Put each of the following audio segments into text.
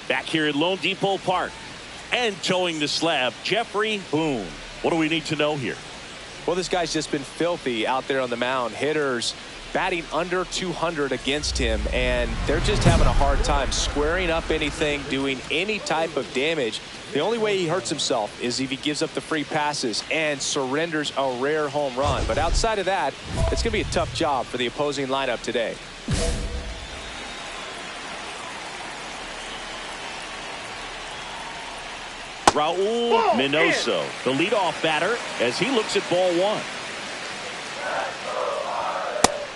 Back here at Lone Depot Park and towing the slab, Jeffrey Boone. What do we need to know here? Well, this guy's just been filthy out there on the mound. Hitters batting under 200 against him, and they're just having a hard time squaring up anything, doing any type of damage. The only way he hurts himself is if he gives up the free passes and surrenders a rare home run. But outside of that, it's going to be a tough job for the opposing lineup today. Raul Minoso, the leadoff batter, as he looks at ball one.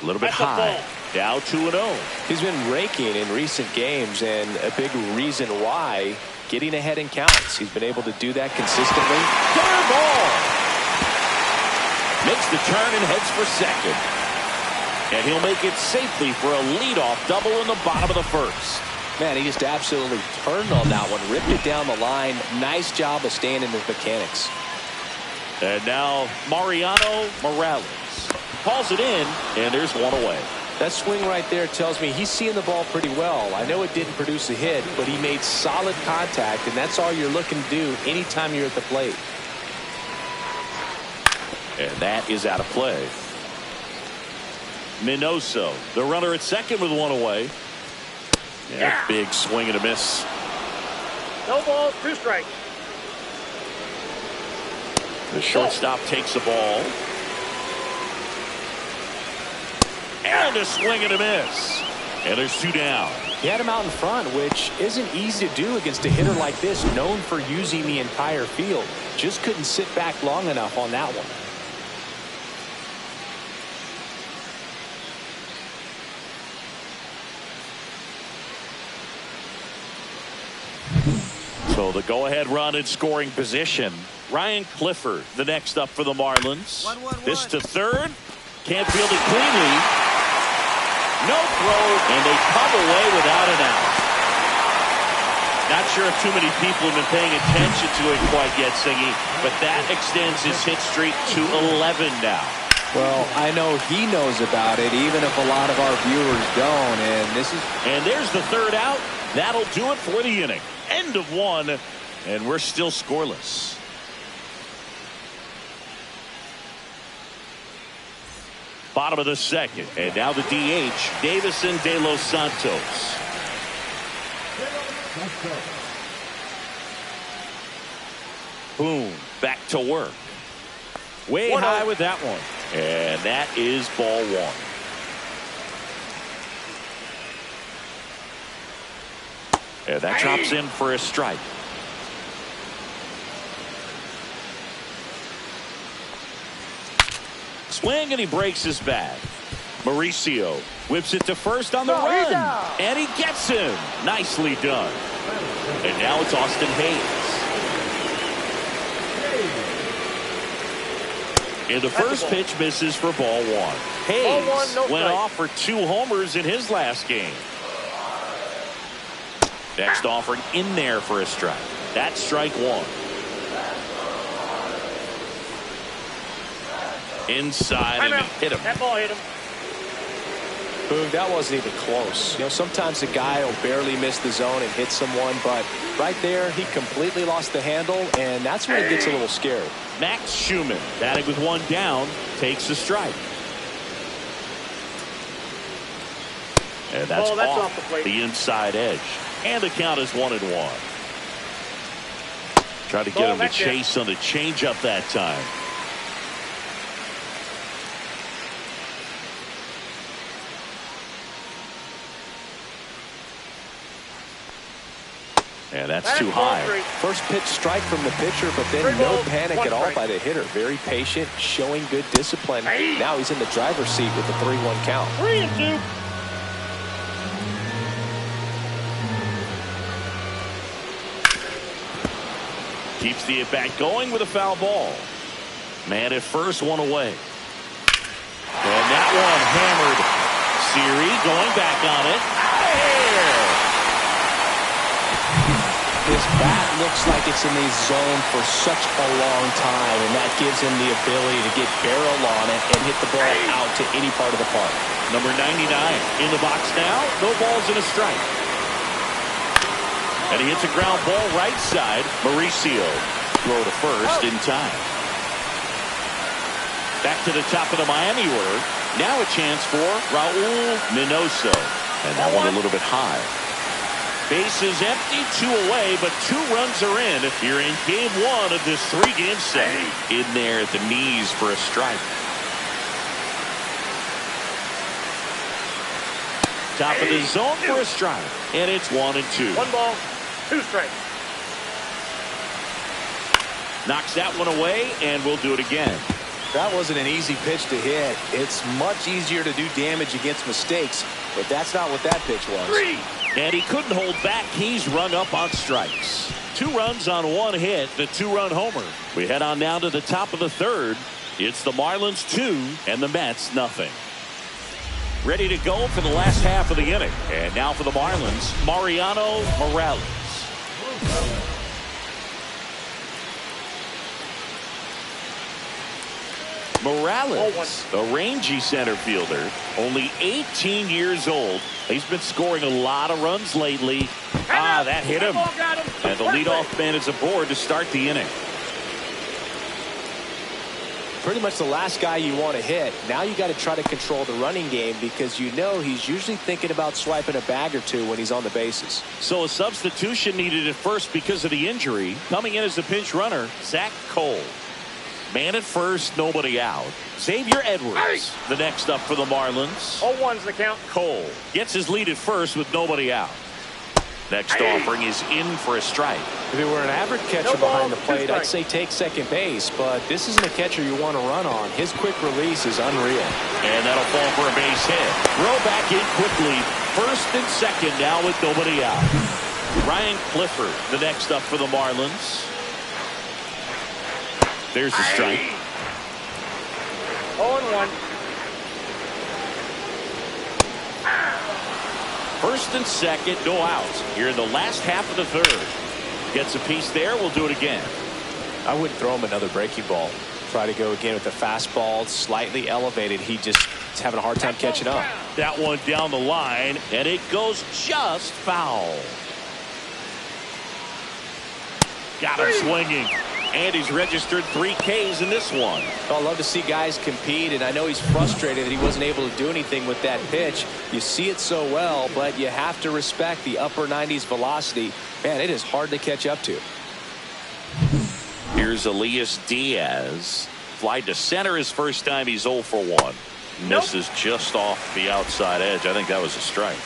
A little bit high. Now 2-0. He's been raking in recent games, and a big reason why, getting ahead in counts. He's been able to do that consistently. Fair ball. Makes the turn and heads for second. And he'll make it safely for a leadoff double in the bottom of the first. Man, he just absolutely turned on that one, ripped it down the line. Nice job of staying in his mechanics. And now Mariano Morales calls it in, and there's one away. That swing right there tells me he's seeing the ball pretty well. I know it didn't produce a hit, but he made solid contact, and that's all you're looking to do anytime you're at the plate. And that is out of play. Minoso, the runner at second with one away. Yeah. Big swing and a miss. No ball, 2 strikes. The shortstop takes the ball. And a swing and a miss. And there's 2 down. He had him out in front, which isn't easy to do against a hitter like this, known for using the entire field. Just couldn't sit back long enough on that one. So the go-ahead run in scoring position Ryan Clifford, the next up for the Marlins. 1-1-1. This to third. Can't field it cleanly. No throw, and they come away without an out. Not sure if too many people have been paying attention to it quite yet, Singy, but that extends his hit streak to 11 now. Well, I know he knows about it, even if a lot of our viewers don't. And there's the third out. That'll do it for the inning. End of one, and we're still scoreless. Bottom of the second, and now the DH, Davison De Los Santos. Boom, back to work. Way high with that one. And that is ball one. And that drops in for a strike. Swing, and he breaks his bat. Mauricio whips it to first on the run. And he gets him. Nicely done. And now it's Austin Hayes. And the first pitch misses for ball one. Hayes went off for 2 homers in his last game. Next offering in there for a strike. That's strike one. Inside and hit him. That ball hit him. Boog, that wasn't even close. You know, sometimes a guy will barely miss the zone and hit someone, but right there, he completely lost the handle, and that's when it gets a little scary. Max Schumann, batting with one down, takes a strike. And that's off the inside edge. And the count is 1-1. Try to get him to chase on the changeup that time. And that's too high. First pitch strike from the pitcher, but then no panic at all by the hitter. Very patient, showing good discipline. Now he's in the driver's seat with the 3-1 count. 3-2. Keeps the at-bat going with a foul ball. Man at first, one away. And that one hammered. Siri going back on it. Out of here! His bat looks like it's in the zone for such a long time, and that gives him the ability to get barrel on it and hit the ball out to any part of the park. Number 99 in the box now. No balls and a strike. And he hits a ground ball right side. Mauricio throw to first in time. Back to the top of the Miami order. Now a chance for Raul Minoso. And that one a little bit high. Base is empty, 2 away, but 2 runs are in. Here in game 1 of this 3-game set. In there at the knees for a strike. Top of the zone for a strike. And it's 1-2. 1 ball, 2 strikes. Knocks that one away, and we'll do it again. That wasn't an easy pitch to hit. It's much easier to do damage against mistakes, but that's not what that pitch was. 3. And he couldn't hold back. He's rung up on strikes. 2 runs on 1 hit, the 2-run homer. We head on down to the top of the third. It's the Marlins 2 and the Mets nothing. Ready to go for the last half of the inning. And now for the Marlins, Mariano Morales. Morales, the rangy center fielder, only 18 years old. He's been scoring a lot of runs lately. That hit him. And the leadoff man is aboard to start the inning. Pretty much the last guy you want to hit. Now you got to try to control the running game because you know he's usually thinking about swiping a bag or 2 when he's on the bases. So a substitution needed at first because of the injury. Coming in as a pinch runner, Zach Cole. Man at first, nobody out. Xavier Edwards, the next up for the Marlins. 0-1's the count. Cole gets his lead at first with nobody out. Next offering is in for a strike. If it were an average catcher behind the plate, I'd say take second base, but this isn't a catcher you want to run on. His quick release is unreal. And that'll fall for a base hit. Throw back in quickly. First and second now with nobody out. Ryan Clifford, the next up for the Marlins. There's the strike. 0-1. First and second, no outs here in the last half of the third. Gets a piece there. We'll do it again. I wouldn't throw him another breaking ball. Try to go again with the fastball, slightly elevated. He just is having a hard time catching up. That one down the line, and it goes just foul. Got him swinging. And he's registered 3 Ks in this one. I love to see guys compete, and I know he's frustrated that he wasn't able to do anything with that pitch. You see it so well, but you have to respect the upper 90s velocity. Man, it is hard to catch up to. Here's Elias Diaz. Fly to center his first time. He's 0 for 1. Misses just off the outside edge. I think that was a strike.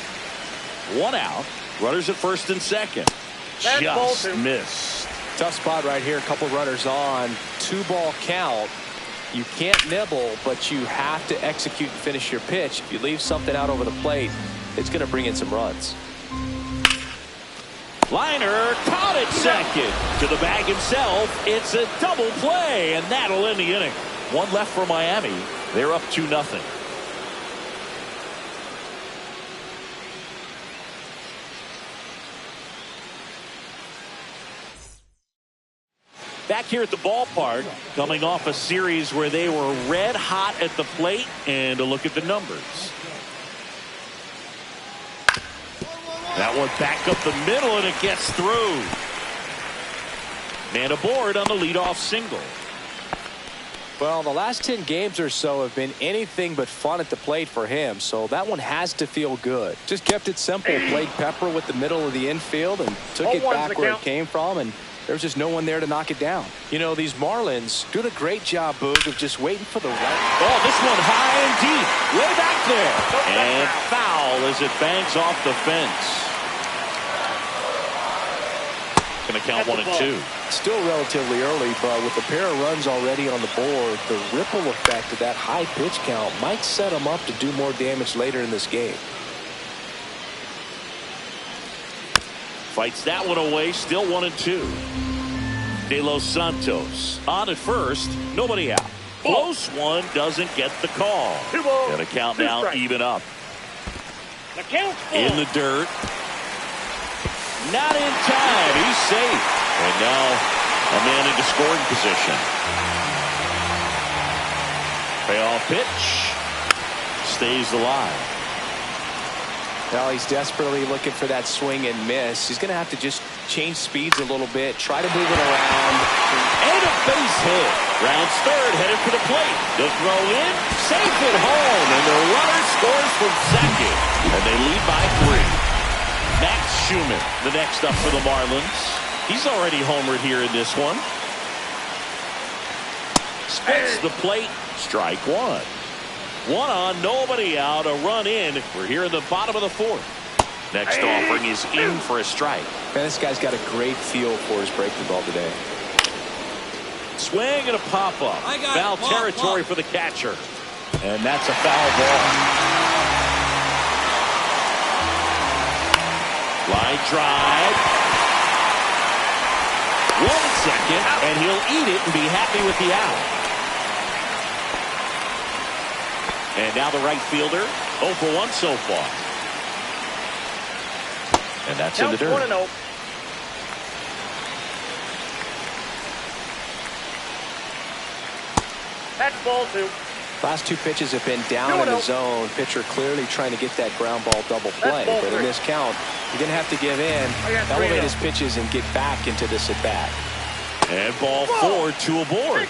1 out. Runners at first and second. Just missed. Tough spot right here. A couple runners on. 2-ball count. You can't nibble, but you have to execute and finish your pitch. If you leave something out over the plate, it's going to bring in some runs. Liner caught it second. To the bag himself. It's a double play, and that'll end the inning. 1 left for Miami. They're up 2-0. Back here at the ballpark, coming off a series where they were red hot at the plate, and a look at the numbers. That one back up the middle, and it gets through. Man aboard on the leadoff single. Well, the last 10 games or so have been anything but fun at the plate for him, so that one has to feel good. Just kept it simple, played pepper with the middle of the infield, and took it back where it came from, and there's just no one there to knock it down. You know, these Marlins doing a great job, Boog, of just waiting for the right. Oh, this one high and deep, way back there. And foul as it bangs off the fence. Going to count 1 and 2. Still relatively early, but with a pair of runs already on the board, the ripple effect of that high pitch count might set them up to do more damage later in this game. Fights that one away, still 1 and 2. De Los Santos on at first, nobody out. Close one, doesn't get the call. And a count now even up. In the dirt. Not in time. He's safe. And now a man into scoring position. Payoff pitch. Stays alive. Well, he's desperately looking for that swing and miss. He's going to have to just change speeds a little bit, try to move it around. And a base hit. Rounds third, headed for the plate. The throw in, safe at home, and the runner scores from second. And they lead by 3. Max Schumann, the next up for the Marlins. He's already homered here in this one. Spits the plate, strike 1. 1 on, nobody out, a run in. We're here in the bottom of the 4th. Next offering is in for a strike. Man, this guy's got a great feel for his breaking ball today. Swing and a pop-up. Foul territory for the catcher. And that's a foul ball. Line drive. 1 second, and he'll eat it and be happy with the out. And now the right fielder, 0 for 1 so far. And that's in the dirt. 1-0. That's ball 2. Last 2 pitches have been down in the zone. Pitcher clearly trying to get that ground ball double play. But in this count, you're going to have to give in, elevate his pitches, and get back into this at bat. And ball 4, 2 aboard.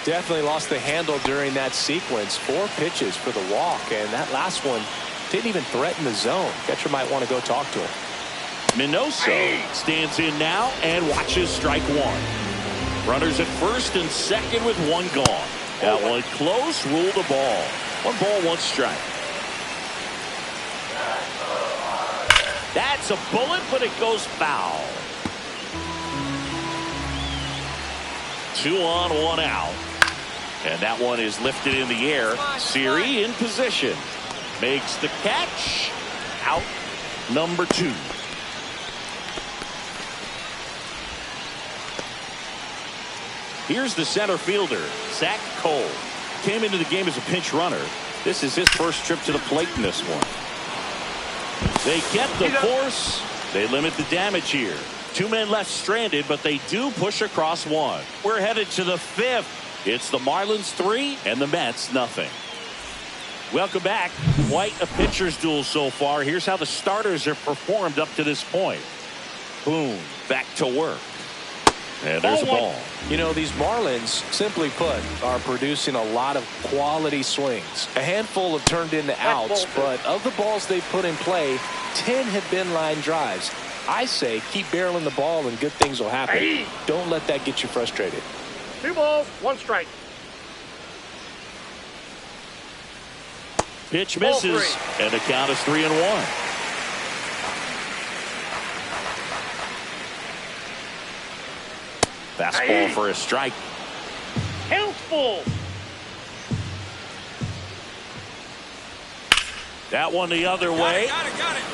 Definitely lost the handle during that sequence. 4 pitches for the walk, and that last one didn't even threaten the zone. Catcher might want to go talk to him. Minoso stands in now and watches strike 1. Runners at first and second with 1 gone. That one close, ruled the ball. 1 ball, 1 strike. That's a bullet, but it goes foul. 2 on, 1 out. And that one is lifted in the air. Siri in position. Makes the catch. Out number 2. Here's the center fielder, Zach Cole. Came into the game as a pinch runner. This is his first trip to the plate in this one. They kept the force. They limit the damage here. 2 men left stranded, but they do push across one. We're headed to the 5th. It's the Marlins 3 and the Mets nothing. Welcome back. Quite a pitcher's duel so far. Here's how the starters have performed up to this point. Boone back to work. And there's a ball. You know, these Marlins, simply put, are producing a lot of quality swings. A handful have turned into outs, but of the balls they've put in play, 10 have been line drives. I say keep barreling the ball and good things will happen. Don't let that get you frustrated. 2 balls, 1 strike. Pitch misses, and the count is 3-1. Fastball for a strike. Count full. That one the other way. Got it.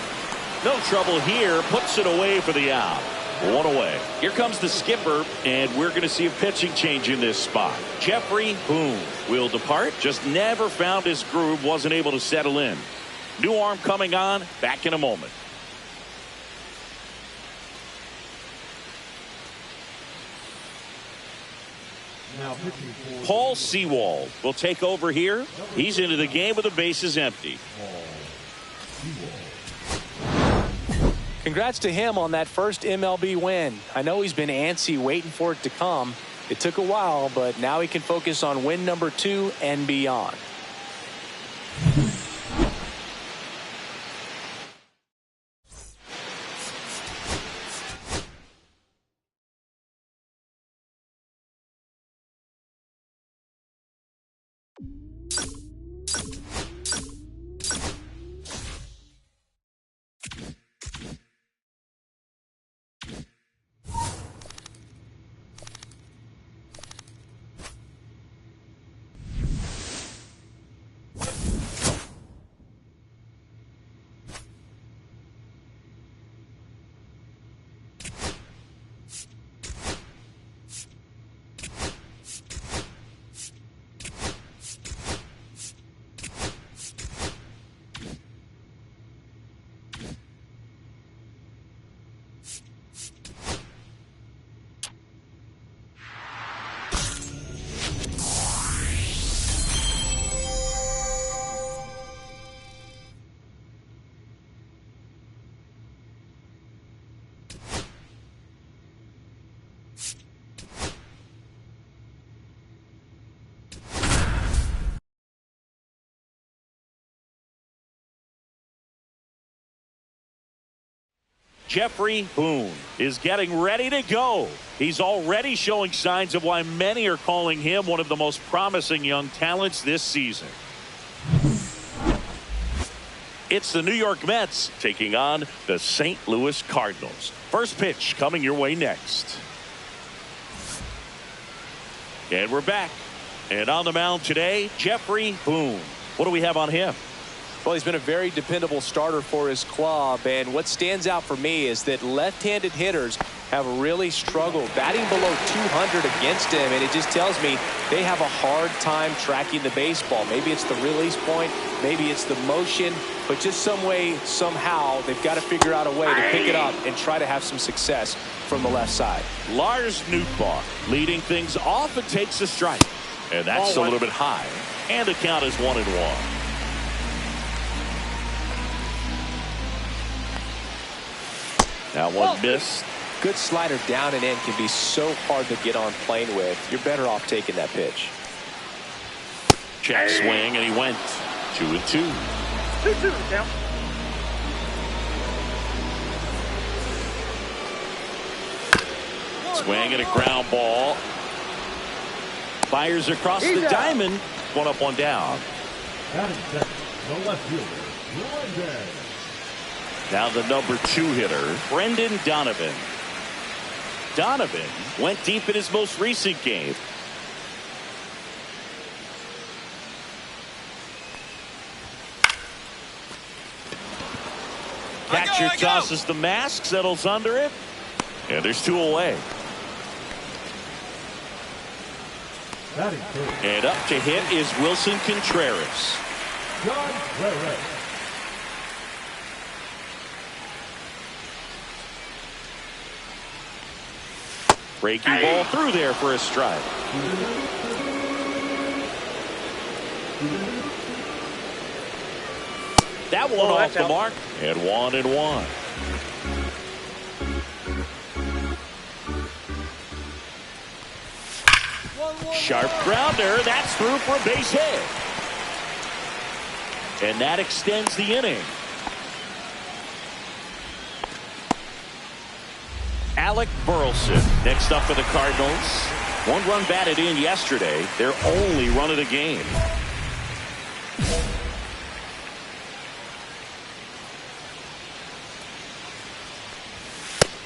No trouble here. Puts it away for the out. 1 away. Here comes the skipper, and we're going to see a pitching change in this spot. Jeffrey Boone will depart. Just never found his groove. Wasn't able to settle in. New arm coming on. Back in a moment. Paul Sewald will take over here. He's into the game with the bases empty. Congrats to him on that first MLB win. I know he's been antsy waiting for it to come. It took a while, but now he can focus on win number 2 and beyond. Jeffrey Boone is getting ready to go. He's already showing signs of why many are calling him one of the most promising young talents this season. It's the New York Mets taking on the St. Louis Cardinals. First pitch coming your way next. And we're back. And on the mound today, Jeffrey Boone. What do we have on him? Well, he's been a very dependable starter for his club, and what stands out for me is that left-handed hitters have really struggled batting below 200 against him, and it just tells me they have a hard time tracking the baseball. Maybe it's the release point, maybe it's the motion, but just some way, somehow, they've got to figure out a way to pick it up and try to have some success from the left side. Lars Nootbaar leading things off and takes a strike, and that's a little bit high, and the count is 1-1. Now one missed. Good slider down and in can be so hard to get on plane with. You're better off taking that pitch. Check swing, and he went 2-2. 2-2 count. Swing and a ground ball. Fires across the diamond. 1 up, 1 down. The left fielder, Now the number 2 hitter, Brendan Donovan. Donovan went deep in his most recent game. Catcher tosses the mask, settles under it, and there's 2 away. Batting third. And up to hit is Wilson Contreras. John Perez. Breaking ball through there for a strike. That one off the mark. And 1-1. Sharp grounder. That's through for a base hit. And that extends the inning. Alec Burleson next up for the Cardinals. 1 run batted in yesterday. Their only run of the game.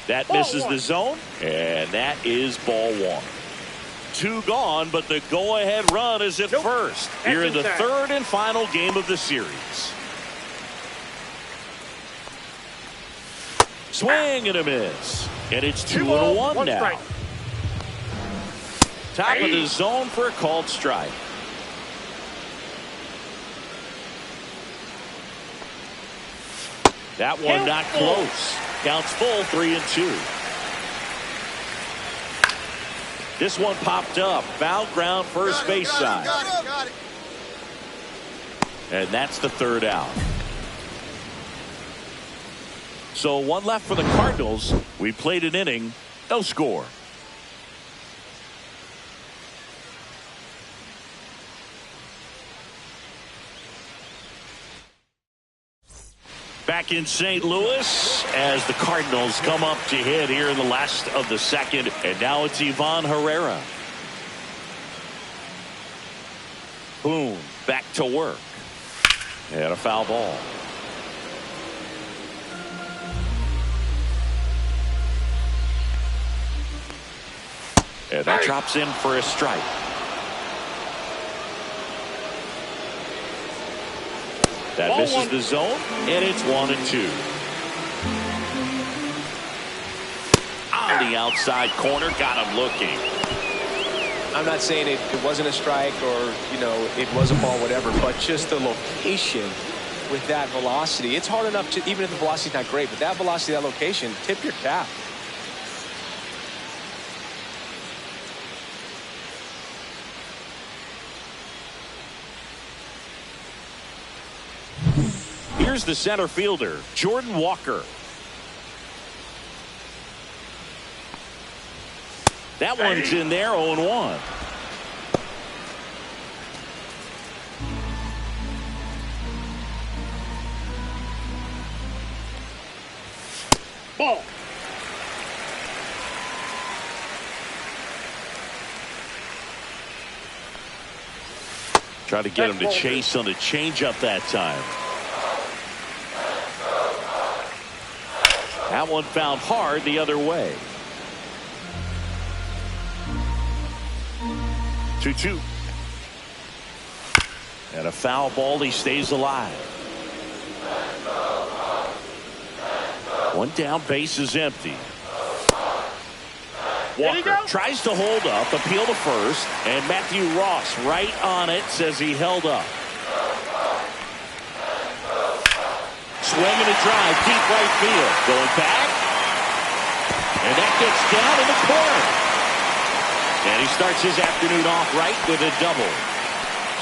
That misses the zone, and that is ball 1. 2 gone, but the go-ahead run is at first. Here in the third and final game of the series. Swing and a miss. And it's 2-1 now. Strike. Top of the zone for a called strike. That one not close. Counts full, 3-2. This one popped up. Foul ground, first base side. Got it. And that's the third out. So 1 left for the Cardinals. We played an inning, no score. Back in St. Louis as the Cardinals come up to hit here in the last of the second. And now it's Ivan Herrera. Boone back to work. And a foul ball. And that drops in for a strike. That misses the zone, and it's 1-2. On the outside corner, got him looking. I'm not saying it wasn't a strike or, it was a ball, whatever, but just the location with that velocity. It's hard enough to, even if the velocity's not great, but that velocity, that location, tip your cap. Here's the center fielder, Jordan Walker. That one's in there, 0-1. Ball. Try to get him to chase on the changeup that time. That one found hard the other way. 2-2. And a foul ball. He stays alive. 1 down, base is empty. Walker tries to hold up, appeal to first, and Matthew Ross right on it, says he held up. Swing and a drive, deep right field. Going back. And that gets down in the corner. And he starts his afternoon off right with a double.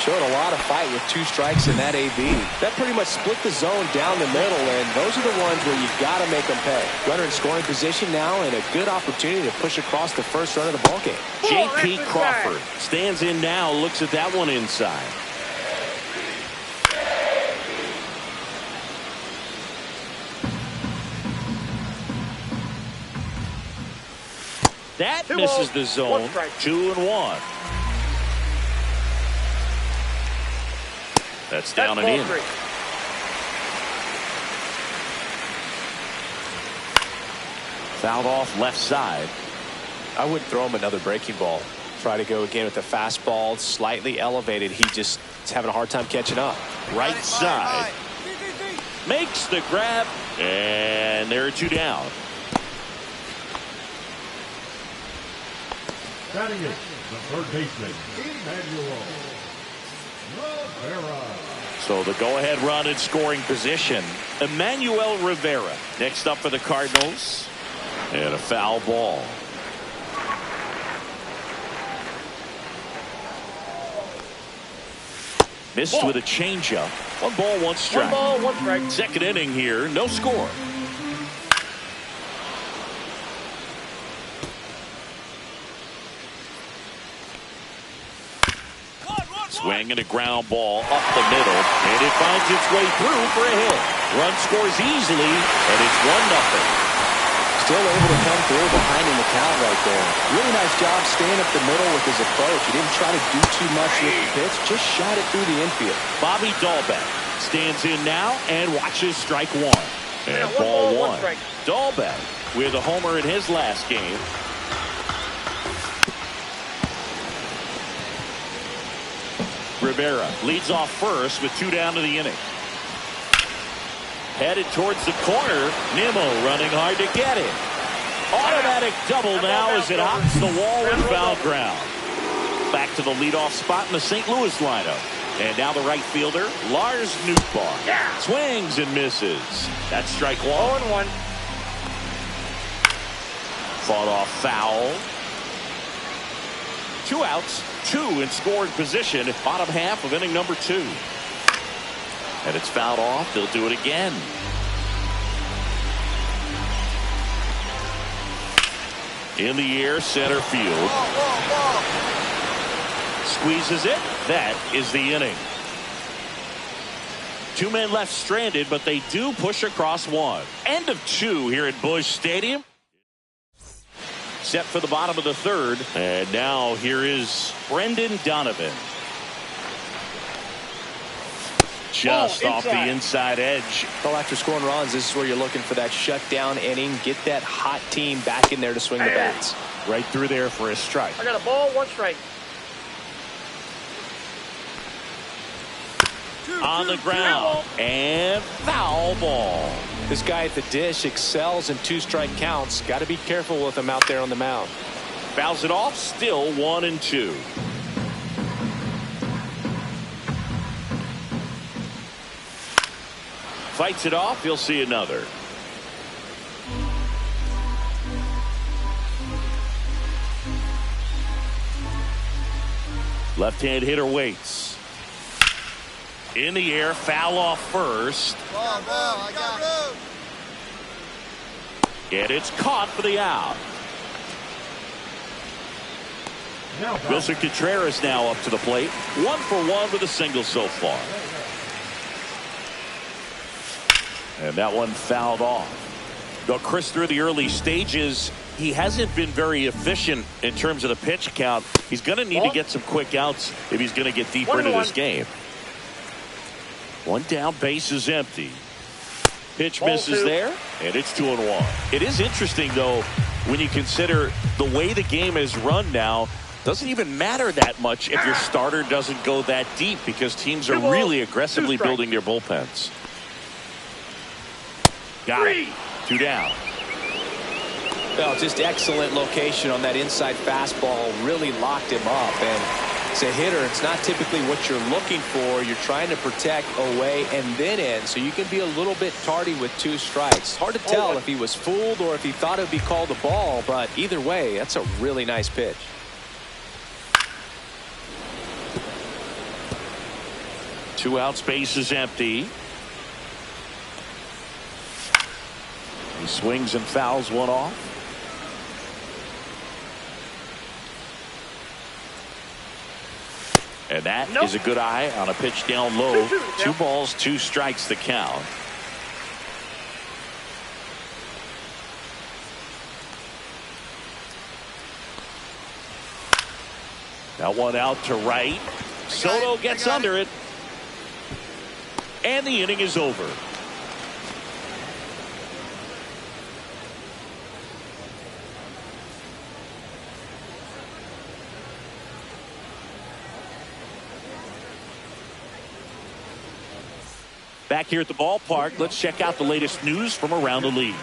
Showed a lot of fight with 2 strikes in that AB. That pretty much split the zone down the middle, and those are the ones where you got to make them pay. Runner in scoring position now, and a good opportunity to push across the first run of the ballgame. J.P. Crawford stands in now, looks at that one inside. That misses the zone. 2-1. That's down and in. Fouled off left side. I wouldn't throw him another breaking ball. Try to go again with the fastball, slightly elevated. He just is having a hard time catching up. Right side. Makes the grab, and there are 2 down. Batting it, the third baseman, Emmanuel Rivera. So the go-ahead run in scoring position, Emmanuel Rivera. Next up for the Cardinals, and a foul ball. Missed with a changeup. 1 ball, 1 strike. 1 ball, 1 strike. Second inning here, no score. Swing and a ground ball up the middle, and it finds its way through for a hit. Run scores easily, and it's 1-0. Still able to come through behind in the count right there. Really nice job staying up the middle with his approach. He didn't try to do too much with the pitch, just shot it through the infield. Bobby Dahlbeck stands in now and watches strike 1. And ball 1. Dahlbeck with a homer in his last game. Rivera leads off first with 2 down to the inning. Headed towards the corner. Nimmo running hard to get it. Automatic double now as it hops the wall and foul ground. Back to the leadoff spot in the St. Louis lineup. And now the right fielder, Lars Nootbaar. Swings and misses. That's strike 1. 0-1. Fought off foul. 2 outs, 2 in scoring position, bottom half of inning number 2. And it's fouled off. They'll do it again. In the air, center field. Squeezes it. That is the inning. 2 men left stranded, but they do push across 1. End of 2 here at Busch Stadium. Set for the bottom of the 3rd. And now here is Brendan Donovan. Just off the inside edge. Well, after scoring runs, this is where you're looking for that shutdown inning. Get that hot team back in there to swing the bats. Right through there for a strike. I got a ball, 1 strike. On the ground. And foul ball. This guy at the dish excels in 2-strike counts. Got to be careful with him out there on the mound. Fouls it off. Still 1-2. Fights it off. You'll see another. Left-hand hitter waits. In the air, foul off first. I got it. And it's caught for the out. Wilson Contreras now up to the plate. 1 for 1 with a single so far. And that one fouled off. Though Chris, through the early stages, he hasn't been very efficient in terms of the pitch count. He's going to need to get some quick outs if he's going to get deeper into this game. 1 down, base is empty. Pitch misses there, and it's 2-1. It is interesting, though, when you consider the way the game is run now. Doesn't even matter that much if your starter doesn't go that deep, because teams are really aggressively building their bullpens. Got it. 2 down. Well, just excellent location on that inside fastball. Really locked him up. And as a hitter, it's not typically what you're looking for. You're trying to protect away and then in, so you can be a little bit tardy with 2 strikes. Hard to tell if he was fooled or if he thought it would be called a ball, but either way, that's a really nice pitch. Two outs, base is empty. He swings and fouls one off. And that is a good eye on a pitch down low. 2 balls, 2 strikes the count. That one out to right. Soto gets under it. And the inning is over. Back here at the ballpark, let's check out the latest news from around the league.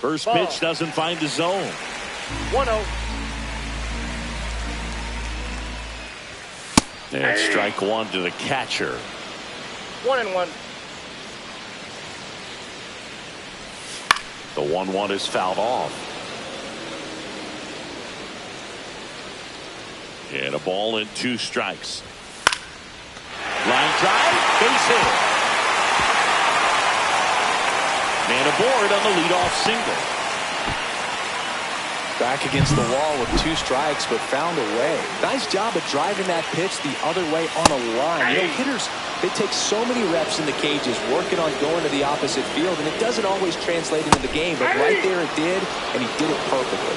First Ball. pitch doesn't find the zone. 1-0. And strike one to the catcher. 1-1. The 1-1 is fouled off. And a ball and 2 strikes. Line drive, base hit. Man aboard on the leadoff single. Back against the wall with 2 strikes, but found a way. Nice job of driving that pitch the other way on a line. You know, hitters, they take so many reps in the cages, working on going to the opposite field, and it doesn't always translate into the game, but right there it did, and he did it perfectly.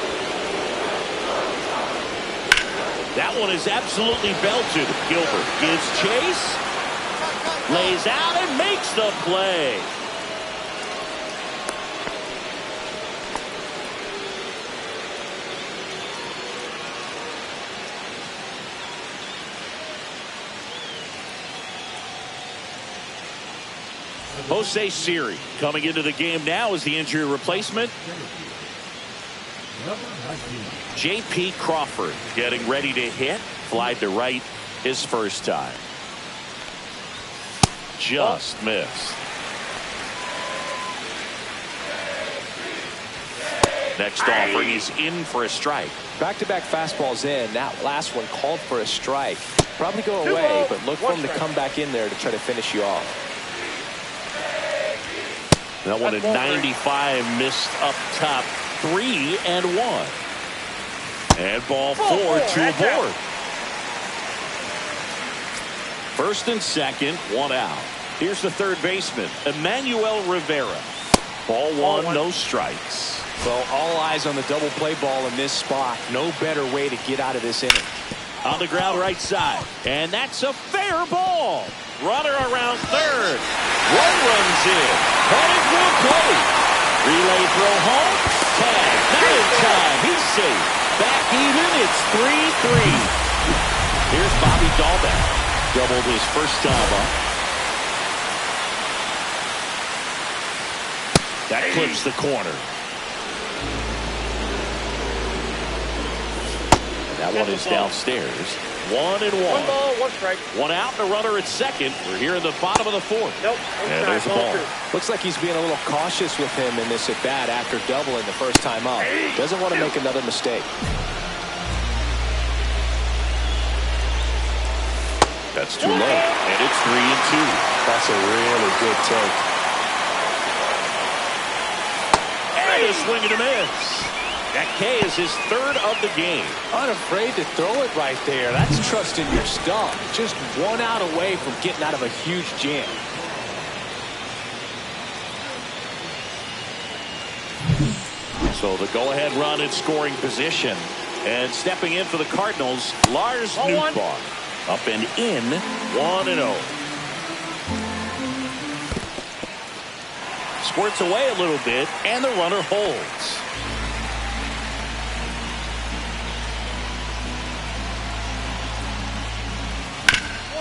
That one is absolutely belted. Gilbert gives chase, lays out, and makes the play. Jose Siri coming into the game now as the injury replacement. Number 19. J.P. Crawford getting ready to hit. Flied to right his first time. Just missed. Next offering is in for a strike. Back-to-back fastballs in. That last one called for a strike. Probably go away, but look for him to come back in there to try to finish you off. That one at 95 missed up top. 3-1. And ball 4 to aboard. First and second, 1 out. Here's the third baseman, Emmanuel Rivera. Ball 1, no strikes. Well, all eyes on the double play ball in this spot. No better way to get out of this inning. On the ground right side. And that's a fair ball. Runner around third. One runs in. Headed for a play. Relay throw home. Tag. Not in time. He's safe. Back even. It's 3-3. Here's Bobby Dahlbeck. Doubled his first time up. That clips the corner. That one is downstairs. 1-1. 1 ball, 1 strike. 1 out, and a runner at second. We're here in the bottom of the 4th. Nope. And there's the ball. Looks like he's being a little cautious with him in this at-bat after doubling the first time up. Doesn't want to make another mistake. That's too low, and it's 3-2. That's a really good take. And a swing and a miss. That K is his 3rd of the game. Unafraid to throw it right there. That's trusting your stump. Just 1 out away from getting out of a huge jam. So the go-ahead run in scoring position. And stepping in for the Cardinals, Lars Nootbaar. Up and in, 1-0. Squirts away a little bit, and the runner holds.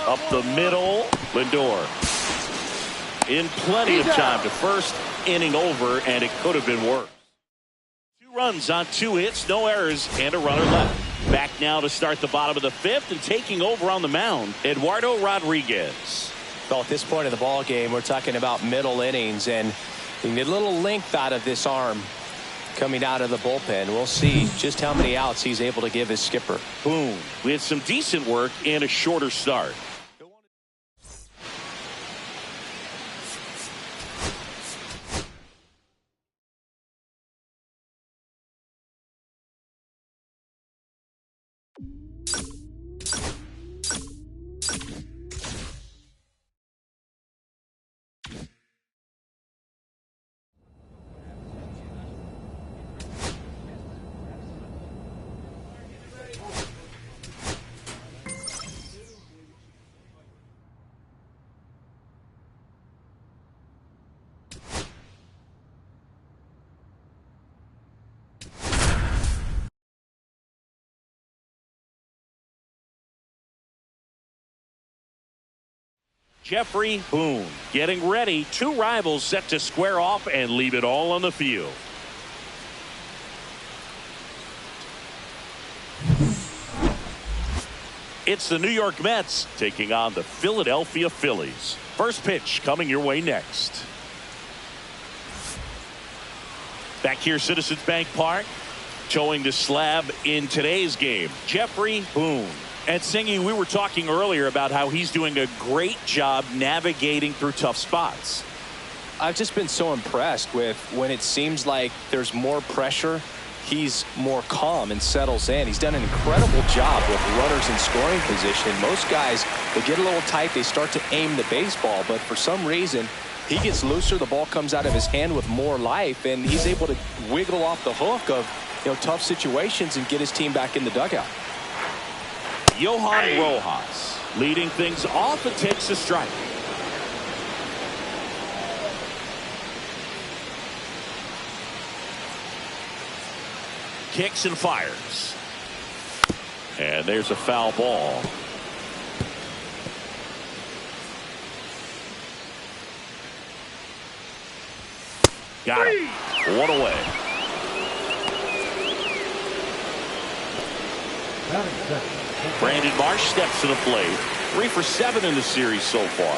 Up the middle, Lindor. In plenty of time to first, inning over, and it could have been worse. 2 runs on 2 hits, no errors, and a runner left. Back now to start the bottom of the 5th, and taking over on the mound, Eduardo Rodriguez. Well, at this point of the ball game, we're talking about middle innings, and you need a little length out of this arm coming out of the bullpen. We'll see just how many outs he's able to give his skipper. Boom. We had some decent work and a shorter start. Jeffrey Boone getting ready. 2 rivals set to square off and leave it all on the field. It's the New York Mets taking on the Philadelphia Phillies. First pitch coming your way next. Back here, Citizens Bank Park, showing the slab in today's game, Jeffrey Boone. And Singy, we were talking earlier about how he's doing a great job navigating through tough spots. I've just been so impressed with when it seems like there's more pressure, he's more calm and settles in. He's done an incredible job with runners in scoring position. Most guys, they get a little tight, they start to aim the baseball, but for some reason, he gets looser, the ball comes out of his hand with more life, and he's able to wiggle off the hook of tough situations and get his team back in the dugout. Johan Rojas leading things off and takes a strike. Kicks and fires. And there's a foul ball. Got him. One away. Brandon Marsh steps to the plate. 3 for 7 in the series so far.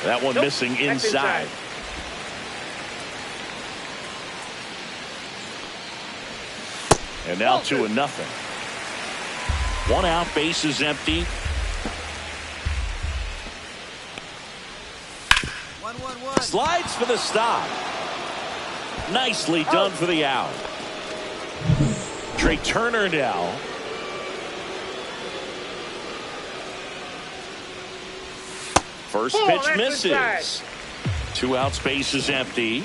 That one missing inside. And now 2-0. 1 out, base is empty. 1-1-1. Slides for the stop. Nicely done for the out. Trey Turner now. First pitch misses. 2 outs, base is empty.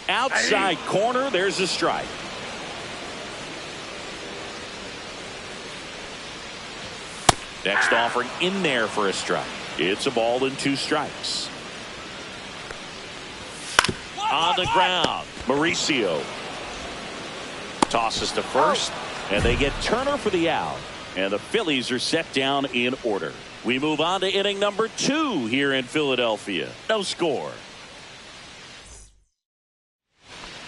Outside corner, there's a strike. Next offering in there for a strike. It's a ball and 2 strikes. On the ground, Mauricio tosses to first, and they get Turner for the out. And the Phillies are set down in order. We move on to inning number 2 here in Philadelphia. No score.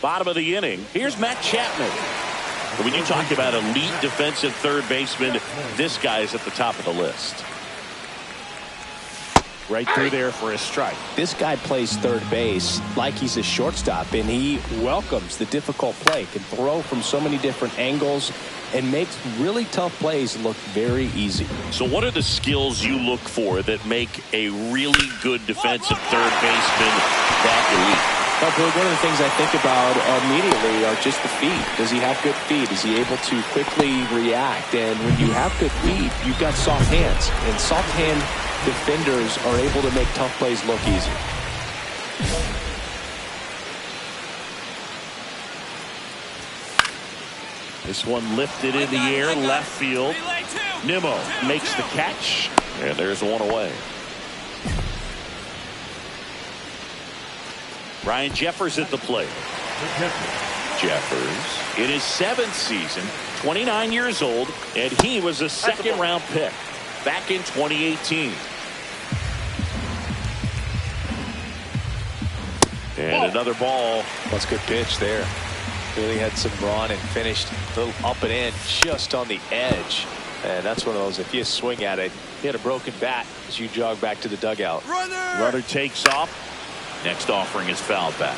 Bottom of the inning, here's Matt Chapman. When you talk about elite defensive third baseman, this guy's at the top of the list. Right through there for a strike. This guy plays third base like he's a shortstop, and he welcomes the difficult play, can throw from so many different angles, and makes really tough plays look very easy. So what are the skills you look for that make a really good defensive third baseman that elite? Well, one of the things I think about immediately are just the feet. Does he have good feet? Is he able to quickly react? And when you have good feet, you've got soft hands. And soft hand defenders are able to make tough plays look easy. This one lifted in the air, left field. Nimmo makes the catch, and there's one away. Ryan Jeffers at the plate. Jeffers in his 7th season, 29 years old, and he was a second-round pick back in 2018. And another ball. That's a good pitch there. Really had some run and finished a little up and in just on the edge. And that's one of those, if you swing at it, you had a broken bat as you jog back to the dugout. Runner takes off. Next offering is fouled back.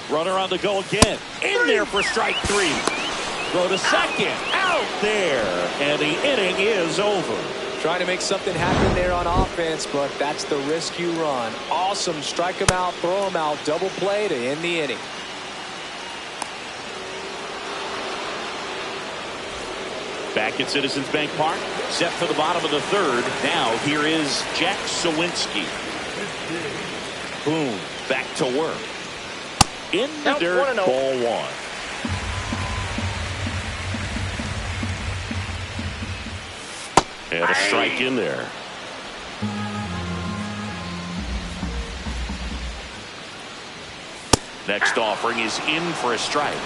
Runner on the go again. In there for strike 3. Throw to second. Out there. And the inning is over. Trying to make something happen there on offense, but that's the risk you run. Awesome. Strike him out, throw him out, double play to end the inning. Back at Citizens Bank Park, set for the bottom of the 3rd. Now here is Jack Sawinski. Boom, back to work. In the dirt, ball 1. And a strike in there. Next offering is in for a strike.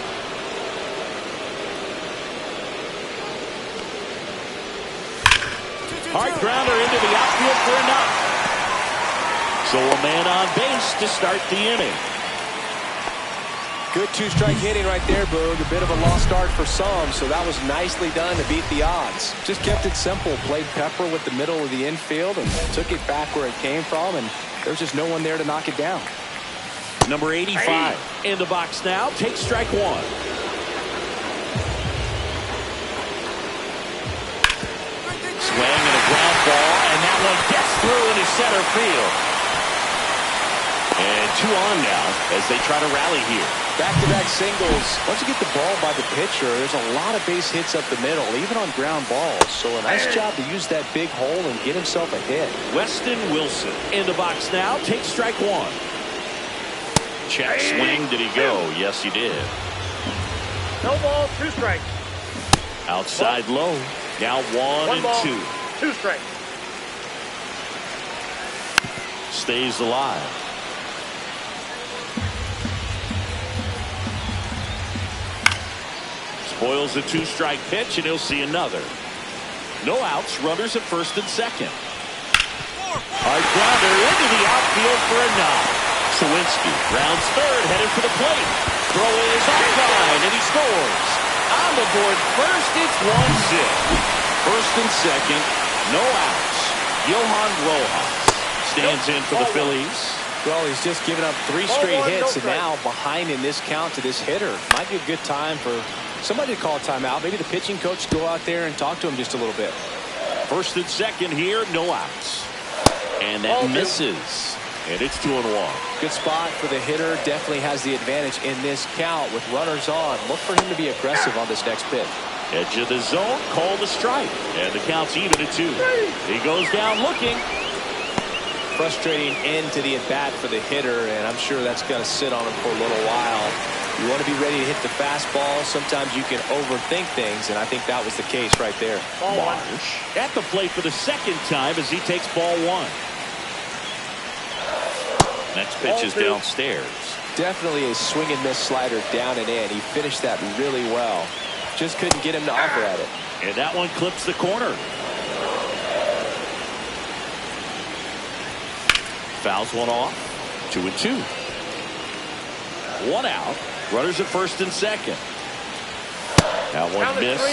Hard grounder into the outfield for a knock. So a man on base to start the inning. Good two-strike hitting right there, Boog. A bit of a lost start for some, so that was nicely done to beat the odds. Just kept it simple, played pepper with the middle of the infield, and took it back where it came from, and there's just no one there to knock it down. Number 85 in the box now. Takes strike one. Swing and a ground ball, and that one gets through into center field. And 2 on now as they try to rally here. Back-to-back singles. Once you get the ball by the pitcher, there's a lot of base hits up the middle, even on ground balls. So a nice job to use that big hole and get himself a hit. Weston Wilson in the box now. Takes strike one. Check swing. Did he go? Yes, he did. No ball, 2 strikes. Outside low. Now 1 and ball, 2. 2 strikes. Stays alive. Spoils the 2-strike pitch, and he'll see another. No outs, runners at first and second. Hard grounder into the outfield for a knock. Sawinski rounds third, headed for the plate. Throw is offline, and he scores. On the board first, it's 1-0. First and second, no outs. Johan Rojas stands in for the Phillies. Well, he's just given up 3 straight hits, and now behind in this count to this hitter. Might be a good time for somebody to call a timeout. Maybe the pitching coach go out there and talk to him just a little bit. First and second here, no outs. And that misses. And it's 2-1. Good spot for the hitter. Definitely has the advantage in this count with runners on. Look for him to be aggressive on this next pitch. Edge of the zone, called a strike. And the count's even at 2. He goes down looking. Frustrating end to the at-bat for the hitter, and I'm sure that's going to sit on him for a little while. You want to be ready to hit the fastball. Sometimes you can overthink things, and I think that was the case right there. Marsh at the plate for the second time as he takes ball 1. Next pitch is downstairs. Definitely a swing and miss slider down and in. He finished that really well. Just couldn't get him to offer at it. And that one clips the corner. Fouls one off. 2-2. 1 out. Runners at first and second. That one missed.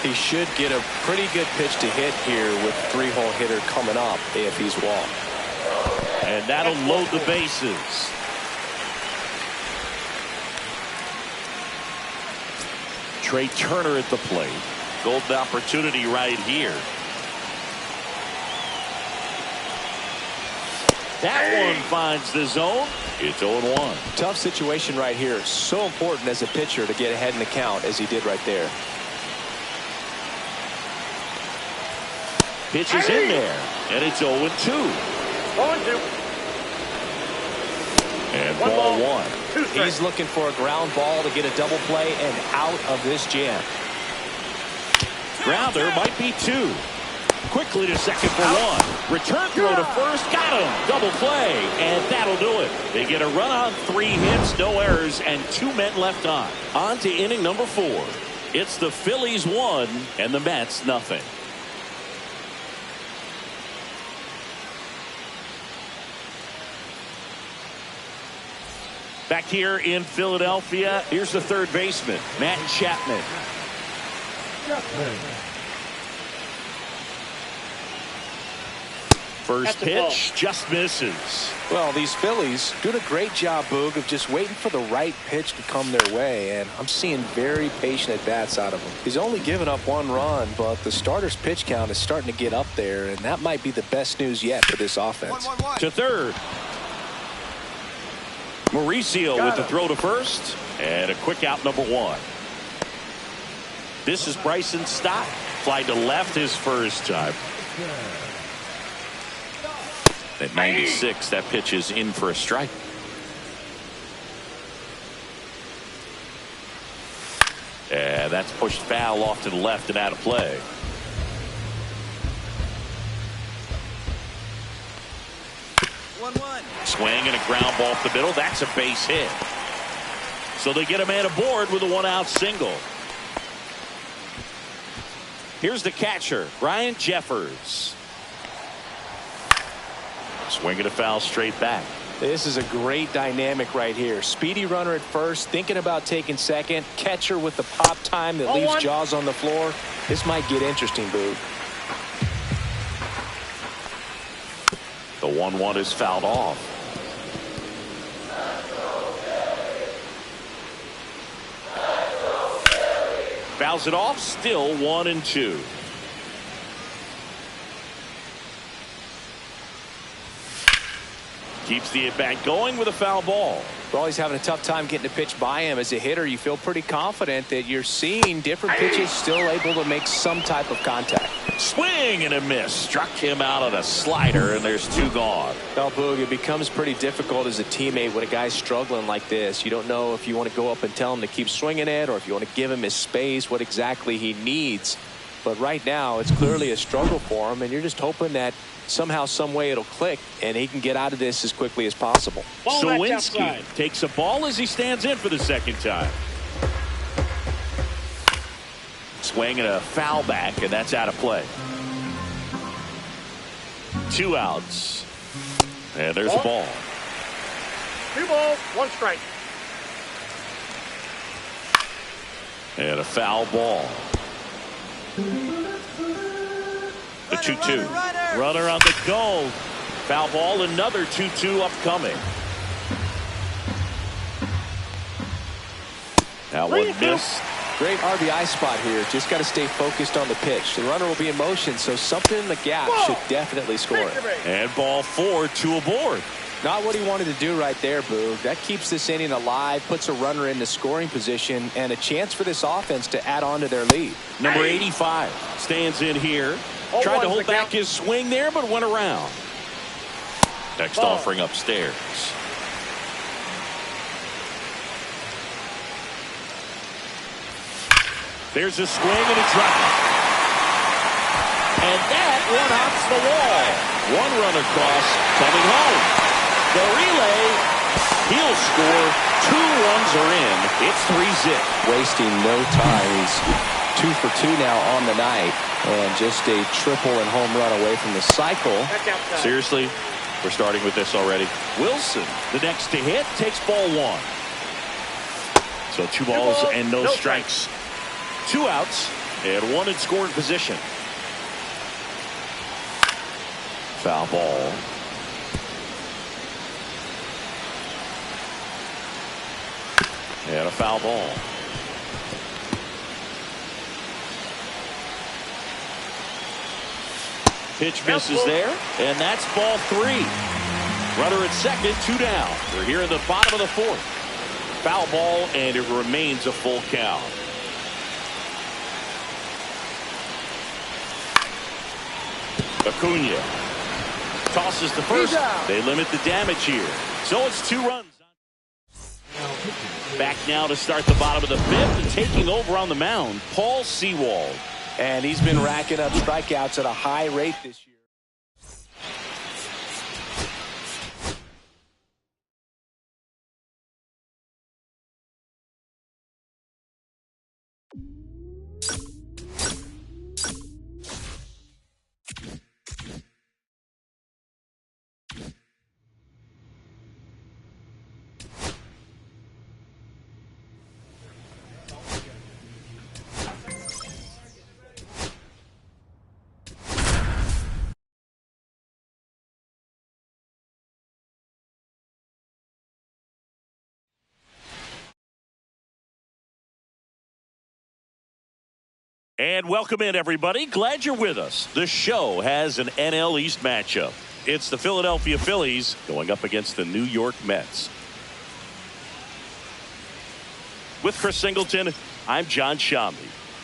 He should get a pretty good pitch to hit here with 3-hole hitter coming up if he's walked. And that'll load the bases. Trey Turner at the plate. Golden opportunity right here. That one finds the zone. It's 0-1. Tough situation right here. So important as a pitcher to get ahead in the count as he did right there. Pitch is in there. And it's 0-2. 0-2. And ball 1. He's looking for a ground ball to get a double play and out of this jam. Grounder might be 2. Quickly to second for 1. Return throw to first. Got him. Double play. And that'll do it. They get a run on 3 hits, no errors, and 2 men left on. On to inning number 4. It's the Phillies 1 and the Mets nothing. Back here in Philadelphia, here's the third baseman, Matt Chapman. First pitch just misses. Well, these Phillies doing a great job, Boog, of just waiting for the right pitch to come their way, and I'm seeing very patient at-bats out of him. He's only given up 1 run, but the starter's pitch count is starting to get up there, and that might be the best news yet for this offense. To third. Mauricio with the throw to first, and a quick out number 1. This is Bryson Stott. Fly to left his first time. At 96, that pitch is in for a strike. And that's pushed foul off to the left and out of play. Swing and a ground ball off the middle. That's a base hit. So they get a man aboard with a 1-out single. Here's the catcher, Ryan Jeffers. Swinging a foul straight back. This is a great dynamic right here. Speedy runner at first, thinking about taking second. Catcher with the pop time that leaves Jaws on the floor. This might get interesting, Boog. The 1-1 is fouled off. Fouls it off, still 1-2. Keeps the at-bat going with a foul ball. Well, he's having a tough time getting a pitch by him. As a hitter, you feel pretty confident that you're seeing different pitches still able to make some type of contact. Swing and a miss. Struck him out on a slider, and there's 2 gone. Well, Boog, it becomes pretty difficult as a teammate when a guy's struggling like this. You don't know if you want to go up and tell him to keep swinging it or if you want to give him his space, what exactly he needs. But right now, it's clearly a struggle for him, and you're just hoping that somehow, some way it'll click, and he can get out of this as quickly as possible. Sawinski takes a ball as he stands in for the second time. Swing and a foul back, and that's out of play. 2 outs. And there's a ball. 2 balls, 1 strike. And a foul ball. The 2-2. Runner on the go. Foul ball, another 2-2 upcoming. Now 1 miss. Great RBI spot here. Just got to stay focused on the pitch. The runner will be in motion, so something in the gap should definitely score it. And ball 4, 2 aboard. Not what he wanted to do right there, Boog. That keeps this inning alive, puts a runner in the scoring position, and a chance for this offense to add on to their lead. Number 85 stands in here. Tried to hold back his swing there, but went around. Next offering upstairs. There's a swing and a drive. And that one hops the wall. 1 run across, coming home. The relay, he'll score. 2 runs are in. It's 3-zip. Wasting no time. He's 2 for 2 now on the night. And just a triple and home run away from the cycle. Seriously, we're starting with this already. Wilson, the next to hit, takes ball 1. So 2 balls and no strikes. 2 outs and 1 in scoring position. Foul ball. And a foul ball. Pitch misses there, and that's ball 3. Runner at second, 2 down. We're here in the bottom of the 4th. Foul ball, and it remains a full count. Acuna tosses to first. They limit the damage here. So it's 2 runs. Back now to start the bottom of the 5th, and taking over on the mound, Paul Sewald. And he's been racking up strikeouts at a high rate this year. And welcome in, everybody. Glad you're with us. The show has an NL East matchup. It's the Philadelphia Phillies going up against the New York Mets. With Chris Singleton, I'm John Shambi.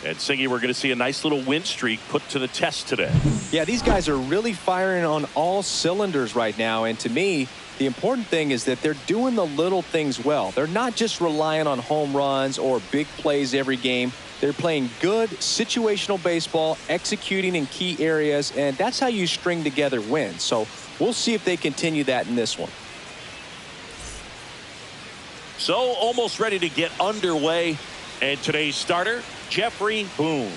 And Singy, we're going to see a nice little win streak put to the test today. Yeah, these guys are really firing on all cylinders right now. And to me, the important thing is that they're doing the little things well. They're not just relying on home runs or big plays every game. They're playing good situational baseball, executing in key areas, and that's how you string together wins. So we'll see if they continue that in this one. So almost ready to get underway. And today's starter, Jeffrey Boone.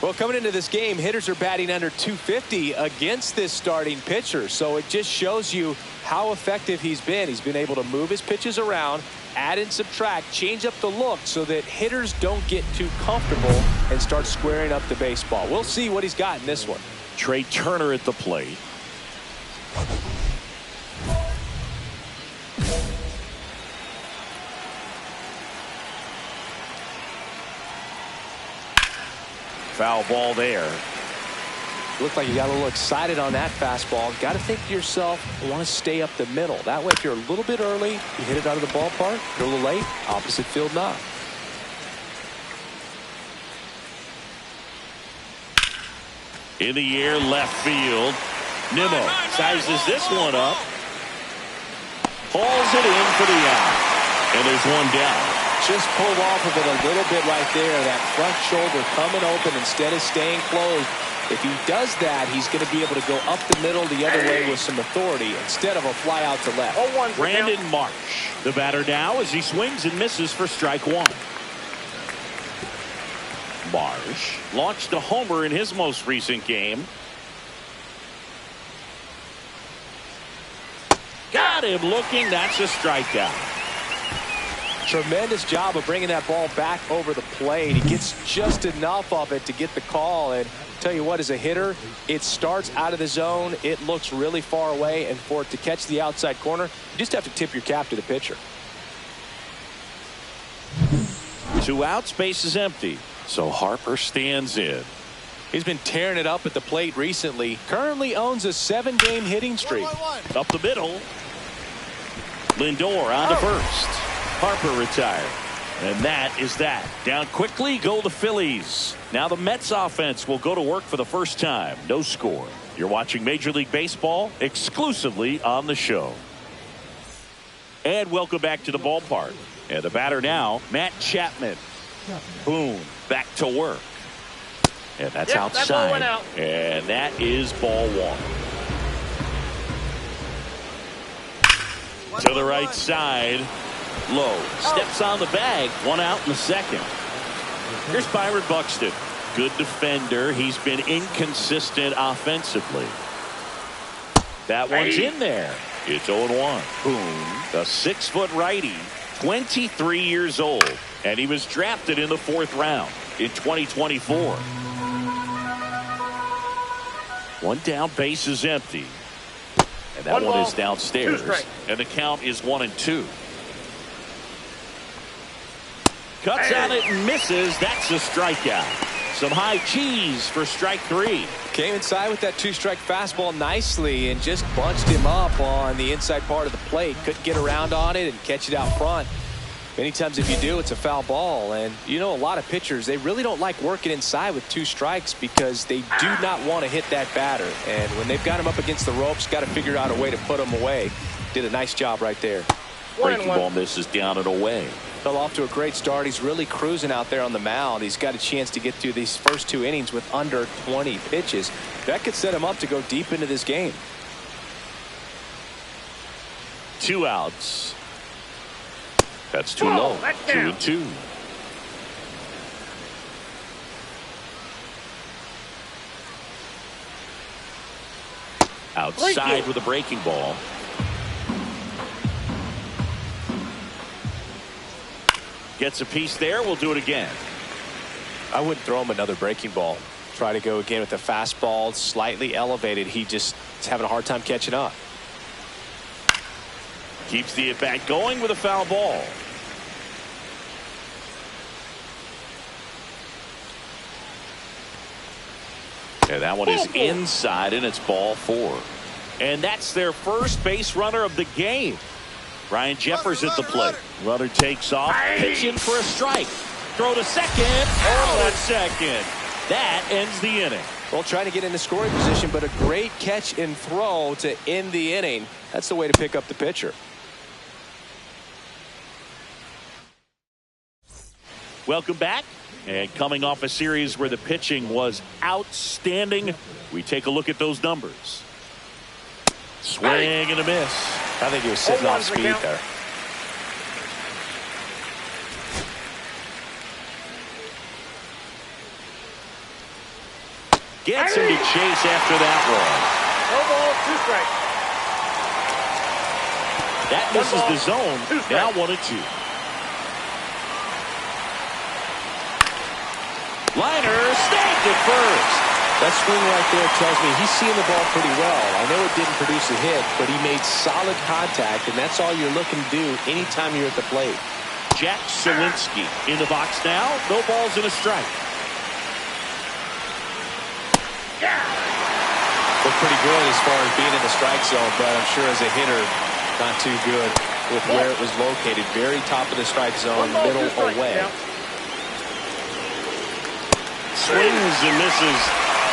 Well, coming into this game, hitters are batting under 250 against this starting pitcher. So it just shows you how effective he's been. He's been able to move his pitches around, add and subtract, change up the look so that hitters don't get too comfortable and start squaring up the baseball. We'll see what he's got in this one. Trey Turner at the plate. Foul ball there. Looked like you got a little excited on that fastball. Got to think to yourself, I want to stay up the middle. That way, if you're a little bit early, you hit it out of the ballpark. If you're a little late, opposite field knock. In the air, left field. Nimmo sizes this one up. Hauls it in for the out. And there's one down. Just pulled off of it a little bit right there. That front shoulder coming open instead of staying closed. If he does that, he's going to be able to go up the middle the other way with some authority instead of a fly out to left. Brandon Marsh, the batter now as he swings and misses for strike one. Marsh launched a homer in his most recent game. Got him looking. That's a strikeout. Tremendous job of bringing that ball back over the plate. He gets just enough of it to get the call. And tell you what, as a hitter, it starts out of the zone. It looks really far away. And for it to catch the outside corner, you just have to tip your cap to the pitcher. 2 outs, base is empty. So Harper stands in. He's been tearing it up at the plate recently. Currently owns a 7-game hitting streak. Up the middle. Lindor on to first. Harper retired. And that is that. Down quickly go the Phillies. Now the Mets offense will go to work for the first time. No score. You're watching Major League Baseball exclusively on the show. And welcome back to the ballpark. And the batter now, Matt Chapman. Boom. Back to work. And that's outside. That ball went out. And that is ball one. To the right side. Low. Steps on the bag. 1 out in the second. Here's Byron Buxton. Good defender. He's been inconsistent offensively. That one's in there. It's 0-1. Boom. The 6-foot righty. 23 years old. And he was drafted in the 4th round in 2024. One down, base is empty. And that one is downstairs. And the count is 1-2. Cuts on it and misses. That's a strikeout. Some high cheese for strike 3. Came inside with that 2-strike fastball nicely and just bunched him up on the inside part of the plate. Couldn't get around on it and catch it out front. Many times if you do, it's a foul ball. And you know, a lot of pitchers, they really don't like working inside with 2 strikes because they do not want to hit that batter. And when they've got him up against the ropes, got to figure out a way to put him away. Did a nice job right there. Breaking ball misses down and away. Fell off to a great start. He's really cruising out there on the mound. He's got a chance to get through these first 2 innings with under 20 pitches. That could set him up to go deep into this game. 2 outs. That's too low. 2-2. Outside with a breaking ball. Gets a piece there. We'll do it again. I wouldn't throw him another breaking ball. Try to go again with the fastball slightly elevated. He just is having a hard time catching up. Keeps the at-bat going with a foul ball. And that one is inside, and it's ball 4. And that's their first base runner of the game. Ryan Jeffers at the plate. Runner takes off, pitching for a strike. Throw to second. Oh, second. That ends the inning. Well, trying to get into scoring position, but a great catch and throw to end the inning. That's the way to pick up the pitcher. Welcome back. And coming off a series where the pitching was outstanding, we take a look at those numbers. Swing and a miss. I think he was sitting off speed there. Gets him to chase after that one. No ball, 2 strikes. That misses the zone. Now 1-2. Liner snagged it first. That swing right there tells me he's seeing the ball pretty well. I know it didn't produce a hit, but he made solid contact, and that's all you're looking to do anytime you're at the plate. Jack Sawinski in the box now. No balls and a strike. Looked pretty good as far as being in the strike zone, but I'm sure as a hitter, not too good with where it was located. Very top of the strike zone, middle away. Swings and misses.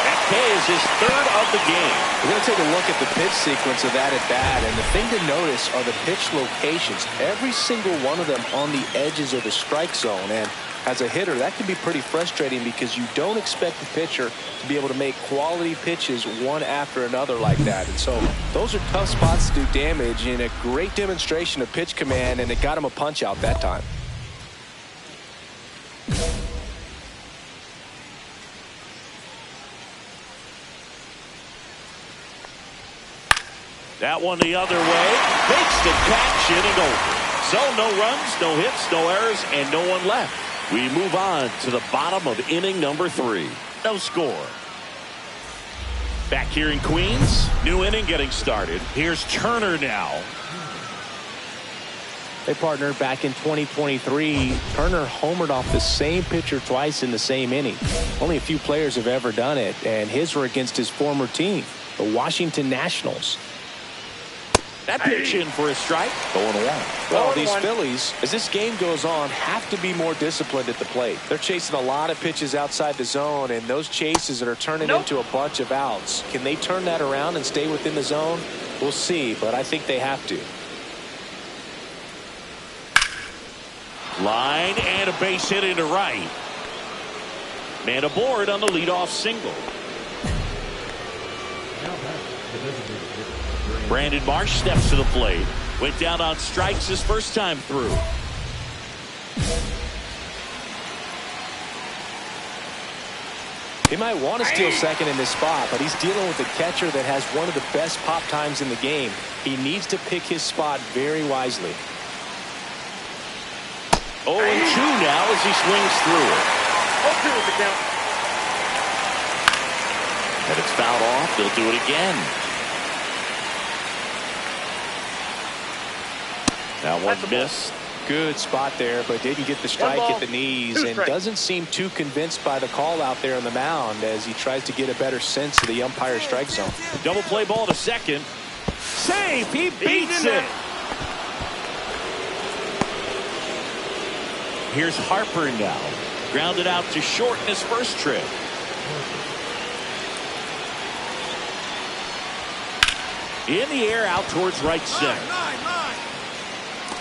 That K is his 3rd of the game. We're going to take a look at the pitch sequence of that at bat, and the thing to notice are the pitch locations. Every single one of them on the edges of the strike zone, and as a hitter, that can be pretty frustrating because you don't expect the pitcher to be able to make quality pitches one after another like that. And so those are tough spots to do damage, and a great demonstration of pitch command, and it got him a punch out that time. That one the other way. Makes the catch, inning over. So no runs, no hits, no errors, and no one left. We move on to the bottom of inning number 3. No score. Back here in Queens, new inning getting started. Here's Turner now. Hey, partner, back in 2023, Turner homered off the same pitcher twice in the same inning. Only a few players have ever done it, and his were against his former team, the Washington Nationals. That pitch in for a strike. Going one. Well, these Phillies, as this game goes on, have to be more disciplined at the plate. They're chasing a lot of pitches outside the zone, and those chases that are turning into a bunch of outs. Can they turn that around and stay within the zone? We'll see, but I think they have to. Line and a base hit into right. Man aboard on the leadoff single. Brandon Marsh steps to the plate. Went down on strikes his first time through. He might want to steal second in this spot, but he's dealing with a catcher that has one of the best pop times in the game. He needs to pick his spot very wisely. 0-2 now as he swings through it. 0-2 is the count. And it's fouled off. They'll do it again. That one's missed. Good spot there, but didn't get the strike at the knees, and doesn't seem too convinced by the call out there on the mound as he tries to get a better sense of the umpire strike zone. Double play ball to second. Safe. He beats it. Here's Harper now. Grounded out to short in his first trip. In the air out towards right center.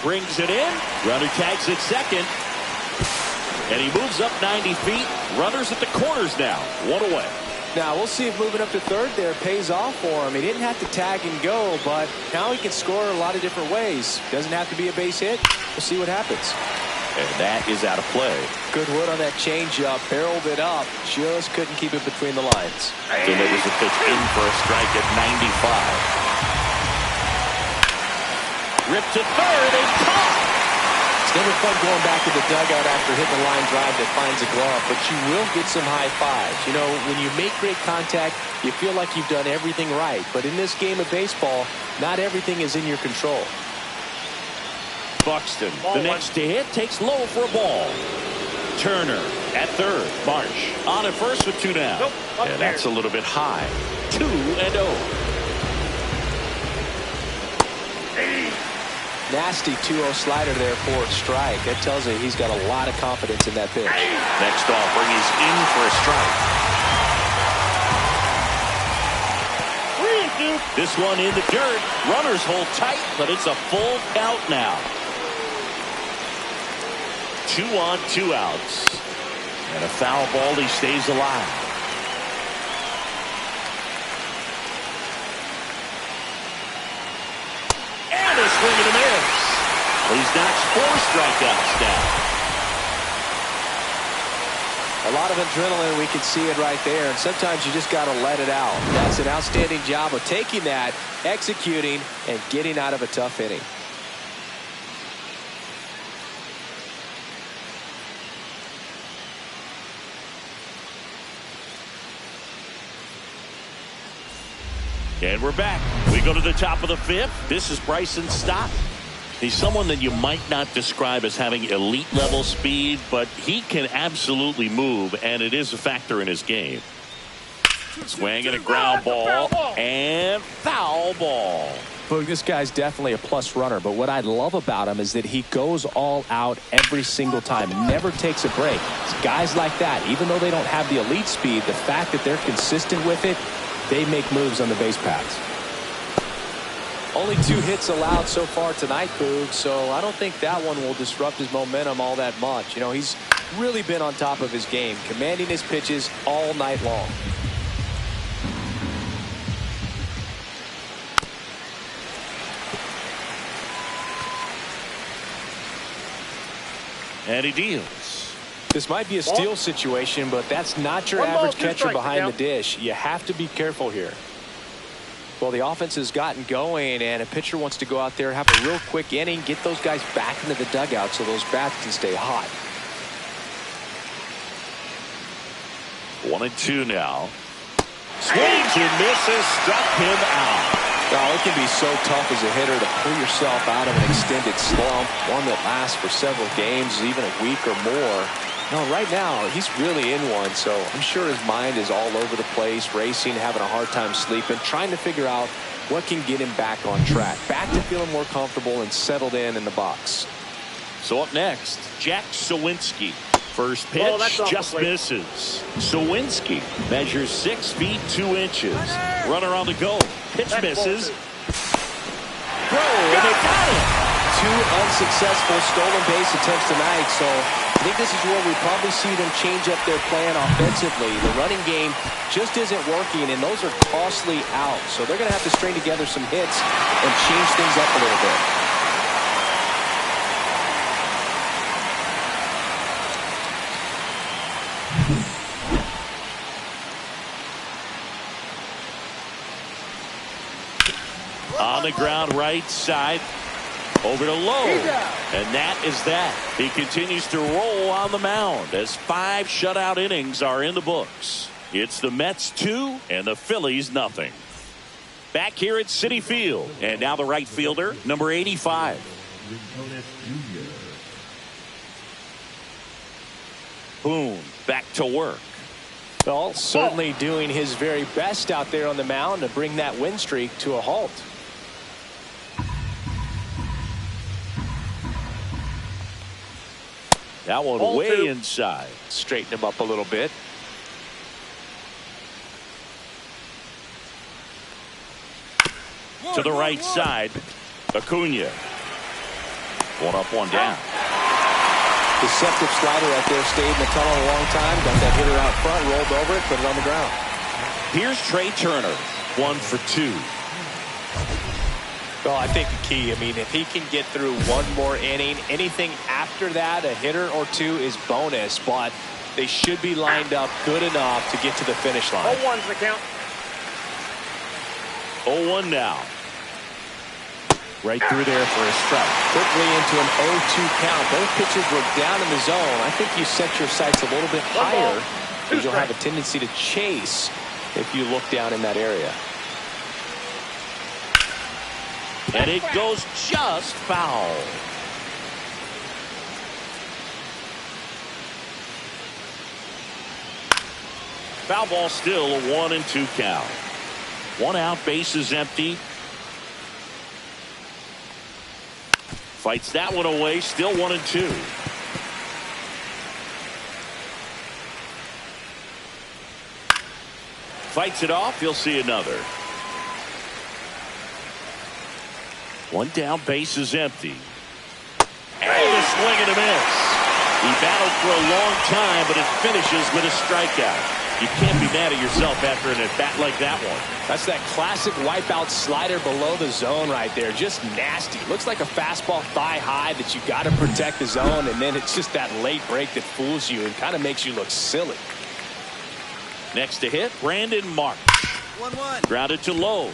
Brings it in. Runner tags at second. And he moves up 90 feet. Runners at the corners now. One away. Now we'll see if moving up to third there pays off for him. He didn't have to tag and go, but now he can score a lot of different ways. Doesn't have to be a base hit. We'll see what happens. And that is out of play. Good wood on that changeup. Barreled it up. Just couldn't keep it between the lines. Delivers a pitch in for a strike at 95. Ripped to third and caught. It's never fun going back to the dugout after hitting a line drive that finds a glove, but you will get some high fives. You know, when you make great contact, you feel like you've done everything right. But in this game of baseball, not everything is in your control. Buxton, the next to hit, takes low for a ball. Turner at third. Marsh on at first with 2 down. And that's a little bit high. 2-0. Nasty 2-0 slider there for a strike. That tells you he's got a lot of confidence in that pitch. Next offering is in for a strike. This one in the dirt. Runners hold tight, but it's a full count now. 2 on, 2 outs. And a foul ball. He stays alive. And a swing and a miss. He's notched 4 strikeouts now. A lot of adrenaline, we can see it right there, and sometimes you just got to let it out. That's an outstanding job of taking that, executing, and getting out of a tough inning. And we're back. We go to the top of the fifth. This is Bryson Stott. He's someone that you might not describe as having elite level speed, but he can absolutely move, and it is a factor in his game. Swing and a ground ball and foul ball. Boog, this guy's definitely a plus runner, but what I love about him is that he goes all out every single time, never takes a break. It's guys like that, even though they don't have the elite speed, the fact that they're consistent with it, they make moves on the base paths. Only 2 hits allowed so far tonight, Boog, so I don't think that one will disrupt his momentum all that much. You know, he's really been on top of his game, commanding his pitches all night long. And he deals. This might be a steal situation, but that's not your average catcher behind the dish. You have to be careful here. Well, the offense has gotten going, and a pitcher wants to go out there, have a real quick inning, get those guys back into the dugout so those bats can stay hot. 1-2 now. Swings and misses, struck him out. Oh, it can be so tough as a hitter to pull yourself out of an extended slump, one that lasts for several games, even a week or more. No, right now, he's really in one, so I'm sure his mind is all over the place, racing, having a hard time sleeping, trying to figure out what can get him back on track, back to feeling more comfortable and settled in the box. So up next, Jack Sawinski. First pitch just misses. Sawinski measures 6 feet 2 inches. Runner on the go. Pitch misses. Throw, and they got it. 2 unsuccessful stolen base attempts tonight, so I think this is where we probably see them change up their plan offensively. The running game just isn't working, and those are costly outs. So they're going to have to string together some hits and change things up a little bit. On the ground, right side. Over to Lowe. And that is that. He continues to roll on the mound as 5 shutout innings are in the books. It's the Mets 2 and the Phillies nothing. Back here at Citi Field. And now the right fielder, number 85. Boone back to work. Well, certainly doing his very best out there on the mound to bring that win streak to a halt. That one Ball way 2. inside. Straighten him up a little bit. To the right side. Acuna. 1 up, 1 down. Deceptive slider right there. Stayed in the tunnel a long time. Got that hitter out front. Rolled over it. Put it on the ground. Here's Trey Turner. 1 for 2. Well, I think the key, I mean, if he can get through one more inning, anything after that, a hitter or 2 is bonus, but they should be lined up good enough to get to the finish line. 0-1's the count. 0-1 now. Right through there for a strike. Quickly into an 0-2 count. Both pitches were down in the zone. I think you set your sights a little bit higher because you'll have a tendency to chase if you look down in that area. And it goes just foul. Foul ball still a 1-2 count. 1 out, bases empty. Fights that one away, still 1-2. Fights it off, you'll see another. 1 down, base is empty. And a swing and a miss. He battled for a long time, but it finishes with a strikeout. You can't be mad at yourself after an at-bat like that one. That's that classic wipeout slider below the zone right there. Just nasty. Looks like a fastball thigh high that you got to protect the zone, and then it's just that late break that fools you and kind of makes you look silly. Next to hit, Brandon Mark. 1-1. Grounded to low.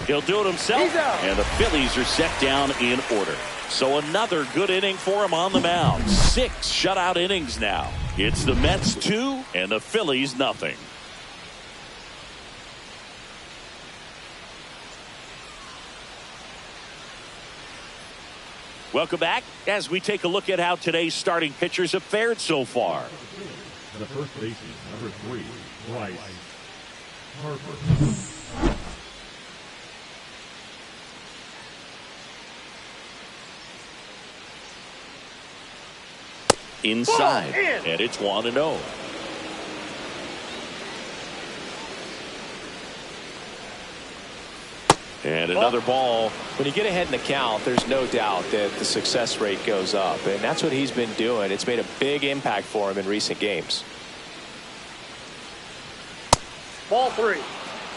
He'll do it himself, and the Phillies are set down in order. So another good inning for him on the mound. 6 shutout innings now. It's the Mets 2 and the Phillies nothing. Welcome back as we take a look at how today's starting pitchers have fared so far. The first baseman, number 3, Bryce Harper. Inside, and it's 1-0. And another ball. When you get ahead in the count, there's no doubt that the success rate goes up, and that's what he's been doing. It's made a big impact for him in recent games. Ball 3.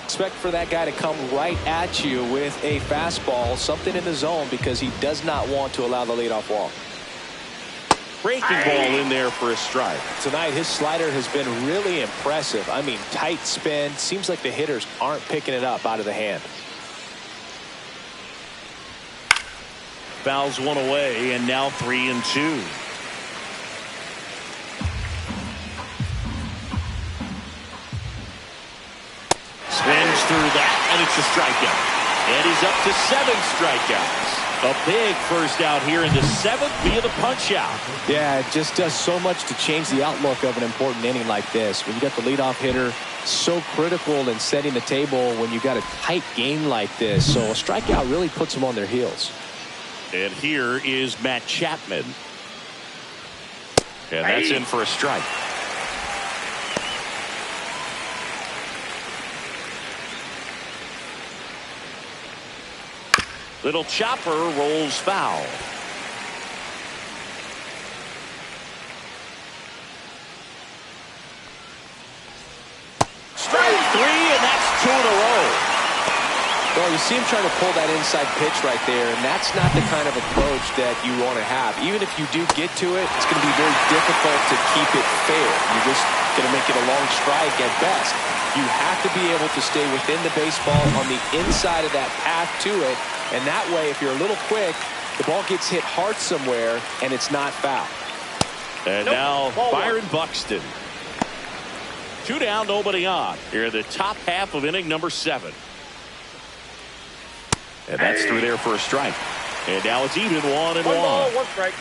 Expect for that guy to come right at you with a fastball, something in the zone, because he does not want to allow the leadoff walk. Breaking ball in there for a strike. Tonight, his slider has been really impressive. I mean, tight spin. Seems like the hitters aren't picking it up out of the hand. Fouls one away, and now 3-2. Swings through that, and it's a strikeout. And he's up to 7 strikeouts. A big first out here in the 7th via the punch out. Yeah, it just does so much to change the outlook of an important inning like this. When you got the leadoff hitter, so critical in setting the table when you got a tight game like this. So a strikeout really puts them on their heels. And here is Matt Chapman. And that's in for a strike. Little chopper rolls foul. Strike 3, and that's 2 in a row. Well, you see him trying to pull that inside pitch right there, and that's not the kind of approach that you want to have. Even if you do get to it, it's going to be very difficult to keep it fair. You're just going to make it a long strike at best. You have to be able to stay within the baseball on the inside of that path to it, and that way, if you're a little quick, the ball gets hit hard somewhere, and it's not foul. And now Byron Buxton. 2 down, nobody on. Here in the top half of inning number 7. And that's through there for a strike. And now it's even 1-1. 1 ball, 1 strike.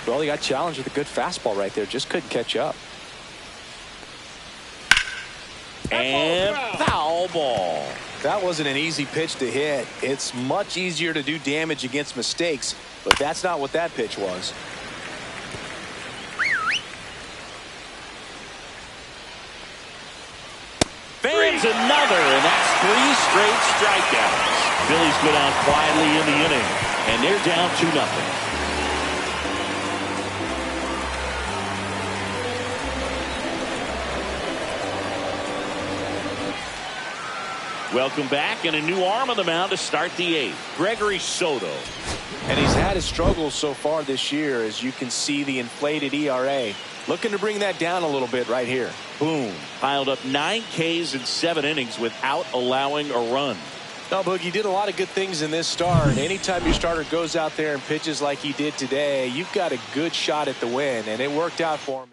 Well, he got challenged with a good fastball right there. Just couldn't catch up. And foul ball. That wasn't an easy pitch to hit. It's much easier to do damage against mistakes, but that's not what that pitch was. Fans another, and that's 3 straight strikeouts. Phillies go down quietly in the inning, and they're down 2-0. Welcome back, and a new arm on the mound to start the 8th. Gregory Soto. And he's had his struggles so far this year, as you can see the inflated ERA. Looking to bring that down a little bit right here. Boom. Piled up 9 Ks in 7 innings without allowing a run. No, Boogie, did a lot of good things in this start. Anytime your starter goes out there and pitches like he did today, you've got a good shot at the win, and it worked out for him.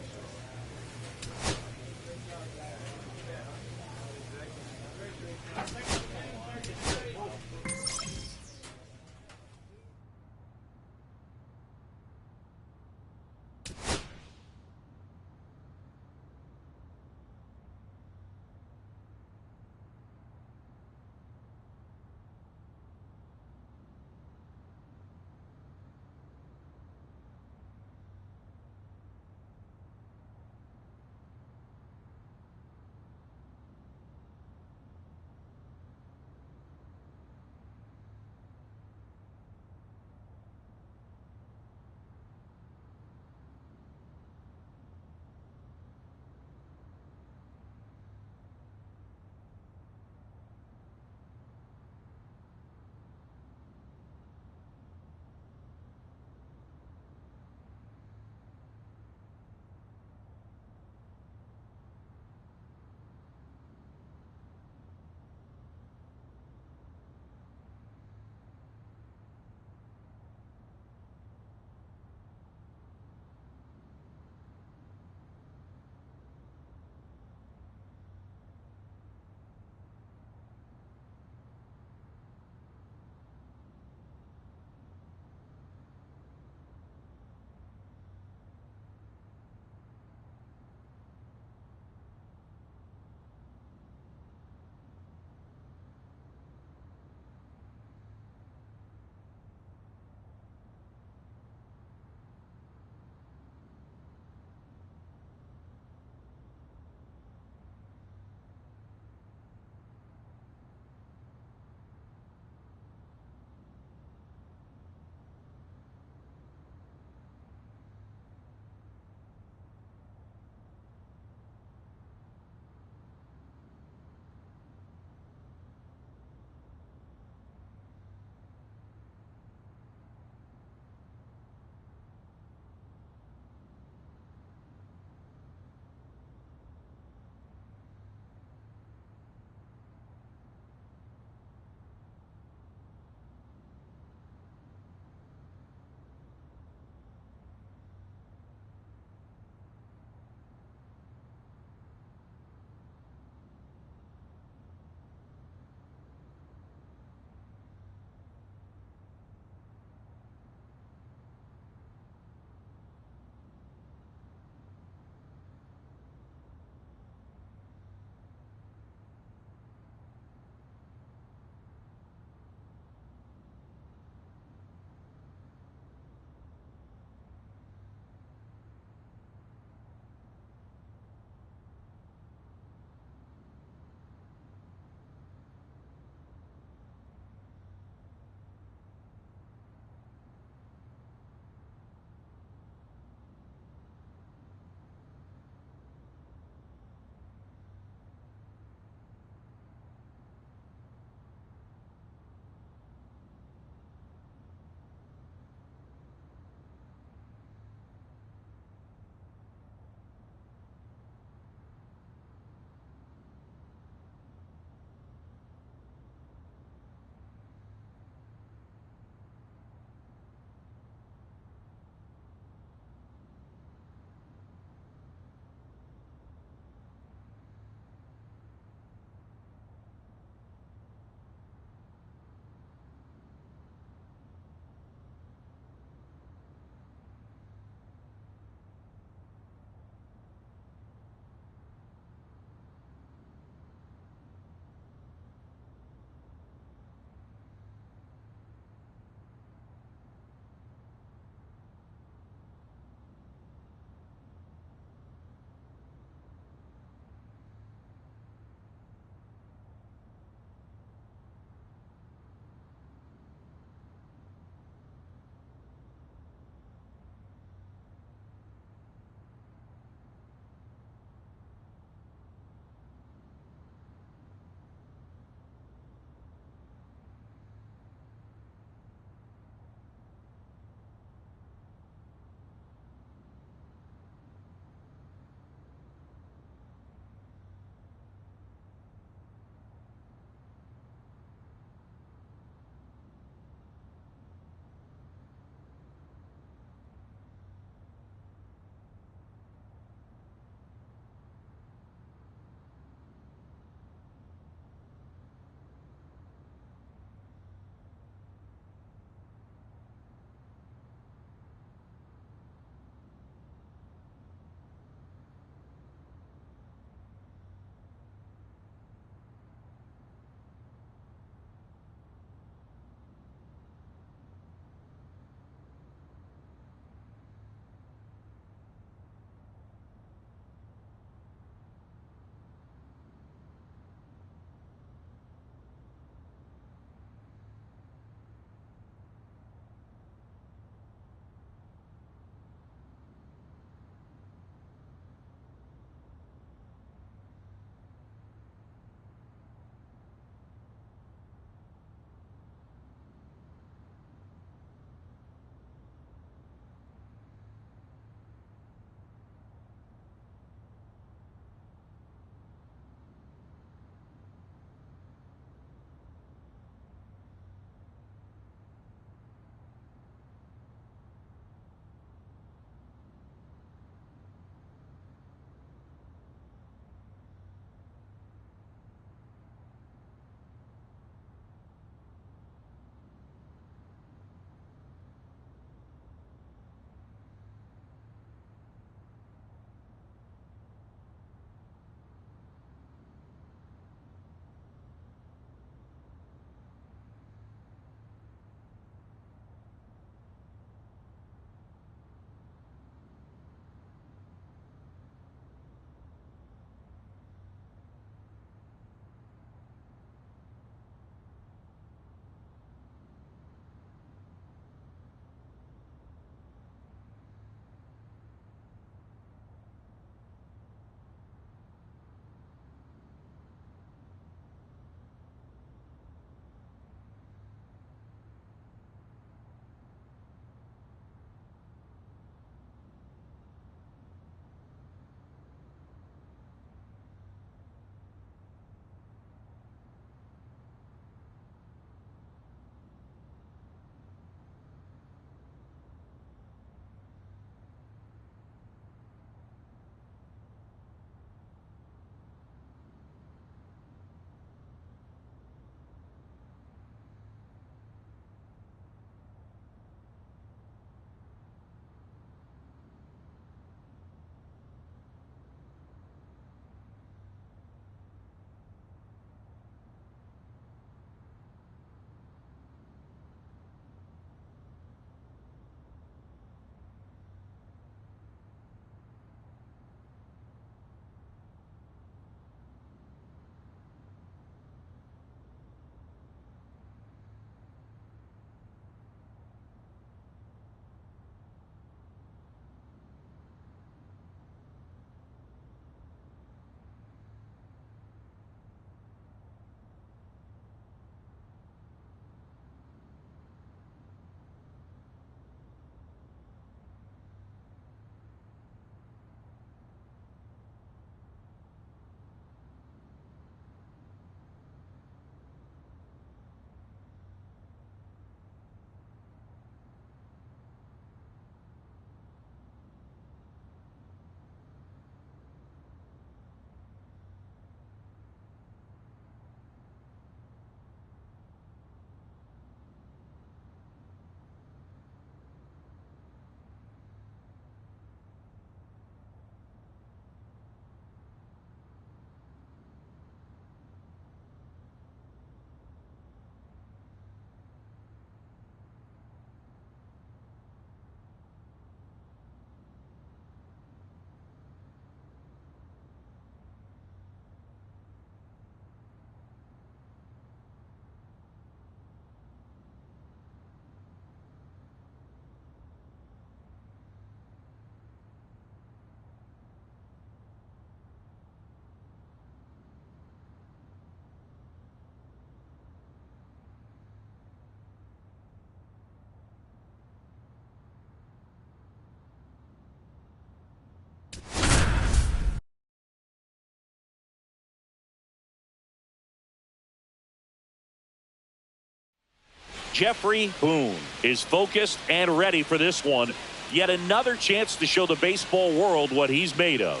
Jeffrey Boone is focused and ready for this one. Yet another chance to show the baseball world what he's made of.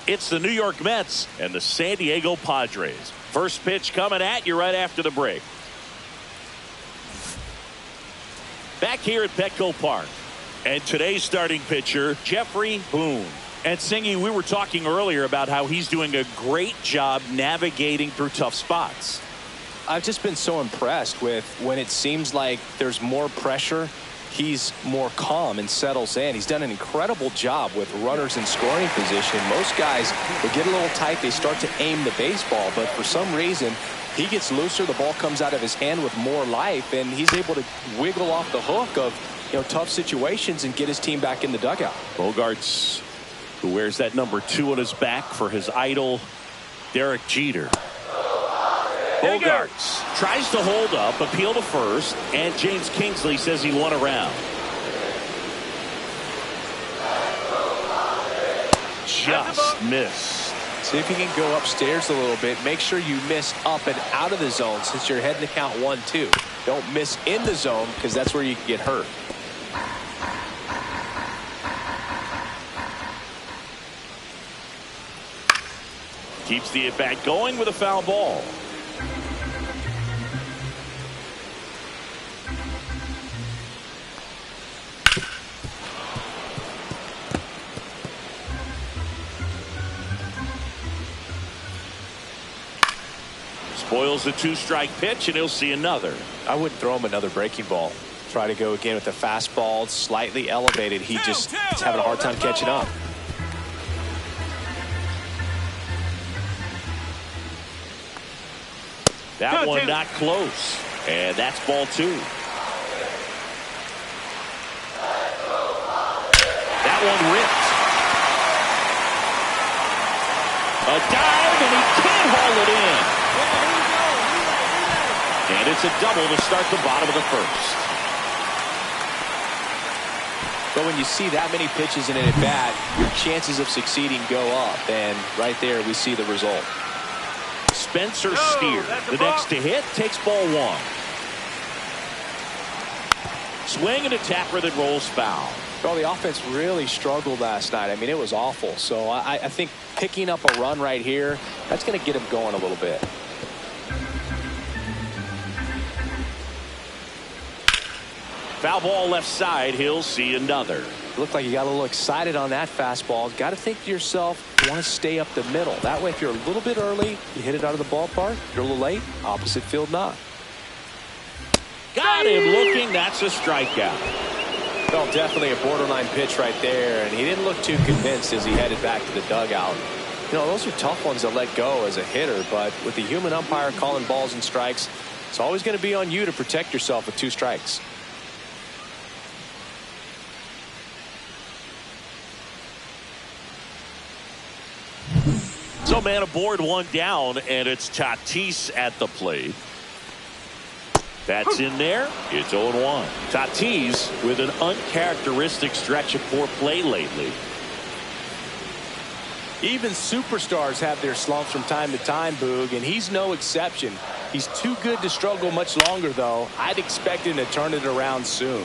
It's the New York Mets and the San Diego Padres. First pitch coming at you right after the break. Back here at Petco Park. And today's starting pitcher, Jeffrey Boone. And Singy, we were talking earlier about how he's doing a great job navigating through tough spots. I've just been so impressed with when it seems like there's more pressure, he's more calm and settles in. He's done an incredible job with runners in scoring position. Most guys, they get a little tight, they start to aim the baseball, but for some reason, he gets looser, the ball comes out of his hand with more life, and he's able to wiggle off the hook of tough situations and get his team back in the dugout. Bogarts, who wears that number 2 on his back for his idol, Derek Jeter. Bogarts tries to hold up, appeal to first, and James Kingsley says he won a round. Just missed. See if you can go upstairs a little bit. Make sure you miss up and out of the zone since you're heading to count 1-2. Don't miss in the zone because that's where you can get hurt. Keeps the at-bat going with a foul ball. Spoils the 2-strike pitch, and he'll see another. I wouldn't throw him another breaking ball. Try to go again with the fastball, slightly elevated. He just is having a hard time catching up. That one not close, and that's ball 2. That one ripped. A dive, and he can't haul it in. And it's a double to start the bottom of the first. But when you see that many pitches in an at-bat, your chances of succeeding go up, and right there we see the result. Spencer Steer, the next to hit, takes ball 1. Swing and a tapper that rolls foul. Well, the offense really struggled last night. I mean, it was awful. So I think picking up a run right here, that's going to get him going a little bit. Foul ball left side. He'll see another. Looked like you got a little excited on that fastball. Got to think to yourself, you want to stay up the middle. That way, if you're a little bit early, you hit it out of the ballpark. You're a little late, opposite field not. Got him looking. That's a strikeout. Well, definitely a borderline pitch right there, and he didn't look too convinced as he headed back to the dugout. Those are tough ones to let go as a hitter, but with the human umpire calling balls and strikes, it's always going to be on you to protect yourself with 2 strikes. So man aboard, 1 down, and it's Tatis at the plate. That's in there. It's 0-1. Tatis with an uncharacteristic stretch of poor play lately. Even superstars have their slumps from time to time, Boog, and he's no exception. He's too good to struggle much longer, though. I'd expect him to turn it around soon.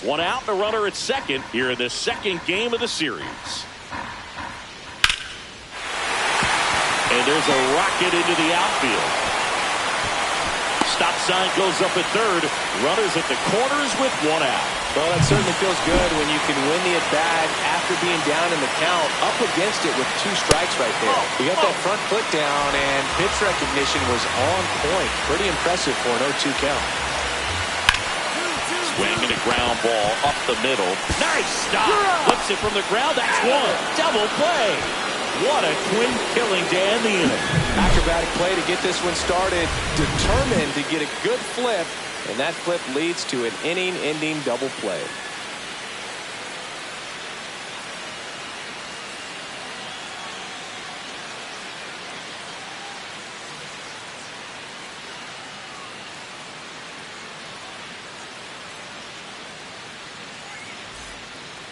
1 out and a runner at second here in the second game of the series. And there's a rocket into the outfield. Stop sign goes up at third. Runners at the corners with 1 out. Well, that certainly feels good when you can win the at-bat after being down in the count, up against it with 2 strikes right there. You got that front foot down, and pitch recognition was on point. Pretty impressive for an 0-2 count. Swinging a ground ball up the middle. Nice stop. Flips it from the ground. That's 1. Double play. What a twin killing to end the inning. Acrobatic play to get this one started. Determined to get a good flip. And that flip leads to an inning-ending double play.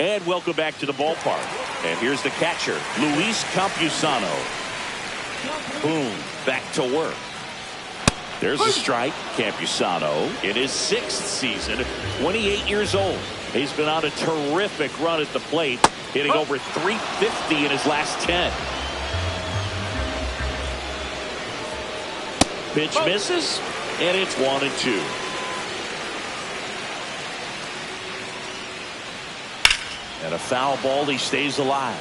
And welcome back to the ballpark. And here's the catcher, Luis Campusano. Boom. Back to work. There's a strike. Campusano in his 6th season, 28 years old. He's been on a terrific run at the plate, hitting over 350 in his last 10. Pitch misses, and it's 1-2. And a foul ball. He stays alive.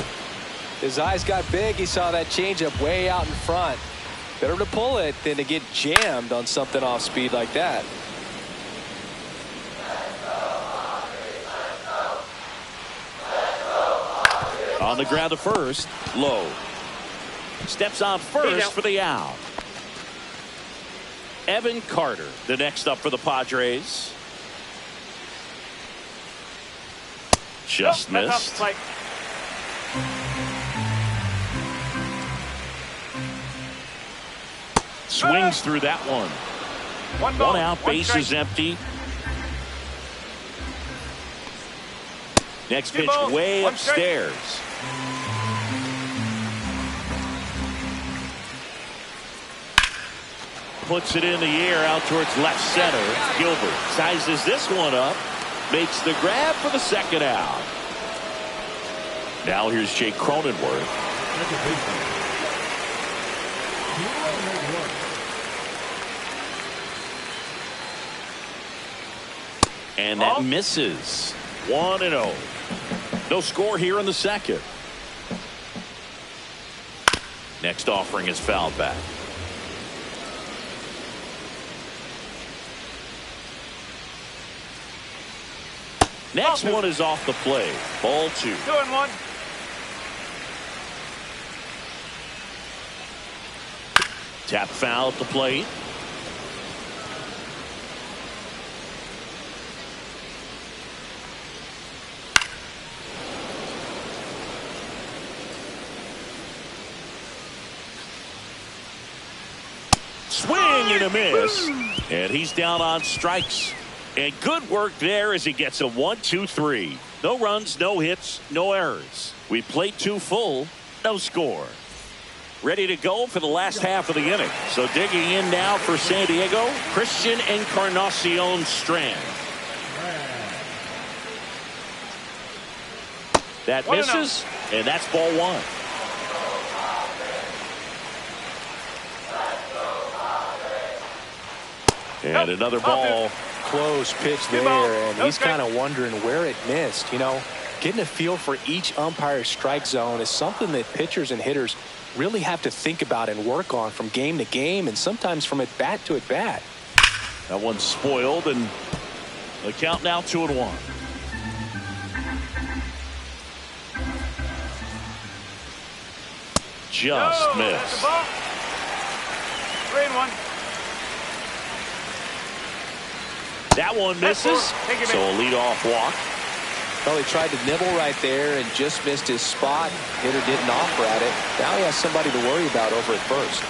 His eyes got big. He saw that changeup way out in front. Better to pull it than to get jammed on something off speed like that. On the ground to first. Low. Steps on first for the out. Evan Carter, the next up for the Padres. Just missed. Swings through that one. One out, base is empty. Next pitch way upstairs. Puts it in the air out towards left center. Gilbert sizes this one up. Makes the grab for the second out. Now here's Jake Cronenworth. And that misses. 1-0. No score here in the second. Next offering is fouled back. Next one is off the play. Ball 2. 2-1. Tap foul at the plate. Swing and a miss. And he's down on strikes. And good work there as he gets a 1-2-3. No runs, no hits, no errors. We played 2 full, no score. Ready to go for the last half of the inning. So digging in now for San Diego, Christian Encarnacion Strand. That misses, and that's ball 1. And another ball. Close pitch there, and he's kind of wondering where it missed. You know, getting a feel for each umpire's strike zone is something that pitchers and hitters really have to think about and work on from game to game, and sometimes from at bat to at bat. That one's spoiled, and the count now 2-1. Just missed. 3-1. That one misses, so a leadoff walk. Well, he tried to nibble right there and just missed his spot. Hitter didn't offer at it. Now he has somebody to worry about over at first.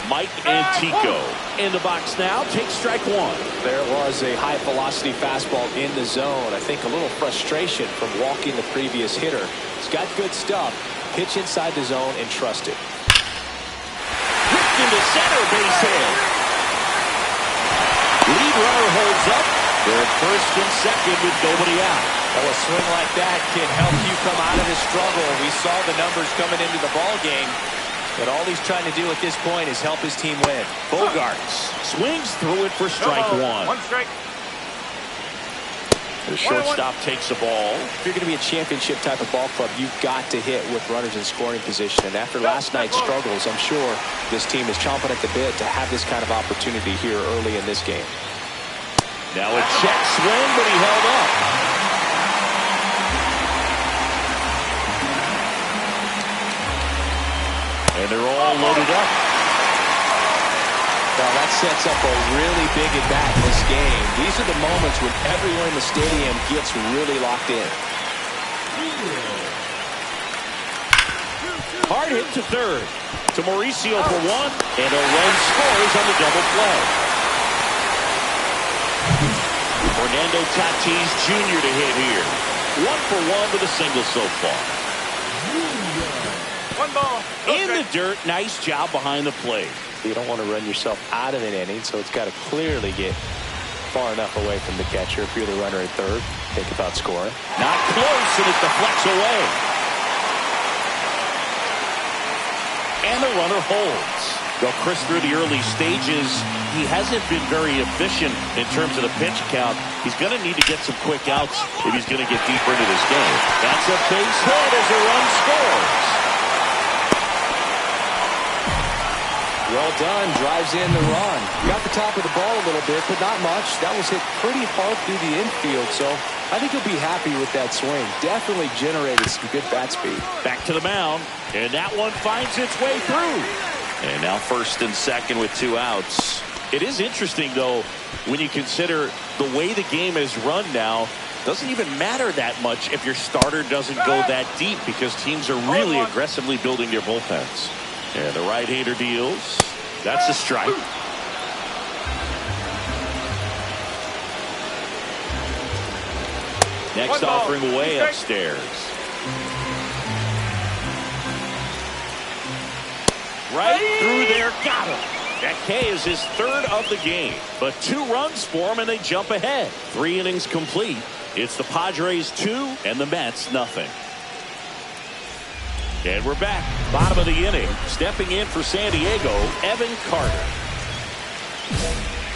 Mike Antico in the box now. Takes strike 1. There was a high-velocity fastball in the zone. I think a little frustration from walking the previous hitter. He's got good stuff. Pitch inside the zone and trust it. Ripped into center, base hit. Lead runner holds up. They're at first and second with nobody out. Well, a swing like that can help you come out of the struggle. We saw the numbers coming into the ball game, but all he's trying to do at this point is help his team win. Bogarts swings through it for strike 1. 1 strike. The shortstop takes the ball. If you're going to be a championship type of ball club, you've got to hit with runners in scoring position. And after last night's struggles, I'm sure this team is chomping at the bit to have this kind of opportunity here early in this game. Now a check swing, but he held up. And they're all loaded up. Well, that sets up a really big at-bat in this game. These are the moments when everyone in the stadium gets really locked in. Hard hit to third. To Mauricio for 1. And a run scores on the double play. Fernando Tatis Jr. to hit here. 1 for 1 with a single so far. 1 ball. In the dirt, nice job behind the plate. You don't want to run yourself out of an inning, so it's got to clearly get far enough away from the catcher. If you're the runner at third, think about scoring. Not close, and it deflects away. And the runner holds. Well, Chris, through the early stages, he hasn't been very efficient in terms of the pitch count. He's going to need to get some quick outs if he's going to get deeper into this game. That's a base hit as a run scores. Well done. Drives in the run. Got the top of the ball a little bit, but not much. That was hit pretty hard through the infield, so I think he'll be happy with that swing. Definitely generated some good bat speed. Back to the mound, and that one finds its way through. And now first and second with 2 outs. It is interesting, though, when you consider the way the game is run now. Doesn't even matter that much if your starter doesn't go that deep, because teams are really aggressively building their bullpens. And the right-hander deals. That's a strike. Next offering away upstairs. Right through there, got him. That K is his 3rd of the game. But 2 runs for him, and they jump ahead. 3 innings complete. It's the Padres 2 and the Mets nothing. And we're back. Bottom of the inning. Stepping in for San Diego, Evan Carter.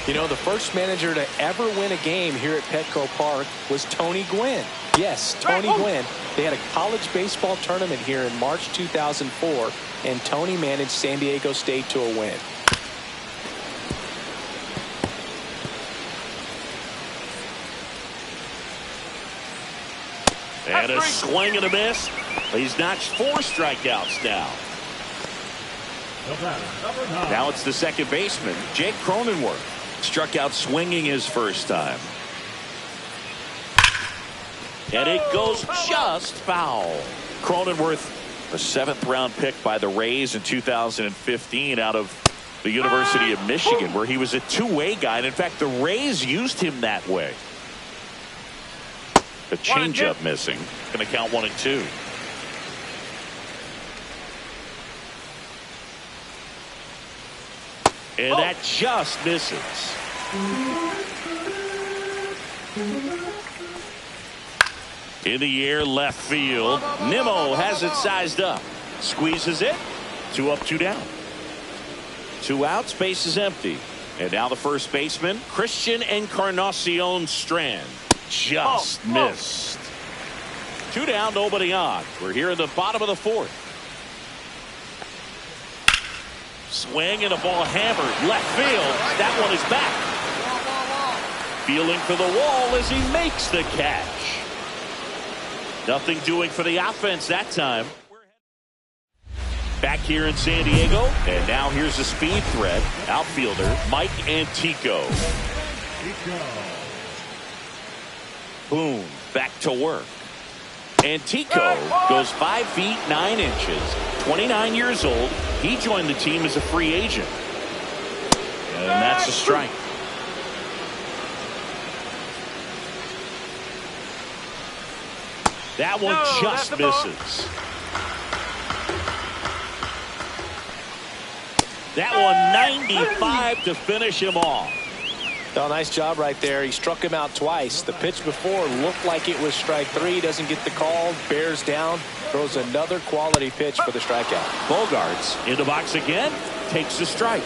You know, the first manager to ever win a game here at Petco Park was Tony Gwynn. Yes, Tony Gwynn. They had a college baseball tournament here in March 2004, and Tony managed San Diego State to a win. And a swing and a miss. He's notched 4 strikeouts now. Now it's the second baseman, Jake Cronenworth. Struck out swinging his first time. And it goes just foul. Cronenworth, a 7th-round pick by the Rays in 2015 out of the University of Michigan, where he was a two-way guy. And in fact, the Rays used him that way. The changeup missing. Going to count 1-2. And that just misses. In the air, left field. Nimmo has it sized up. Squeezes it. 2 up, 2 down. 2 outs, base is empty. And now the first baseman, Christian Encarnacion Strand. Just missed. 2 down, nobody on. We're here in the bottom of the 4th. Swing and a ball hammered left field. That one is back. Feeling for the wall as he makes the catch. Nothing doing for the offense that time. Back here in San Diego, and now here's a speed threat. Outfielder Mike Antico. Boom, back to work. Antico goes 5 feet 9 inches, 29 years old. He joined the team as a free agent. And that's a strike. That one just misses. That one 95 to finish him off. Oh, nice job right there. He struck him out twice. The pitch before looked like it was strike 3. Doesn't get the call. Bears down. Throws another quality pitch for the strikeout. Bogarts in the box again. Takes the strike.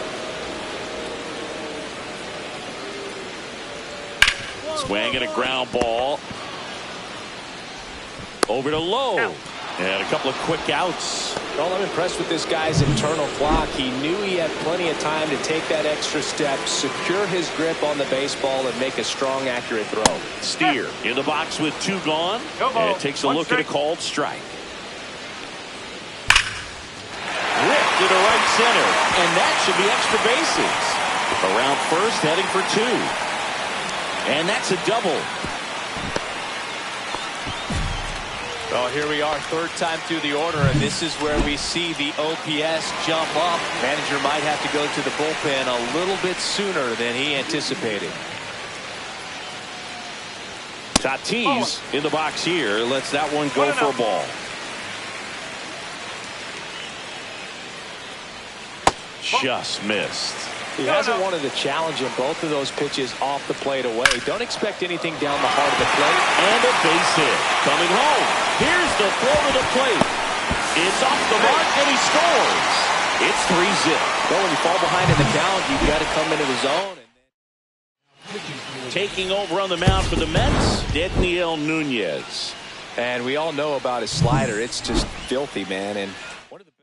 Swing and a ground ball. Over to Lowe. And a couple of quick outs. Well, I'm impressed with this guy's internal clock. He knew he had plenty of time to take that extra step, secure his grip on the baseball, and make a strong, accurate throw. Steer in the box with 2 gone. And takes a look at a called strike. Ripped to the right center. And that should be extra bases. Around first, heading for 2. And that's a double. Well, here we are, 3rd time through the order, and this is where we see the OPS jump up. Manager might have to go to the bullpen a little bit sooner than he anticipated. Tatis in the box here. Lets that one go for a ball. just missed. He hasn't wanted to challenge him. Both of those pitches off the plate away. Don't expect anything down the heart of the plate. And a base hit. Coming home. Here's the throw to the plate. It's off the mark, and he scores. It's 3-0. Well, when you fall behind in the count, you've got to come into the zone. Taking over on the mound for the Mets, Daniel Nunez. And we all know about his slider. It's just filthy, man. And one of the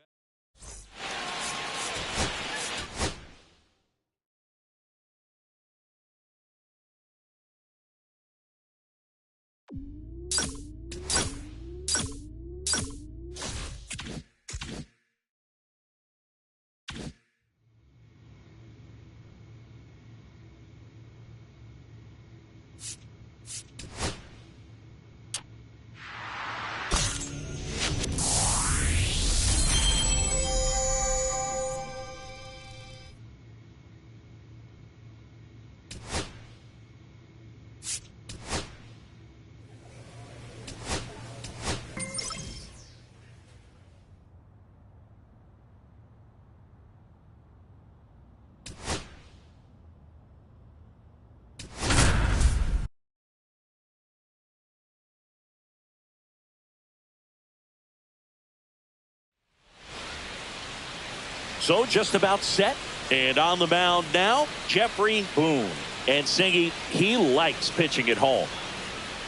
So just about set. And on the mound now, Jeffrey Boone. And Singy, he likes pitching at home.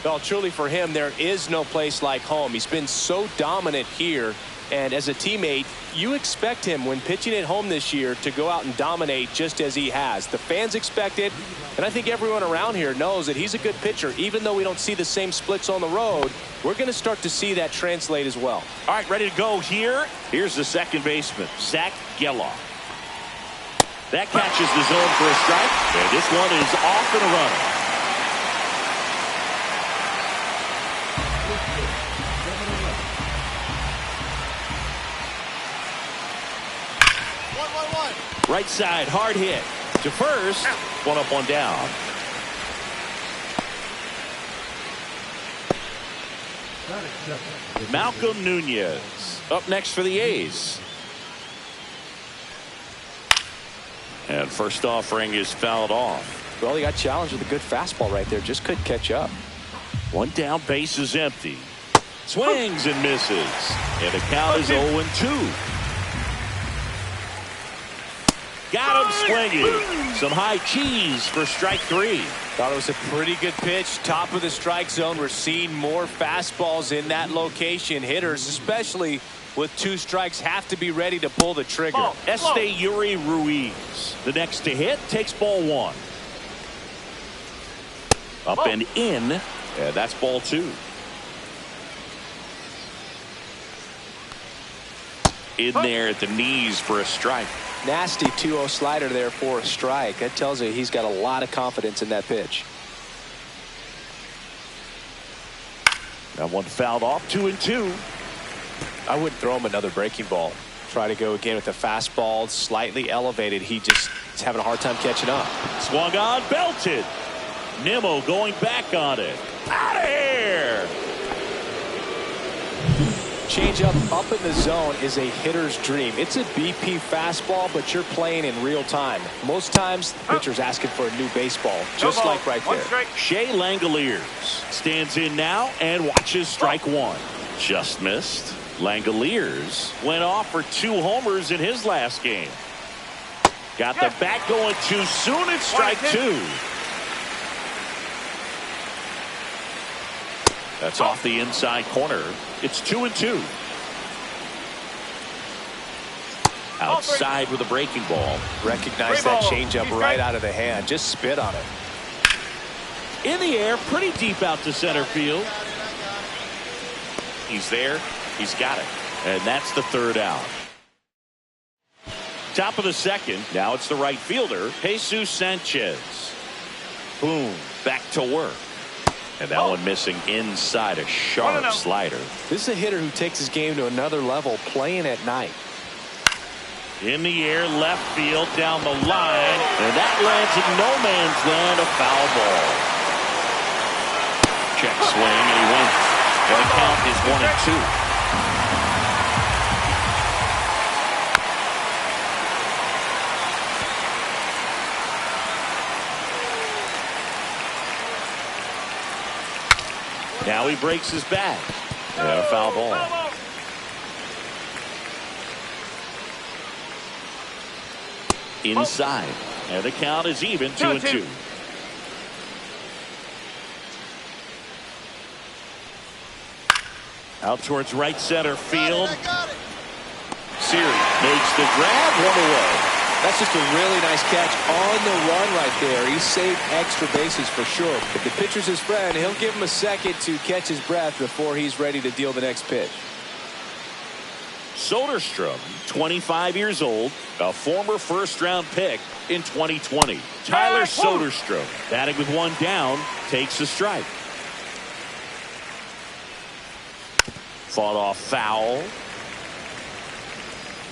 Well, truly for him, there is no place like home. He's been so dominant here. And as a teammate, you expect him when pitching at home this year to go out and dominate just as he has. The fans expect it. And I think everyone around here knows that he's a good pitcher. Even though we don't see the same splits on the road, we're going to start to see that translate as well. All right, ready to go here. Here's the second baseman, Zach Geloff. That catches the zone for a strike. And this one is off and a runner. Right side, hard hit. To first, one up, one down. Malcolm Nunez up next for the A's. And first offering is fouled off. Well, he got challenged with a good fastball right there. Just couldn't catch up. One down, base is empty. Swings and misses. And the count is 0-2. Got him swinging. Some high cheese for strike three. Thought it was a pretty good pitch. Top of the strike zone. We're seeing more fastballs in that location. Hitters, especially with two strikes, have to be ready to pull the trigger. Yuri Ruiz, the next to hit, takes ball one. Up and in, and that's ball two. In there at the knees for a strike. Nasty 2-0 slider there for a strike. That tells you he's got a lot of confidence in that pitch. That one fouled off, 2-2. I wouldn't throw him another breaking ball. Try to go again with the fastball, slightly elevated. He just is having a hard time catching up. Swung on, belted. Nimmo going back on it. Out of here. Changeup up in the zone is a hitter's dream. It's a BP fastball, but you're playing in real time. Most times, the pitcher's asking for a new baseball, just like right there. Shea Langoliers stands in now and watches strike one. Just missed. Langoliers went off for 2 homers in his last game. Got the bat going too soon. It's strike two. That's off the inside corner. It's 2-2. Outside with a breaking ball. Recognize that changeup right out of the hand. Just spit on it. In the air, pretty deep out to center field. He's there. He's got it. And that's the third out. Top of the second. Now it's the right fielder, Jesus Sanchez. Boom. Back to work. And that one missing inside a sharp slider. This is a hitter who takes his game to another level playing at night. In the air, left field, down the line. And that lands in no man's land, a foul ball. Check swing, and he wins. And the count is 1-2. Now he breaks his back. And a foul ball. Inside. And the count is even, 2-2. Out towards right center field. Siri makes the grab, 1 away. That's just a really nice catch on the run right there. He saved extra bases for sure. If the pitcher's his friend, he'll give him a second to catch his breath before he's ready to deal the next pitch. Soderstrom, 25 years old, a former first-round pick in 2020. Tyler Soderstrom, batting with 1 down, takes a strike. Fought off foul.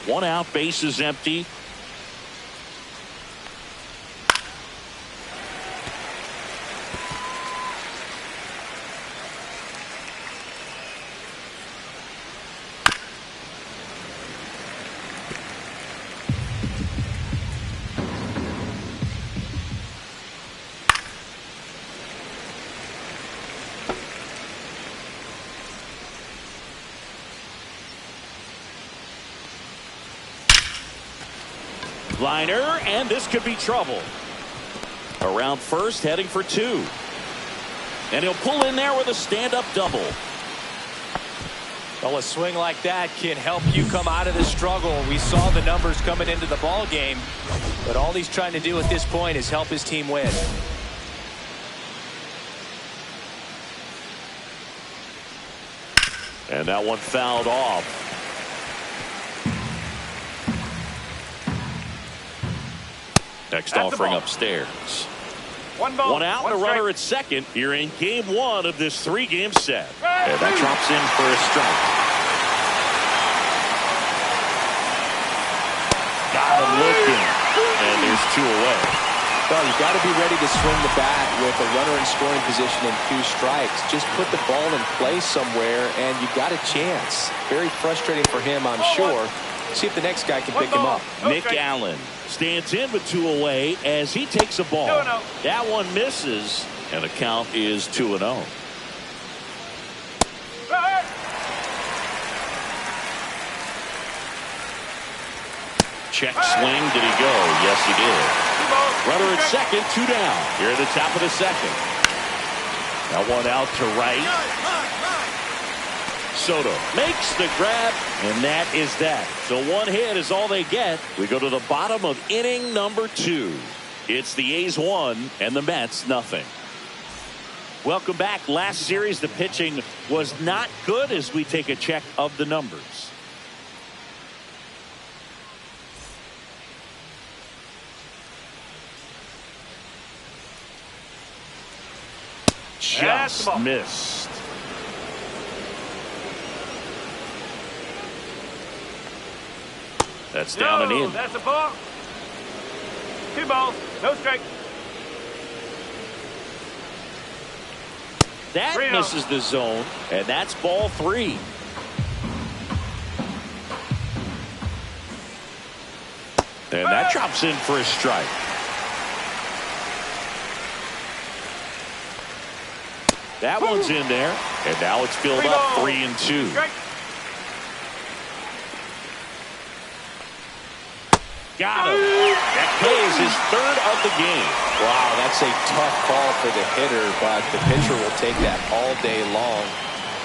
1 out, bases empty. Liner, and this could be trouble. Around first, heading for 2. And he'll pull in there with a stand-up double. Well, a swing like that can help you come out of the struggle. We saw the numbers coming into the ball game, but all he's trying to do at this point is help his team win. And that one fouled off. Next offering upstairs. 1 ball. 1 out and a runner at second here in game 1 of this 3-game set. And that drops in for a strike. Got him looking. And there's 2 away. Well, you got to be ready to swing the bat with a runner in scoring position and 2 strikes. Just put the ball in play somewhere and you got a chance. Very frustrating for him, I'm sure. See if the next guy can pick him up. Nick Allen stands in with 2 away as he takes a ball. That one misses, and the count is 2-0. Check swing. Did he go? Yes, he did. Runner at second, 2 down. Here at the top of the second. That one out to right. Soto makes the grab, and that is that. So 1 hit is all they get. We go to the bottom of inning number 2. It's the A's 1 and the Mets nothing. Welcome back. Last series, the pitching was not good as we take a check of the numbers. Just missed. That's down and in. That's a ball. 2 balls. No strike. That misses the zone, and that's ball 3. And that drops in for a strike. That one's in there, and now it's filled up 3-2. Got him. That pays his 3rd of the game. Wow, that's a tough call for the hitter, but the pitcher will take that all day long.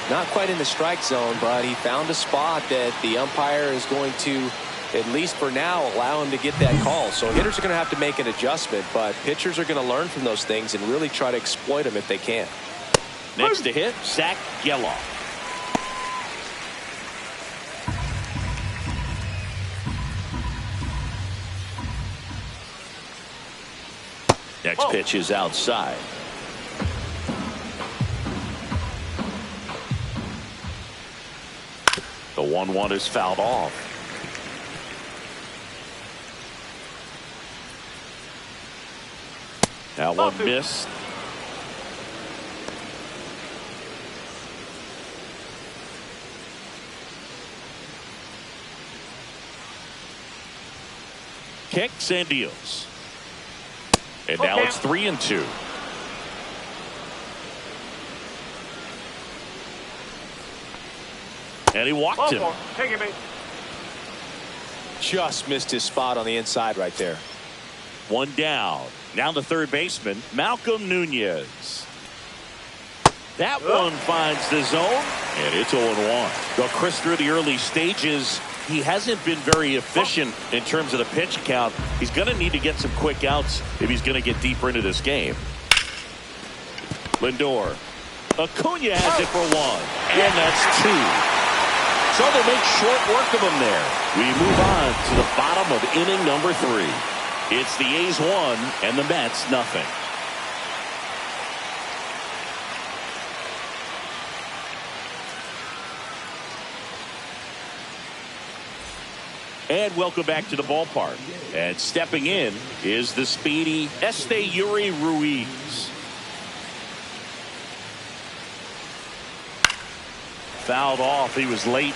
Not quite in the strike zone, but he found a spot that the umpire is going to, at least for now, allow him to get that call. So hitters are going to have to make an adjustment, but pitchers are going to learn from those things and really try to exploit them if they can. Next to hit, Zach Geloff. Next pitch is outside. The 1-1 is fouled off. That one missed. Kicks and deals. And now it's 3-2. And he walked him. Take it, mate. Just missed his spot on the inside right there. One down. Now the third baseman, Malcolm Nunez. That one finds the zone, and it's 0-1. Well, Chris, through the early stages, he hasn't been very efficient in terms of the pitch count. He's going to need to get some quick outs if he's going to get deeper into this game. Lindor. Acuna has it for one, and that's two. So they make short work of him there. We move on to the bottom of inning number 3. It's the A's 1 and the Mets nothing. And welcome back to the ballpark. And stepping in is the speedy Esteury Ruiz. Fouled off. He was late.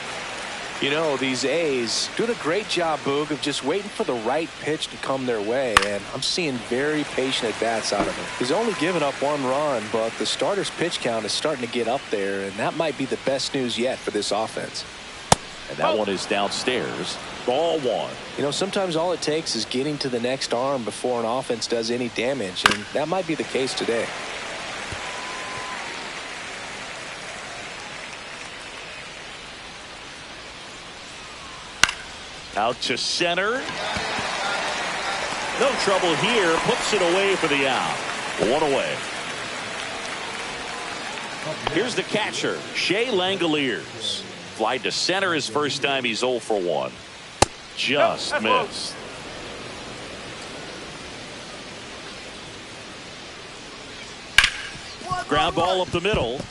You know, these A's doing a great job, Boog, of just waiting for the right pitch to come their way, and I'm seeing very patient at-bats out of him. He's only given up 1 run, but the starter's pitch count is starting to get up there, and that might be the best news yet for this offense. And that one is downstairs. Ball 1. You know, sometimes all it takes is getting to the next arm before an offense does any damage, and that might be the case today. Out to center. No trouble here. Puts it away for the out. 1 away. Here's the catcher, Shea Langoliers. Fly to center his first time. He's 0 for 1. Just missed. Ground ball up the middle.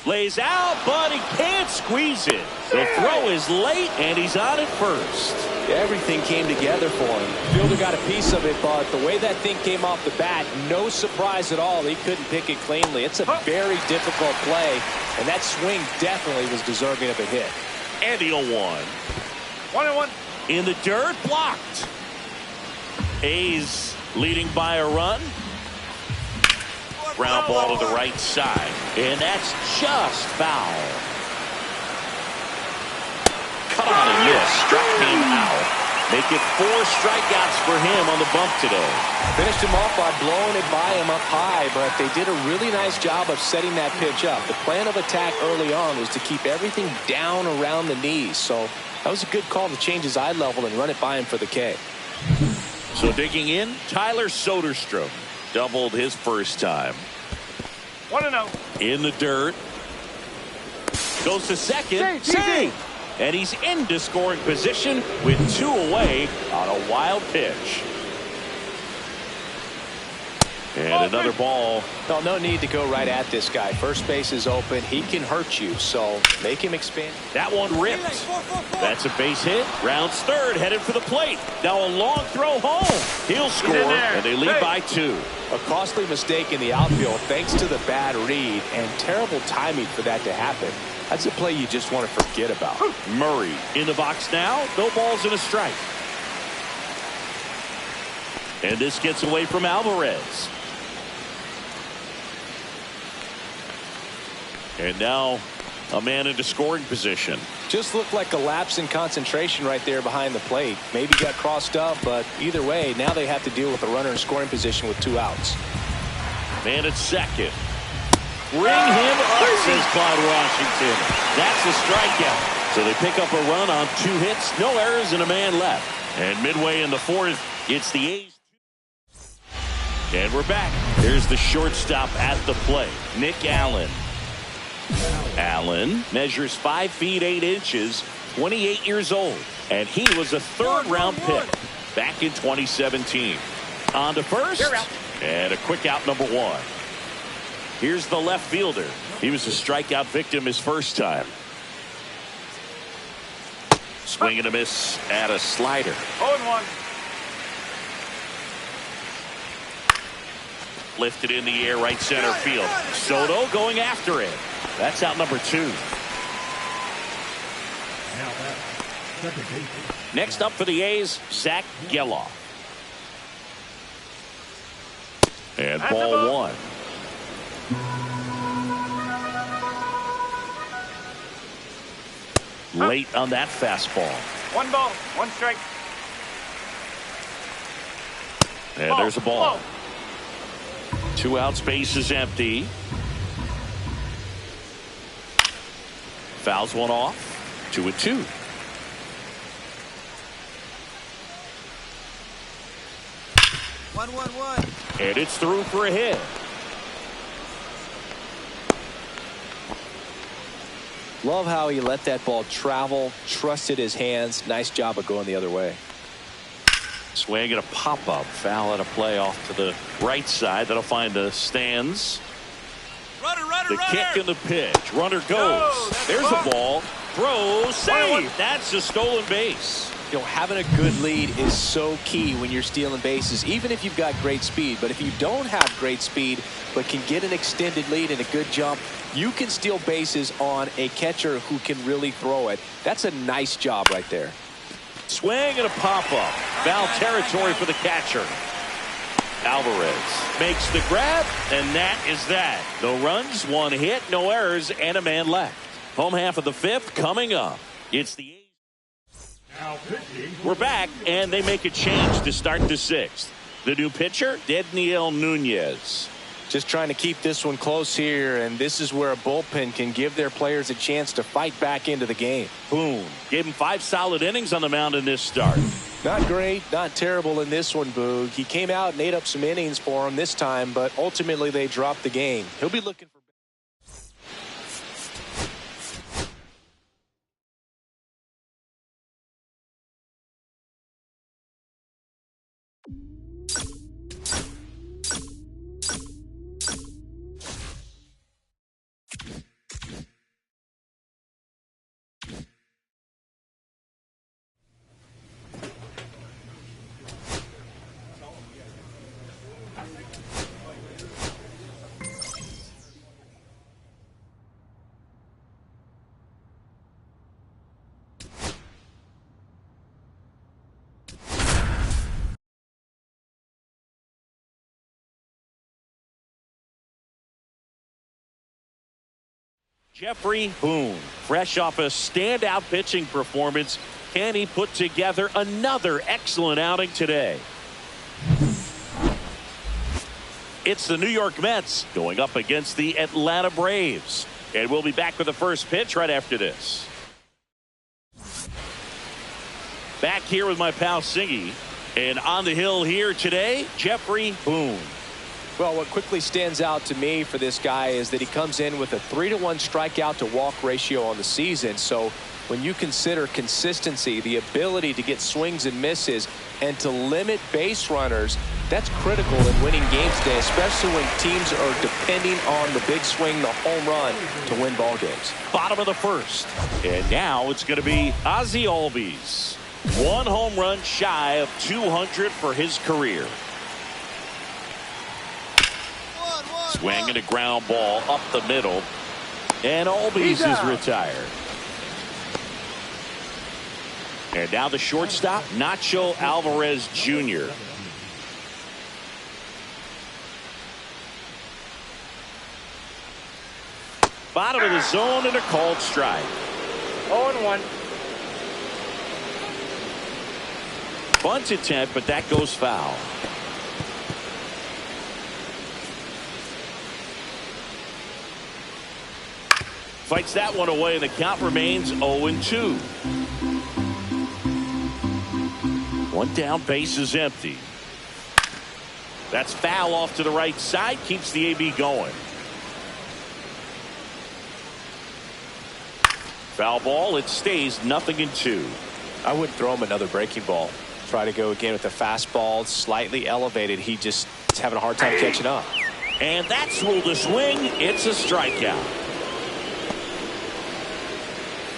Lays out, but he can't squeeze it. The throw is late, and he's on at first. Everything came together for him. Fielder got a piece of it, but the way that thing came off the bat, no surprise at all. He couldn't pick it cleanly. It's a very difficult play, and that swing definitely was deserving of a hit. And he'll 1-1. In the dirt, blocked. A's leading by a run. Ground ball to the right side, and that's just foul. Cut on and miss. Struck him out. Make it 4 strikeouts for him on the bump today. Finished him off by blowing it by him up high, but they did a really nice job of setting that pitch up. The plan of attack early on was to keep everything down around the knees, so that was a good call to change his eye level and run it by him for the K. So digging in, Tyler Soderstrom. Doubled his first time. 1-0. In the dirt. Goes to second. Save. And he's into scoring position with 2 away on a wild pitch. And another ball. No need to go right at this guy. First base is open. He can hurt you, so make him expand. That one ripped. That's a base hit. Rounds third, headed for the plate. Now a long throw home. He'll score, and they lead by 2. A costly mistake in the outfield thanks to the bad read and terrible timing for that to happen. That's a play you just want to forget about. Murray in the box now. No balls and a strike. And this gets away from Alvarez. And now a man into scoring position. Just looked like a lapse in concentration right there behind the plate. Maybe got crossed up, but either way, now they have to deal with a runner in scoring position with 2 outs. Man at second. Bring him up, says Clyde Washington. That's a strikeout. So they pick up a run on 2 hits, no errors, and a man left. And midway in the 4th, it's the A's. And we're back. Here's the shortstop at the plate, Nick Allen. Allen measures 5 feet 8 inches, 28 years old, and he was a 3rd-round pick back in 2017. On to first, and a quick out number 1. Here's the left fielder. He was a strikeout victim his first time. Swing and a miss at a slider. 0-1. Lifted in the air, right center field. Soto going after it. That's out number 2. Next up for the A's, Zach Geloff. And ball 1. late on that fastball. 1 ball, 1 strike. And there's a ball. 2 outs, base is empty. Fouls one off. 2-2. One. And it's through for a hit. Love how he let that ball travel, trusted his hands. Nice job of going the other way. Swing and a pop-up. Foul at a play off to the right side. That'll find the stands. Runner. The kick and the pitch. Runner goes. There's a ball. Throw. Save. That's a stolen base. You know, having a good lead is so key when you're stealing bases, even if you've got great speed. But if you don't have great speed but can get an extended lead and a good jump, you can steal bases on a catcher who can really throw it. That's a nice job right there. Swing and a pop-up. Foul territory for the catcher. Alvarez makes the grab, and that is that. No runs, 1 hit, no errors, and a man left. Home half of the 5th coming up. It's the We're back, and they make a change to start the 6th. The new pitcher, Dedniel Nunez. Just trying to keep this one close here, and this is where a bullpen can give their players a chance to fight back into the game. Boone gave him 5 solid innings on the mound in this start. Not great, not terrible in this one, Boog. He came out and ate up some innings for him this time, but ultimately they dropped the game. He'll be looking for... Jeffrey Boone, fresh off a standout pitching performance, can he put together another excellent outing today? It's the New York Mets going up against the Atlanta Braves. And we'll be back with the first pitch right after this. Back here with my pal Singy. And on the hill here today, Jeffrey Boone. Well, what quickly stands out to me for this guy is that he comes in with a 3-to-1 strikeout to walk ratio on the season. So when you consider consistency, the ability to get swings and misses and to limit base runners, that's critical in winning games today, especially when teams are depending on the big swing, the home run to win ball games. Bottom of the 1st. And now it's going to be Ozzie Albies. 1 home run shy of 200 for his career. Swing and a ground ball up the middle. And Albies is retired. And now the shortstop, Nacho Alvarez Jr. Bottom of the zone and a called strike. 0-1. Bunt attempt, but that goes foul. Fights that one away, and the count remains 0-2. 1 down, base is empty. That's foul off to the right side, keeps the AB going. Foul ball, it stays 0-2. I wouldn't throw him another breaking ball. Try to go again with the fastball, slightly elevated. He just is having a hard time catching up. And that's ruled a swing. It's a strikeout.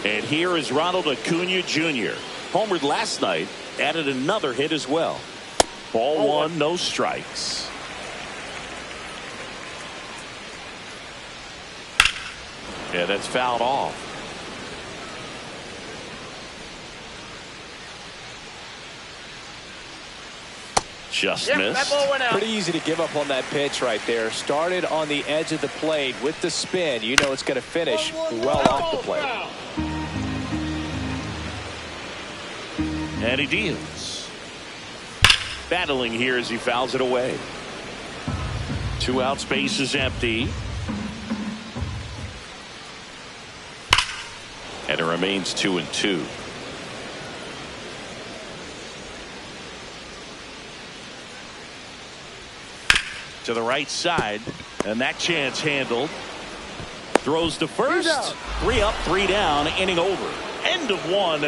And here is Ronald Acuna Jr. Homered last night, added another hit as well. Ball 1, no strikes. Yeah, that's fouled off. Just missed. That ball went out. Pretty easy to give up on that pitch right there. Started on the edge of the plate with the spin. You know it's going to finish well off the plate. And he deals. Battling here as he fouls it away. 2 outs, base is empty. And it remains 2-2. To the right side, and that chance handled. Throws to first. 3 up, 3 down, inning over. End of 1,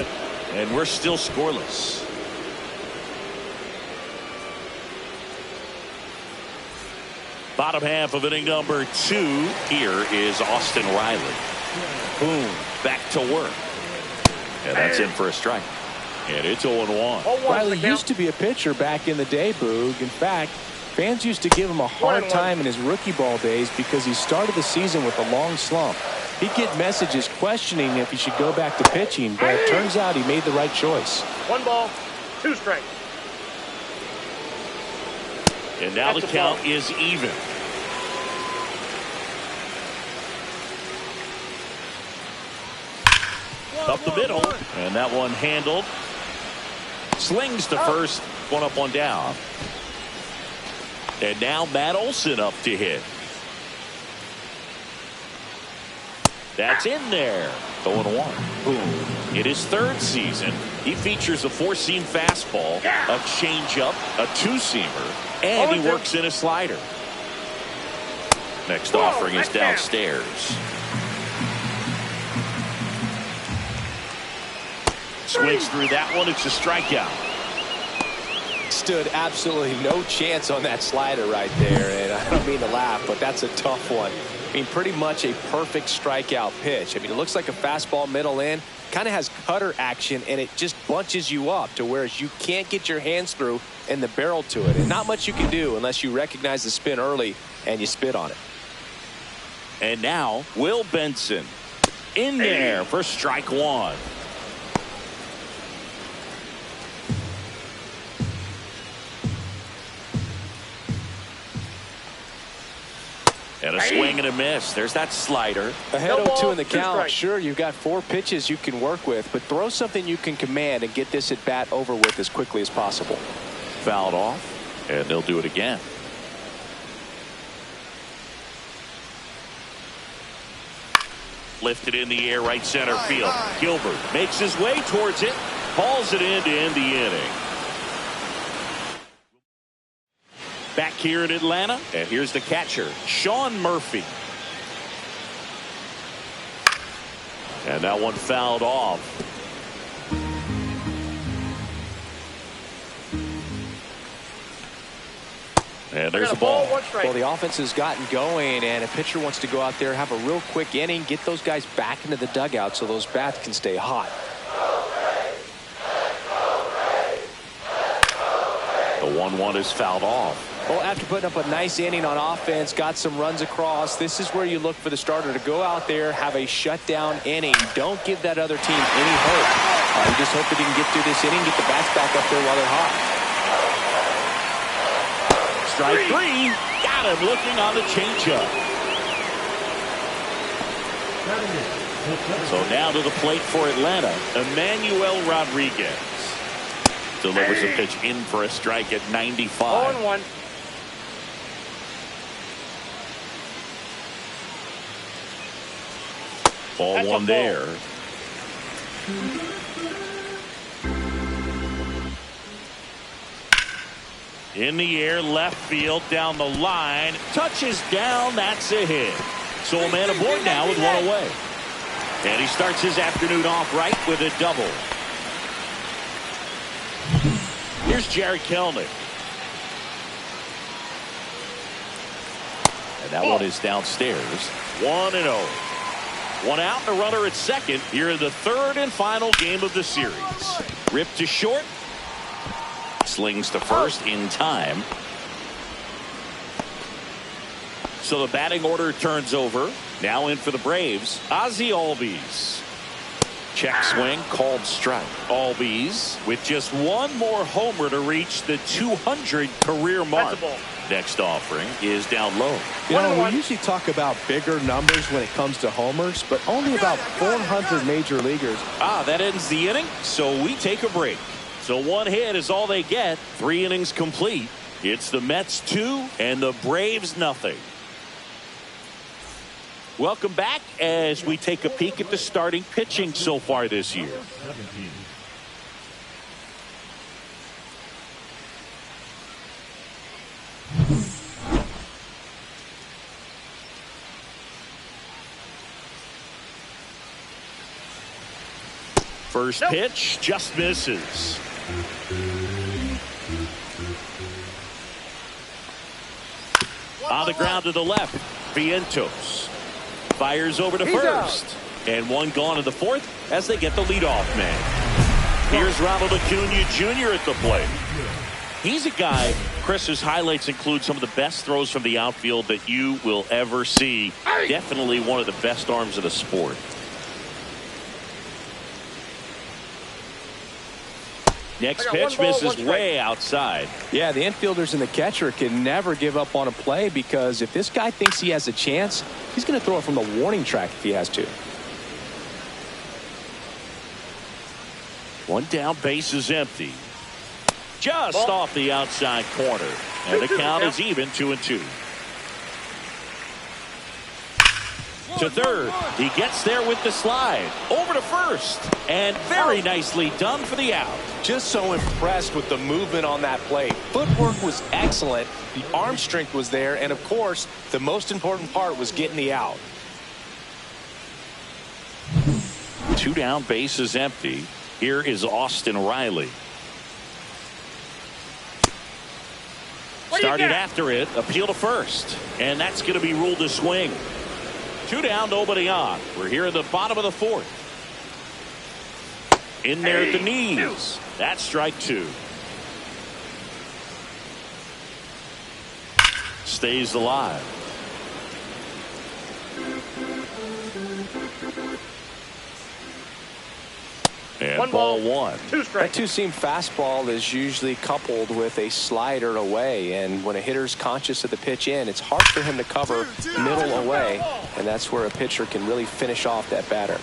and we're still scoreless. Bottom half of inning number 2. Here is Austin Riley. Boom, back to work. And that's in for a strike. And it's 0-1. Riley used to be a pitcher back in the day, Boog. In fact, fans used to give him a hard time in his rookie ball days because he started the season with a long slump. He'd get messages questioning if he should go back to pitching, but it turns out he made the right choice. 1 ball, 2 strikes. And now the count is even. Up the middle, and that one handled. Slings to first, 1 up, 1 down. And now Matt Olson up to hit. That's in there. 0-1. Boom. In his 3rd season, he features a 4-seam fastball, a changeup, a 2-seamer, and he works in a slider. Next offering is downstairs. Swings through that one. It's a strikeout. Stood absolutely no chance on that slider right there, and I don't mean to laugh, but that's a tough one. I mean, pretty much a perfect strikeout pitch. I mean, it looks like a fastball middle in, kind of has cutter action, and it just bunches you up to where you can't get your hands through and the barrel to it. And not much you can do unless you recognize the spin early and you spit on it. And now, Will Benson in there for strike 1. And a swing and a miss. There's that slider. Ahead 0-2 in the count. Sure, you've got 4 pitches you can work with, but throw something you can command and get this at bat over with as quickly as possible. Fouled off, and they'll do it again. Lifted in the air, right center field. Gilbert makes his way towards it, hauls it in to end the inning. Back here in Atlanta, and here's the catcher, Sean Murphy. And that one fouled off. And there's the ball. Well, the offense has gotten going, and a pitcher wants to go out there, have a real quick inning, get those guys back into the dugout so those bats can stay hot. The 1-1 is fouled off. Well, after putting up a nice inning on offense, got some runs across, this is where you look for the starter to go out there, have a shutdown inning. Don't give that other team any hope. You just hope that he can get through this inning, get the bats back up there while they're hot. Strike 3. Got him looking on the changeup. So now to the plate for Atlanta, Emmanuel Rodriguez. Delivers a pitch in for a strike at 95. 0-1. Ball 1 there. In the air, left field, down the line. Touches down, that's a hit. So a man aboard now with 1 away. And he starts his afternoon off right with a double. Here's Jerry Kelnick. And that one is downstairs. 1-0. 1 out, and a runner at second here in the 3rd and final game of the series. Ripped to short. Slings to first in time. So the batting order turns over. Now in for the Braves, Ozzie Albies. Check swing, called strike. Albies with just 1 more homer to reach the 200 career mark. Next offering is down low. You know, we usually talk about bigger numbers when it comes to homers, but only about 400 major leaguers. That ends the inning, so we take a break. So one hit is all they get. 3 innings complete. It's the Mets 2 and the Braves nothing. Welcome back as we take a peek at the starting pitching so far this year. 17. First pitch just misses. On the ground to the left, Vientos fires over to first. And one gone in the fourth as they get the leadoff man. Here's Ronald Acuna Jr. at the plate. He's a guy, Chris's highlights include some of the best throws from the outfield that you will ever see. Definitely one of the best arms of the sport. Next pitch misses way outside. Yeah, the infielders and the catcher can never give up on a play because if this guy thinks he has a chance, he's going to throw it from the warning track if he has to. One down, base is empty. Just off the outside corner. And the count is even 2-2. To third. He gets there with the slide. Over to first. And very nicely done for the out. Just so impressed with the movement on that play. Footwork was excellent. The arm strength was there. And, of course, the most important part was getting the out. 2 down, base is empty. Here is Austin Riley. Started after it. Appeal to first. And that's going to be ruled a swing. 2 down, nobody on. We're here in the bottom of the fourth. In there at the knees. That's strike 2. Stays alive. And ball 1. 2 strikes. That 2-seam fastball is usually coupled with a slider away, and when a hitter's conscious of the pitch in, it's hard for him to cover middle away, and that's where a pitcher can really finish off that batter.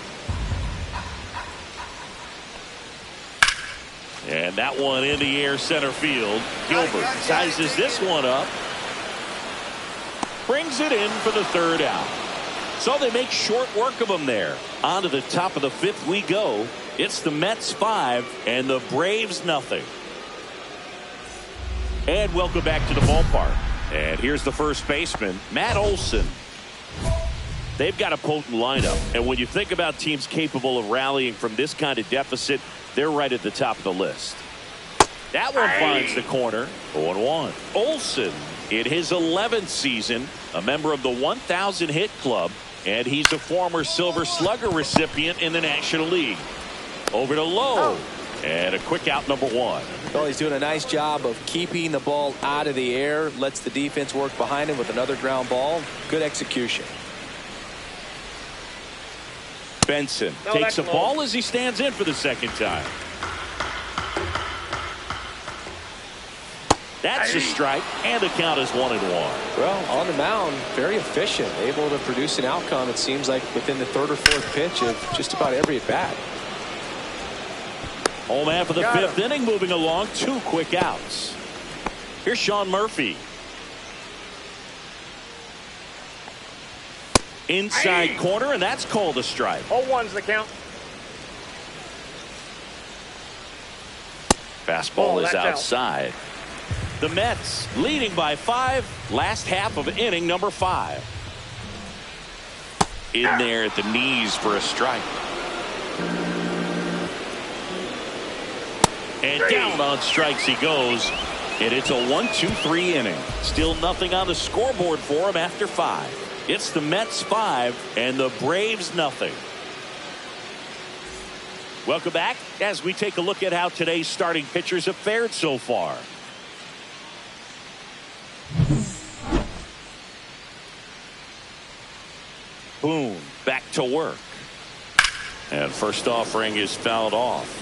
And that one in the air center field. Gilbert sizes this one up. Brings it in for the 3rd out. So they make short work of him there. On to the top of the 5th we go. It's the Mets 5 and the Braves nothing. And welcome back to the ballpark. And here's the first baseman, Matt Olson. They've got a potent lineup. And when you think about teams capable of rallying from this kind of deficit, they're right at the top of the list. That one finds the corner. 0-1. Olson in his 11th season, a member of the 1,000 hit club, and he's a former Silver Slugger recipient in the National League. Over to Lowe. And a quick out, number 1. Well, he's doing a nice job of keeping the ball out of the air, lets the defense work behind him with another ground ball. Good execution. Benson takes a ball as he stands in for the 2nd time. That's a strike, and the count is 1-1. Well, on the mound, very efficient, able to produce an outcome, it seems like, within the 3rd or 4th pitch of just about every at-bat. Home half of the 5th inning, moving along. 2 quick outs. Here's Sean Murphy. Inside corner, and that's called a strike. 0-1's the count. Fastball is that's outside. Out. The Mets leading by 5. Last half of inning number 5. In there at the knees for a strike. And down on strikes he goes. And it's a 1-2-3 inning. Still nothing on the scoreboard for him after 5. It's the Mets 5 and the Braves nothing. Welcome back as we take a look at how today's starting pitchers have fared so far. Boone back to work. And first offering is fouled off.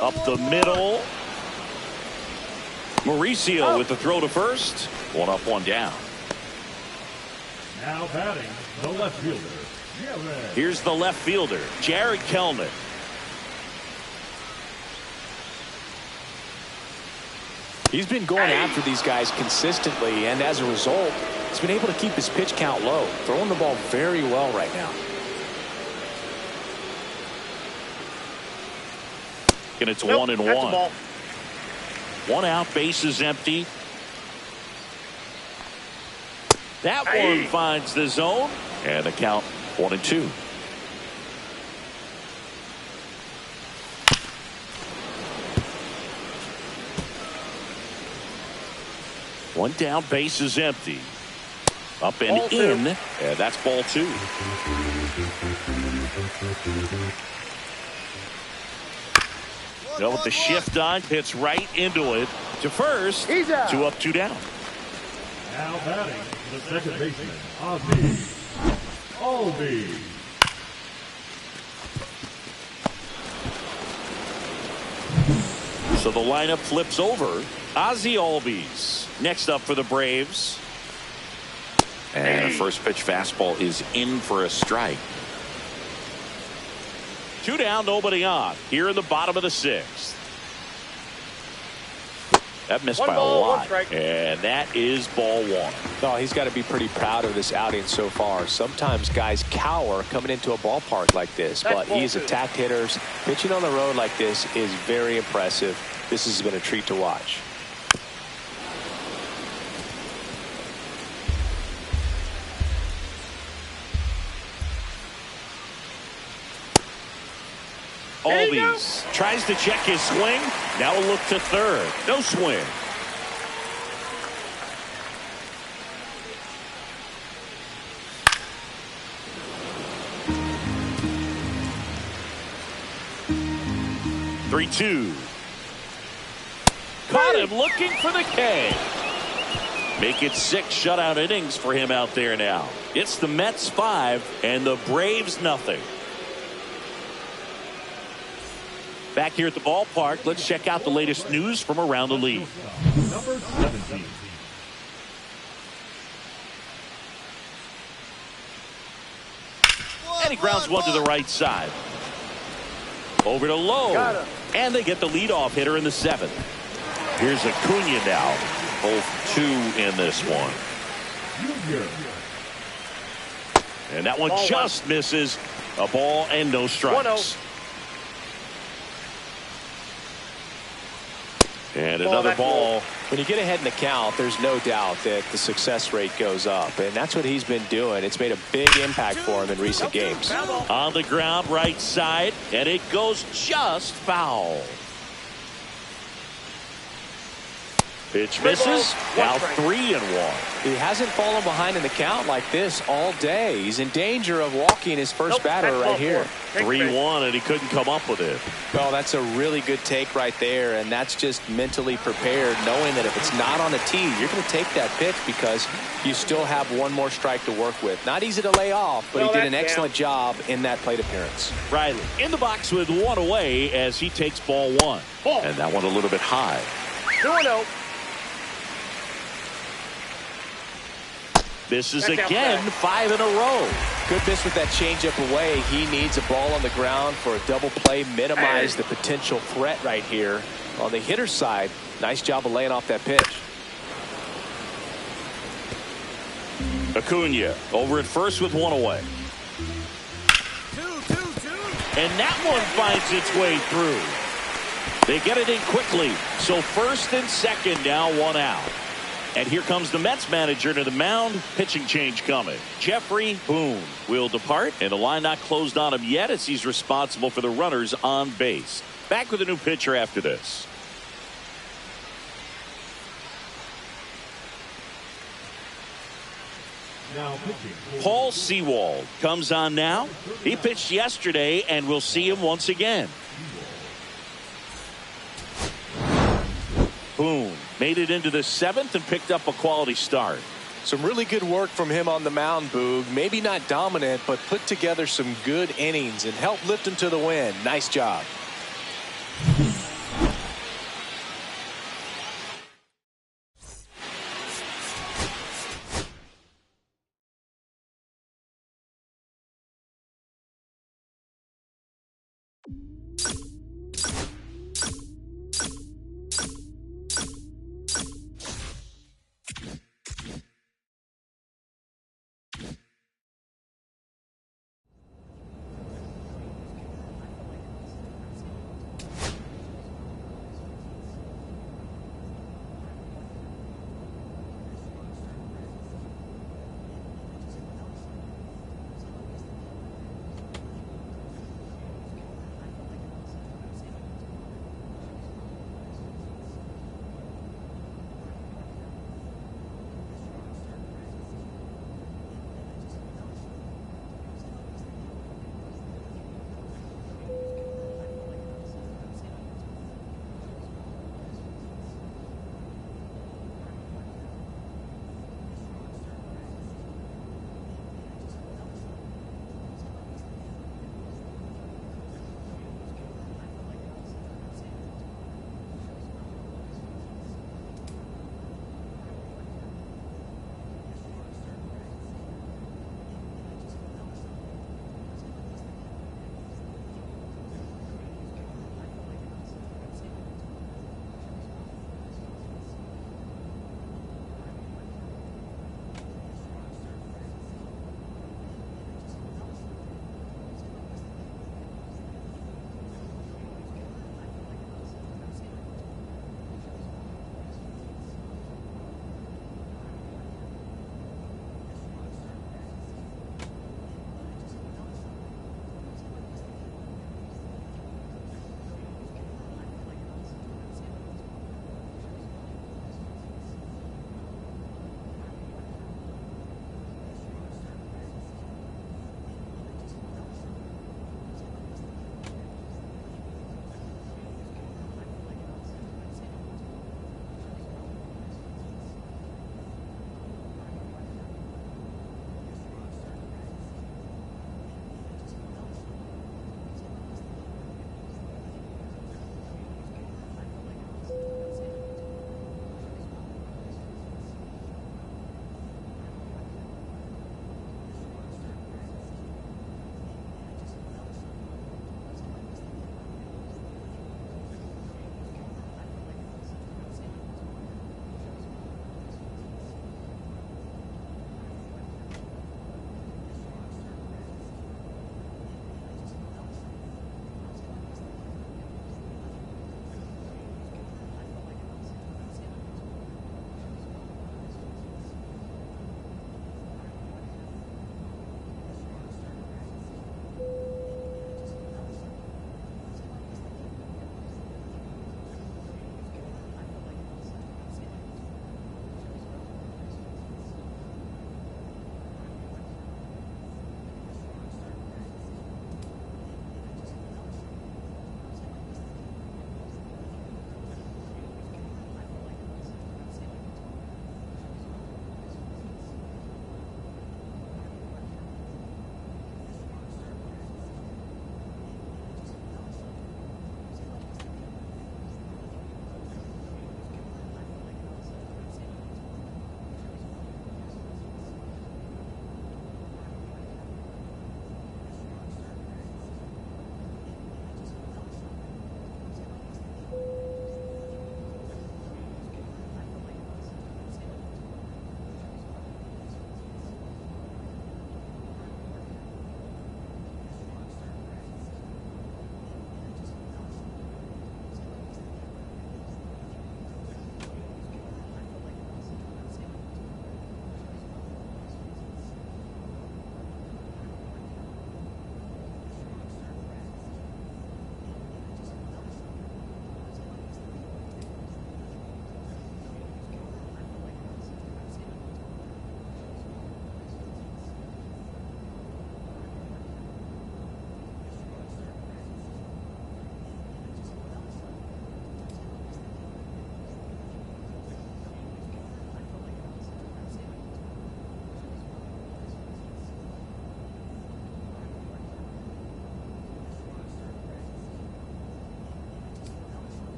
Up the middle. Mauricio with the throw to first. One up, one down. Now batting, the left fielder, Jared. Here's the left fielder, Jared Kelnick. He's been going after these guys consistently, and as a result, he's been able to keep his pitch count low, throwing the ball very well right now. And it's 1-1. Ball. One out, base is empty. That one finds the zone, and the count 1-2. One down, base is empty. Up and Ball in, two. and that's ball 2. With the shift on, hits right into it. To first, He's out. 2 up, 2 down. Now batting, the second baseman, Ozzie Albies. So the lineup flips over. Ozzie Albies next up for the Braves. And a first pitch fastball is in for a strike. 2 down, nobody on. Here in the bottom of the 6th. That missed by a lot. And that is ball 1. Oh, he's got to be pretty proud of this outing so far. Sometimes guys cower coming into a ballpark like this, but he's attacked hitters. Pitching on the road like this is very impressive. This has been a treat to watch. Albies tries to check his swing. Now a look to third. No swing. Three-two. Caught him looking for the K. Make it 6 shutout innings for him out there now. It's the Mets 5 and the Braves nothing. Back here at the ballpark, let's check out the latest news from around the league. Number 17. And he grounds one to the right side. Over to Lowe. And they get the leadoff hitter in the 7th. Here's Acuna now. Both 2 in this one. And that one just misses. A ball and no strikes. And another ball. When you get ahead in the count, there's no doubt that the success rate goes up, and that's what he's been doing. It's made a big impact for him in recent games. On the ground, right side, and it goes just foul. Pitch misses. Now 3-1. He hasn't fallen behind in the count like this all day. He's in danger of walking his first batter right here. 3-1, and he couldn't come up with it. Well, that's a really good take right there, and that's just mentally prepared, knowing that if it's not on the tee, you're going to take that pitch because you still have one more strike to work with. Not easy to lay off, but he did an excellent job in that plate appearance. Riley in the box with 1 away as he takes ball 1. And that one a little bit high. 2-0. This is again 5 in a row. Good pitch with that changeup away. He needs a ball on the ground for a double play. Minimize the potential threat right here. On the hitter's side, nice job of laying off that pitch. Acuna over at first with 1 away. 2-2-2. And that one finds its way through. They get it in quickly. So first and second now, 1 out. And here comes the Mets manager to the mound. Pitching change coming. Jeffrey Boone will depart, and the line not closed on him yet as he's responsible for the runners on base. Back with a new pitcher after this. Now pitching. Paul Sewald comes on now. He pitched yesterday, and we'll see him once again. Boone made it into the 7th and picked up a quality start. Some really good work from him on the mound, Boog. Maybe not dominant, but put together some good innings and helped lift him to the win. Nice job.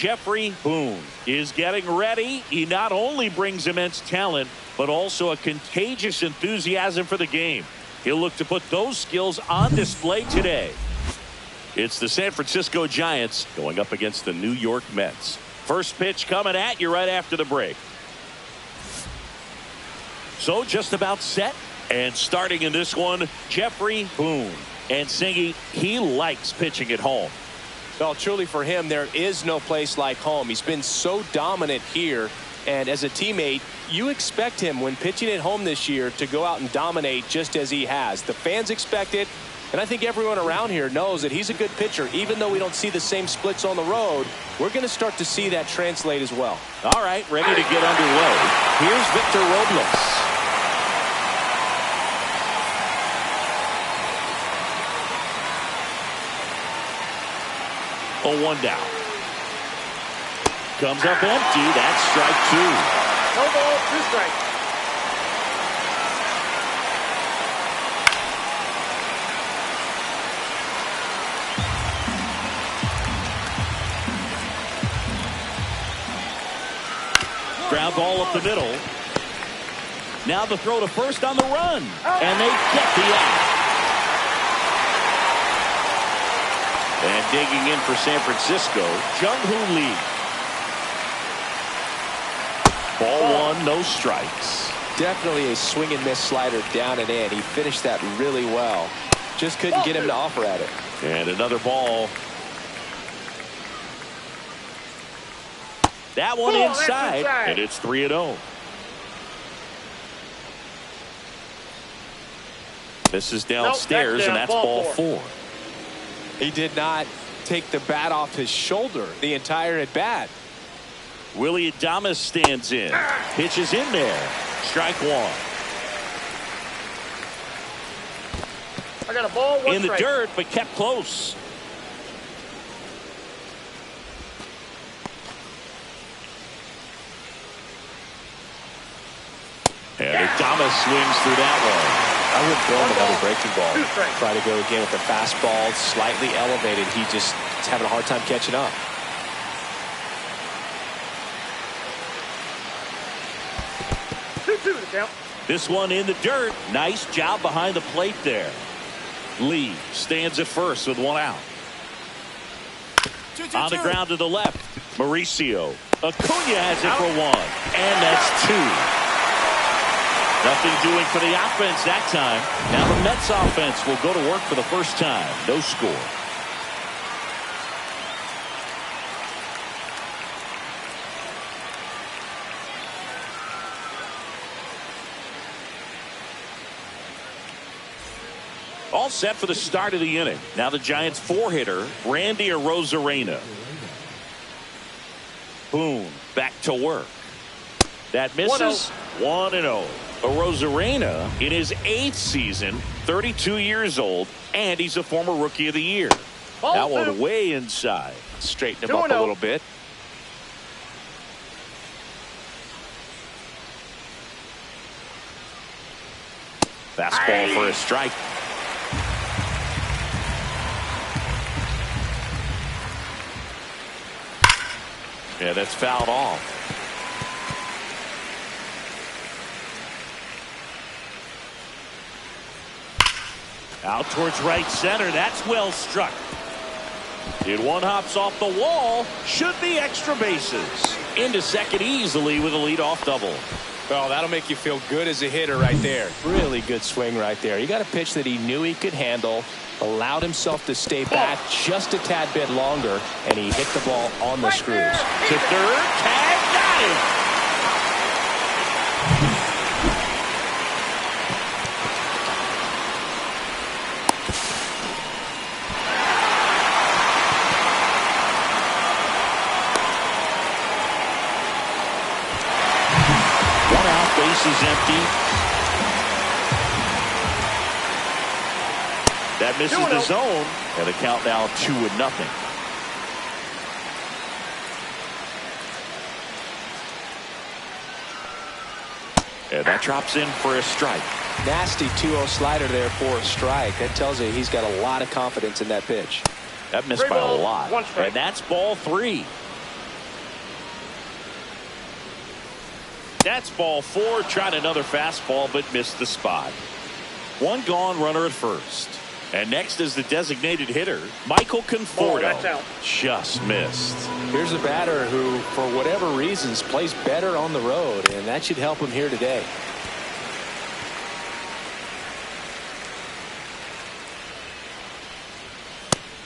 Jeffrey Boone is getting ready. He not only brings immense talent, but also a contagious enthusiasm for the game. He'll look to put those skills on display today. It's the San Francisco Giants going up against the New York Mets. First pitch coming at you right after the break. So just about set. And starting in this one, Jeffrey Boone. And Singy, he likes pitching at home. Well, truly for him, there is no place like home. He's been so dominant here. And as a teammate, you expect him when pitching at home this year to go out and dominate just as he has. The fans expect it. And I think everyone around here knows that he's a good pitcher. Even though we don't see the same splits on the road, we're going to start to see that translate as well. All right, ready to get underway. Here's Victor Robles. Oh, 1 down. Comes up empty. That's strike 2. No ball, 2 strikes. Ground ball up the middle. Now the throw to first on the run. And they get the out. And digging in for San Francisco, Jung-Hoo Lee. Ball 1, no strikes. Definitely a swing and miss slider down and in. He finished that really well. Just couldn't get him to offer at it. And another ball. That one inside, and it's 3-0. This is downstairs, and that's ball 4. He did not take the bat off his shoulder the entire at bat. Willie Adames stands in. Pitches in there. Strike 1. I got a ball, 1 in the strike. dirt, but kept close. And Adames swings through that one. I wouldn't throw him another breaking ball. Try to go again with the fastball, slightly elevated. He just is having a hard time catching up. This one in the dirt. Nice job behind the plate there. Lee stands at first with 1 out. On the ground to the left. Mauricio. Acuna has it for 1. And that's 2. Nothing doing for the offense that time. Now the Mets offense will go to work for the first time. No score. All set for the start of the inning. Now the Giants 4-hitter, Randy Arozarena. Boone back to work. That misses. 1-0. Arozarena in his 8th season, 32 years old, and he's a former Rookie of the Year. That one way inside. Straighten him up a little bit. Fastball for a strike. Yeah, that's fouled off. Out towards right center. That's well struck. It one hops off the wall. Should be extra bases. Into second easily with a leadoff double. Well, that'll make you feel good as a hitter right there. Really good swing right there. He got a pitch that he knew he could handle, allowed himself to stay back just a tad bit longer, and he hit the ball on the screws. To third, tag, got him. Is empty. That misses the zone, and the count now 2-0. And that drops in for a strike. Nasty 2-0 slider there for a strike. That tells you he's got a lot of confidence in that pitch. That missed by a lot. And that's ball 3. That's ball 4. Tried another fastball, but missed the spot. One gone, runner at first. And next is the designated hitter, Michael Conforto. That's out. Just missed. Here's a batter who, for whatever reasons, plays better on the road, and that should help him here today.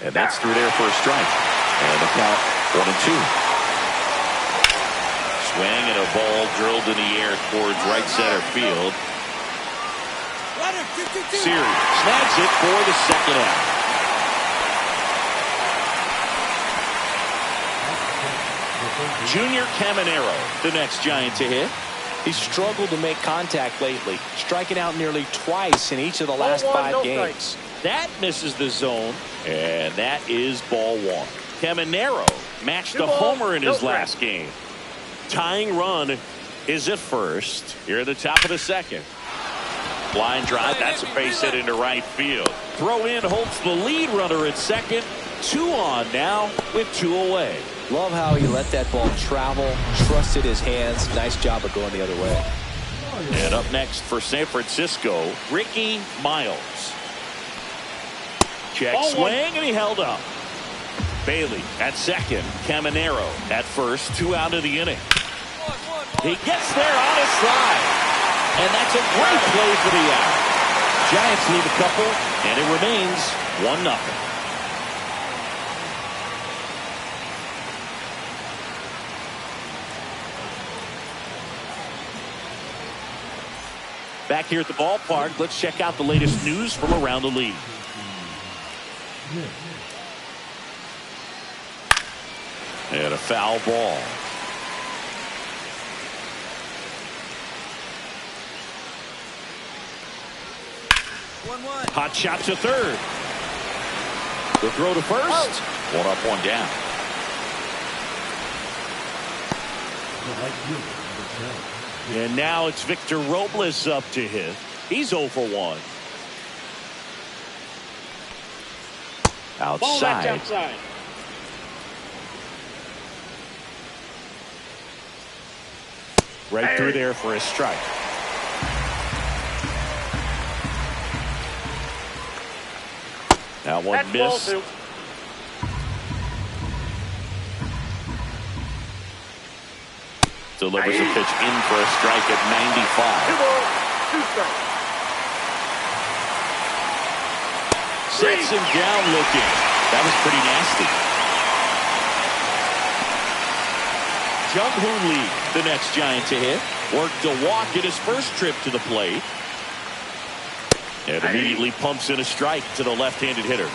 And that's through there for a strike. And the count 1-2. Swing and a ball drilled in the air towards right center field. Series snags it for the second out. Junior Caminero, the next Giant to hit. He's struggled to make contact lately, striking out nearly twice in each of the last 5 games. That misses the zone, and that is ball 1. Caminero matched a homer in his last game. Tying run is at first. Here at the top of the second. Line drive, that's a base hit into right field. Throw in holds the lead runner at second. 2 on now with 2 away. Love how he let that ball travel, trusted his hands. Nice job of going the other way. And up next for San Francisco, Ricky Miles. Check swing, and he held up. Bailey at second. Caminero at first. 2 out of the inning. He gets there on his slide. And that's a great play for the out. Giants leave a couple, and it remains 1-0. Back here at the ballpark, let's check out the latest news from around the league. And a foul ball. Hot shot to third. The throw to first. 1 up, 1 down. And now it's Victor Robles up to hit. He's 0 for 1. Outside. Right through there for a strike. That one missed. Delivers a pitch in for a strike at 95. 2 strikes. Sits him down looking. That was pretty nasty. Jung-Hoo Lee, the next Giant to hit. Worked a walk in his first trip to the plate. And immediately pumps in a strike to the left-handed hitter.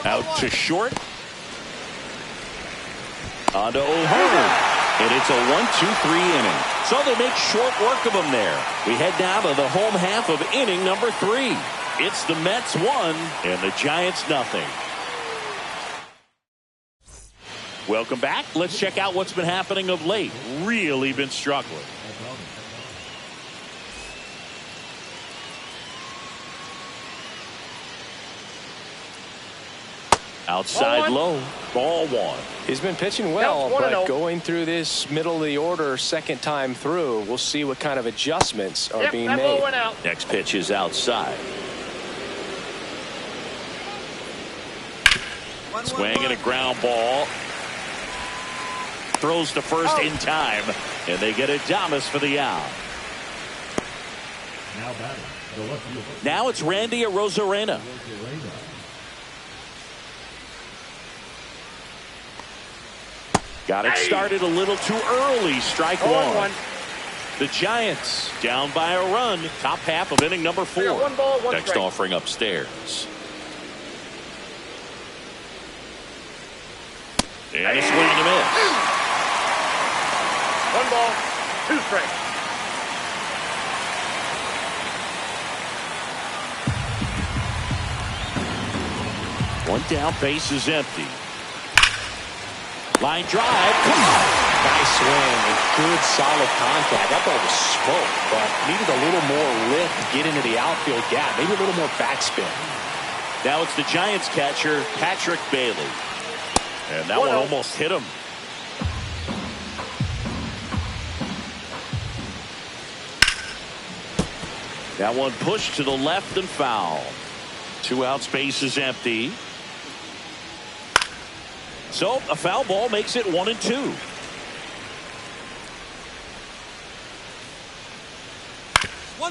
Out to short. On to O'Hearn. And it's a 1-2-3 inning. So they make short work of him there. We head down to the home half of inning number 3. It's the Mets 1 and the Giants nothing. Welcome back. Let's check out what's been happening of late. Really been struggling. Outside low, ball 1. He's been pitching well, but 1-0. going through this middle of the order second time through, we'll see what kind of adjustments are being that made. ball went out. Next pitch is outside. Swing and a ground ball. Throws to first in time, and they get Adames for the out. Now batting, the left fielder. Now it's Randy Arozarena. Got it started a little too early. Strike 1. The Giants down by a run. Top half of inning number 4. 1 ball, 1 Next strike. offering upstairs. And a swing and a miss. 1 ball, 2 strikes. One down, base is empty. Line drive. Come on. Nice swing and good solid contact. That ball was smoked, but needed a little more lift to get into the outfield gap. Maybe a little more backspin. Now it's the Giants catcher, Patrick Bailey. And that one almost hit him. That one pushed to the left and foul. 2 outs, base is empty. So a foul ball makes it 1-2.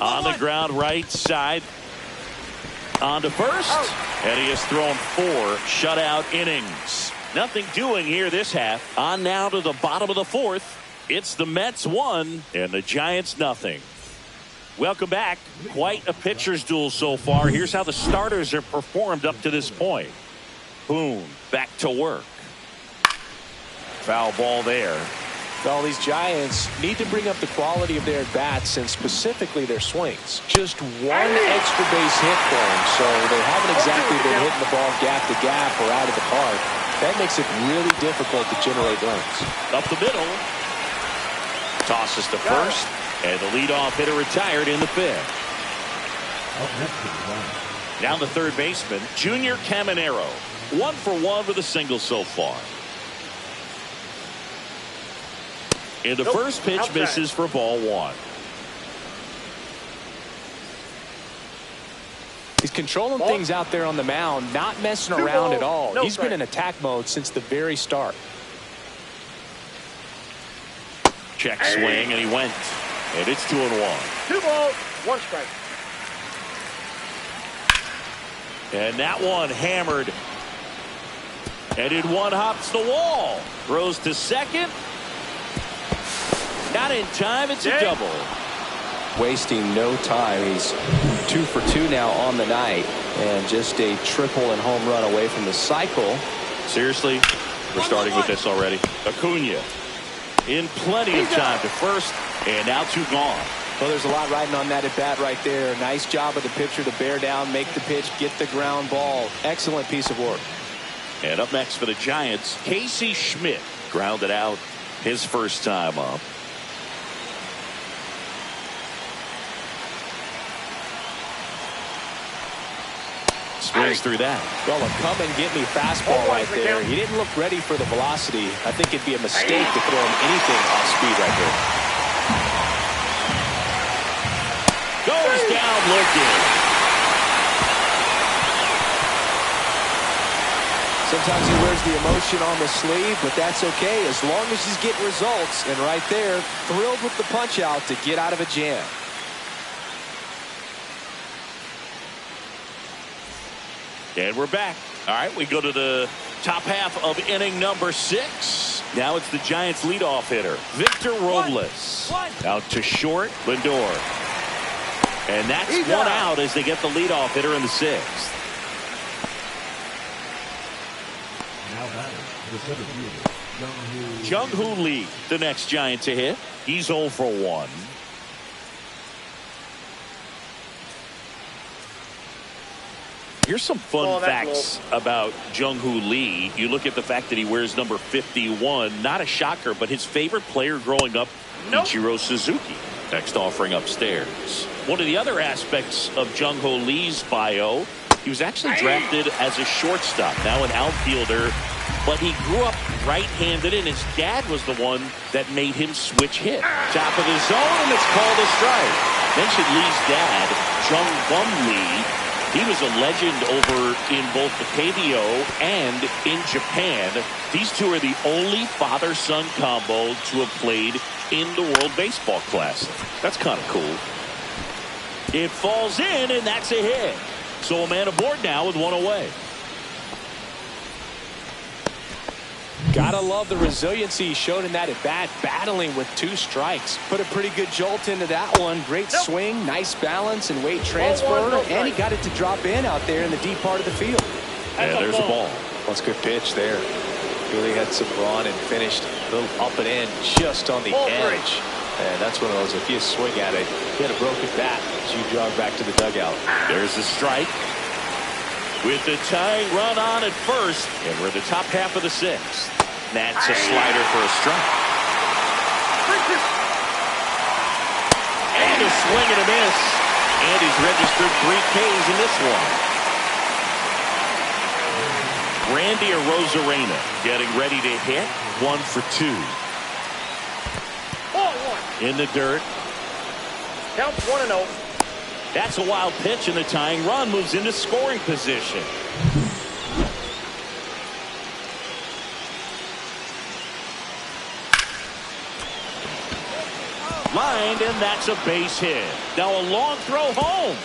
On the ground, right side. On to first. And he has thrown 4 shutout innings. Nothing doing here this half. On now to the bottom of the 4th. It's the Mets 1 and the Giants nothing. Welcome back. Quite a pitcher's duel so far. Here's how the starters have performed up to this point. Boone back to work. Foul ball there. Well, these Giants need to bring up the quality of their at-bats and specifically their swings. Just 1 extra base hit for them, so they haven't exactly been hitting the ball gap to gap or out of the park. That makes it really difficult to generate runs. Up the middle. Tosses to first, and the leadoff hitter retired in the 5th. Now the third baseman, Junior Caminero. 1 for 1 with a single so far. And the first pitch misses for ball 1. He's controlling things out there on the mound, not messing around at all. He's been in attack mode since the very start. Check swing, and he went. And it's 2-1. 2 balls, 1 strike. And that one hammered. And in one hops the wall. Throws to second. Not in time. It's a double. Wasting no time. He's 2 for 2 now on the night. And just a triple and home run away from the cycle. Seriously? We're starting with this already. Acuna. In plenty of time to first. And now 2 gone. Well, there's a lot riding on that at bat right there. Nice job of the pitcher to bear down, make the pitch, get the ground ball. Excellent piece of work. And up next for the Giants, Casey Schmidt grounded out his first time up. Swings through that. Well, a come-and-get-me fastball right there. He didn't look ready for the velocity. I think it'd be a mistake to throw him anything off speed right there. Goes down looking. Sometimes he wears the emotion on the sleeve, but that's okay as long as he's getting results. And right there, thrilled with the punch-out to get out of a jam. And we're back. All right, we go to the top half of inning number 6. Now it's the Giants leadoff hitter, Victor Robles. Out to short, Lindor. And that's 1 out as they get the leadoff hitter in the 6th. Now batting, the center fielder, Jung-Hoo Lee, the next Giant to hit. He's 0 for 1. Here's some fun facts about Jung-Hoo Lee. You look at the fact that he wears number 51. Not a shocker, but his favorite player growing up, Ichiro Suzuki. Next offering upstairs. One of the other aspects of Jung-Hoo Lee's bio, he was actually drafted as a shortstop, now an outfielder, but he grew up right-handed, and his dad was the one that made him switch hit. Top of the zone, and it's called a strike. Mentioned Lee's dad, Jung-Bum Lee. He was a legend over in both the KBO and in Japan. These two are the only father-son combo to have played in the World Baseball Classic. That's kind of cool. It falls in, and that's a hit. So a man aboard now with 1 away. Gotta love the resiliency he showed in that at bat, battling with 2 strikes. Put a pretty good jolt into that one. Great swing, nice balance and weight transfer, and he got it to drop in out there in the deep part of the field. And there's a ball. That's a good pitch there. Really had some run and finished a little up and in just on the edge. And that's one of those, if you swing at it, you had a broken bat as you jog back to the dugout. There's a strike. With the tying run on at first, and we're in the top half of the 6th. That's a slider for a strike. And a swing and a miss. And he's registered 3 Ks in this one. Randy Arozarena getting ready to hit. 1 for 2. In the dirt. Counts 1-0. That's a wild pitch, and the tying run moves into scoring position. Lined, and that's a base hit. Now a long throw home,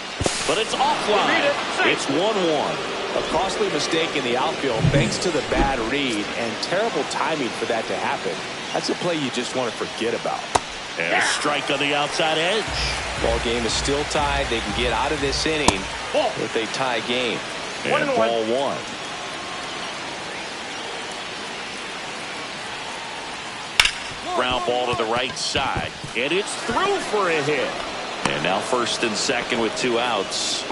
but it's offline. It's 1-1. A costly mistake in the outfield thanks to the bad read, and terrible timing for that to happen. That's a play you just want to forget about. And a strike on the outside edge. Ball game is still tied. They can get out of this inning with a tie game. And ball one. Ground ball to the right side, and it's through for a hit. And now first and second with 2 outs.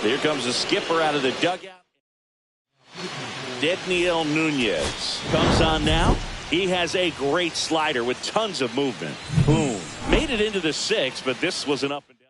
Here comes the skipper out of the dugout. Dedniel Nunez comes on now. He has a great slider with tons of movement. Boom. Made it into the 6th, but this was an up and down.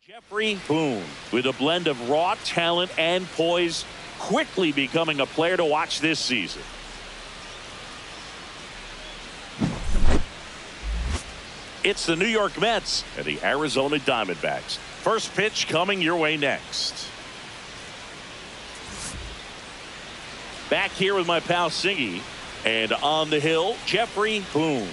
Jeffrey Boone, with a blend of raw talent and poise, quickly becoming a player to watch this season. It's the New York Mets and the Arizona Diamondbacks. First pitch coming your way next. Back here with my pal Singy, and on the hill, Jeffrey Boone.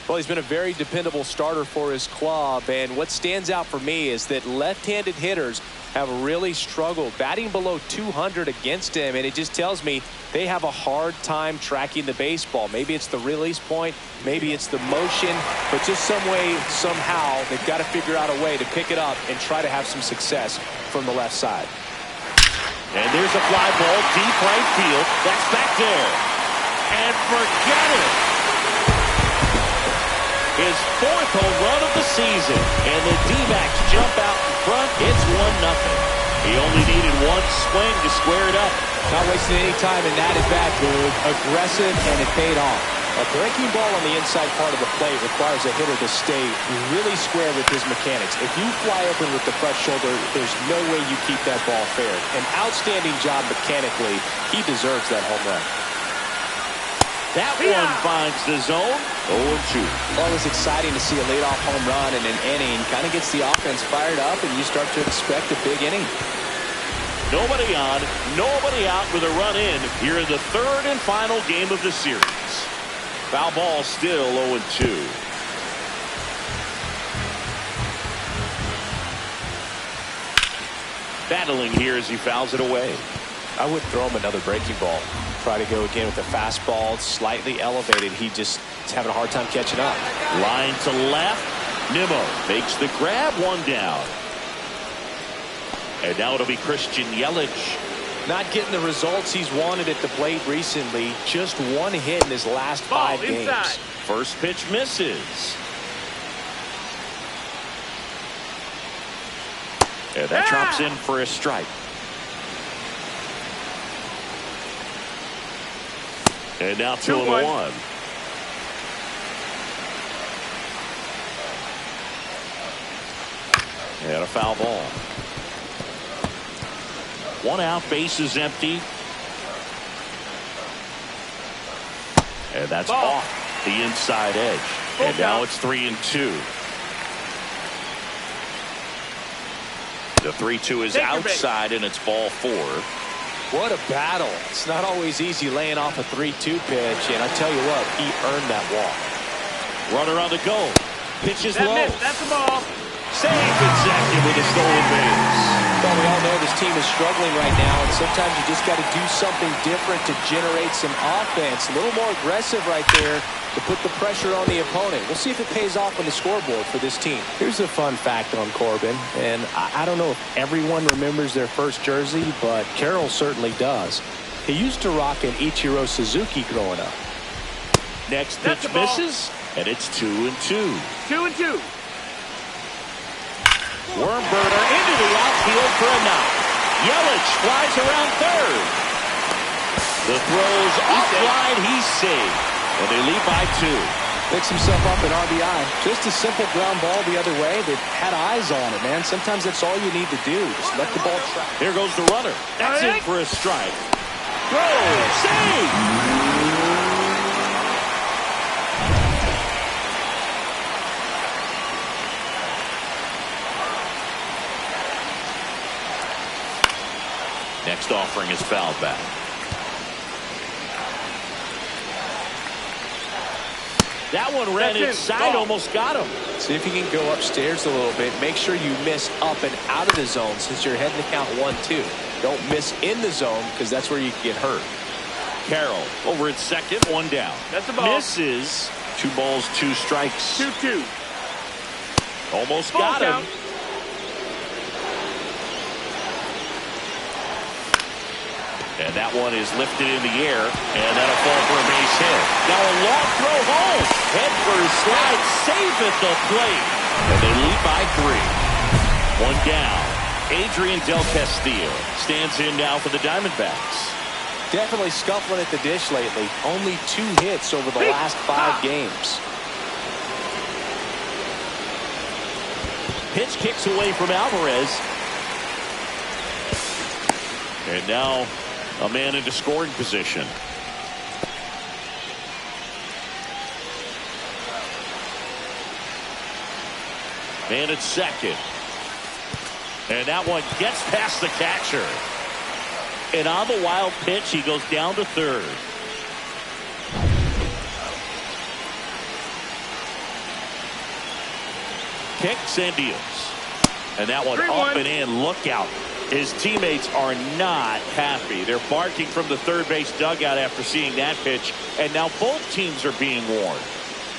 Well, he's been a very dependable starter for his club, and what stands out for me is that left-handed hitters have really struggled batting below 200 against him, and it just tells me they have a hard time tracking the baseball. Maybe it's the release point, maybe it's the motion, but just some way, somehow, they've got to figure out a way to pick it up and try to have some success from the left side. And there's a fly ball deep right field. That's back there. And forget it. His 4th home run of the season, and the D-backs jump out in front. It's 1-0. He only needed one swing to square it up. Not wasting any time in that at-bat, dude. Aggressive, and it paid off. A breaking ball on the inside part of the plate requires a hitter to stay really square with his mechanics. If you fly open with the front shoulder, there's no way you keep that ball fair. An outstanding job mechanically. He deserves that home run. That one finds the zone. 0-2. Well, it was exciting to see a leadoff home run in an inning. Kind of gets the offense fired up, and you start to expect a big inning. Nobody on, nobody out with a run in here in the 3rd and final game of the series. Foul ball still 0-2. Battling here as he fouls it away. I would throw him another breaking ball. Try to go again with the fastball, slightly elevated. He just is having a hard time catching up. Line to left. Nimmo makes the grab, 1 down. And now it'll be Christian Yelich. Not getting the results he's wanted at the plate recently. Just 1 hit in his last 5 games. First pitch misses. And that drops in for a strike. And now 2-1. And a foul ball. 1 out, base is empty. And that's off the inside edge. And now it's 3-2. The 3-2 is outside, and it's ball 4. What a battle. It's not always easy laying off a 3-2 pitch, and I tell you what, he earned that walk. Runner on the go. Pitch is low. That's the ball. Save executive with a stolen base. Well, we all know this team is struggling right now, and sometimes you just got to do something different to generate some offense. A little more aggressive right there to put the pressure on the opponent. We'll see if it pays off on the scoreboard for this team. Here's a fun fact on Corbin, and I don't know if everyone remembers their first jersey, but Carroll certainly does. He used to rock an Ichiro Suzuki growing up. Next pitch misses, and it's 2-2. 2-2. Wormburner into the outfield for a knock. Yelich flies around third. The throw's offline. He's safe. And they lead by 2. Picks himself up an RBI. Just a simple ground ball the other way. They've had eyes on it, man. Sometimes that's all you need to do. Just let the ball track. Here goes the runner. That's in for a strike. Throw. Save. Next offering is fouled back. That one ran inside, almost got him. See if you can go upstairs a little bit. Make sure you miss up and out of the zone since you're heading to count 1-2. Don't miss in the zone because that's where you can get hurt. Carroll over at second, 1 down. That's the ball. Misses. 2 balls, 2 strikes. 2-2. Almost got him. And that one is lifted in the air, and that'll fall for a base hit. Now a long throw home. Head first slide, safe at the plate. And they lead by 3. 1 down. Adrian Del Castillo stands in now for the Diamondbacks. Definitely scuffling at the dish lately. Only 2 hits over the last 5 games. Pitch kicks away from Alvarez. And now a man into scoring position. Man at second. And that one gets past the catcher. And on the wild pitch, he goes down to third. Kicks and deals. And that one up and in. Look out. His teammates are not happy. They're barking from the third base dugout after seeing that pitch. And now both teams are being warned.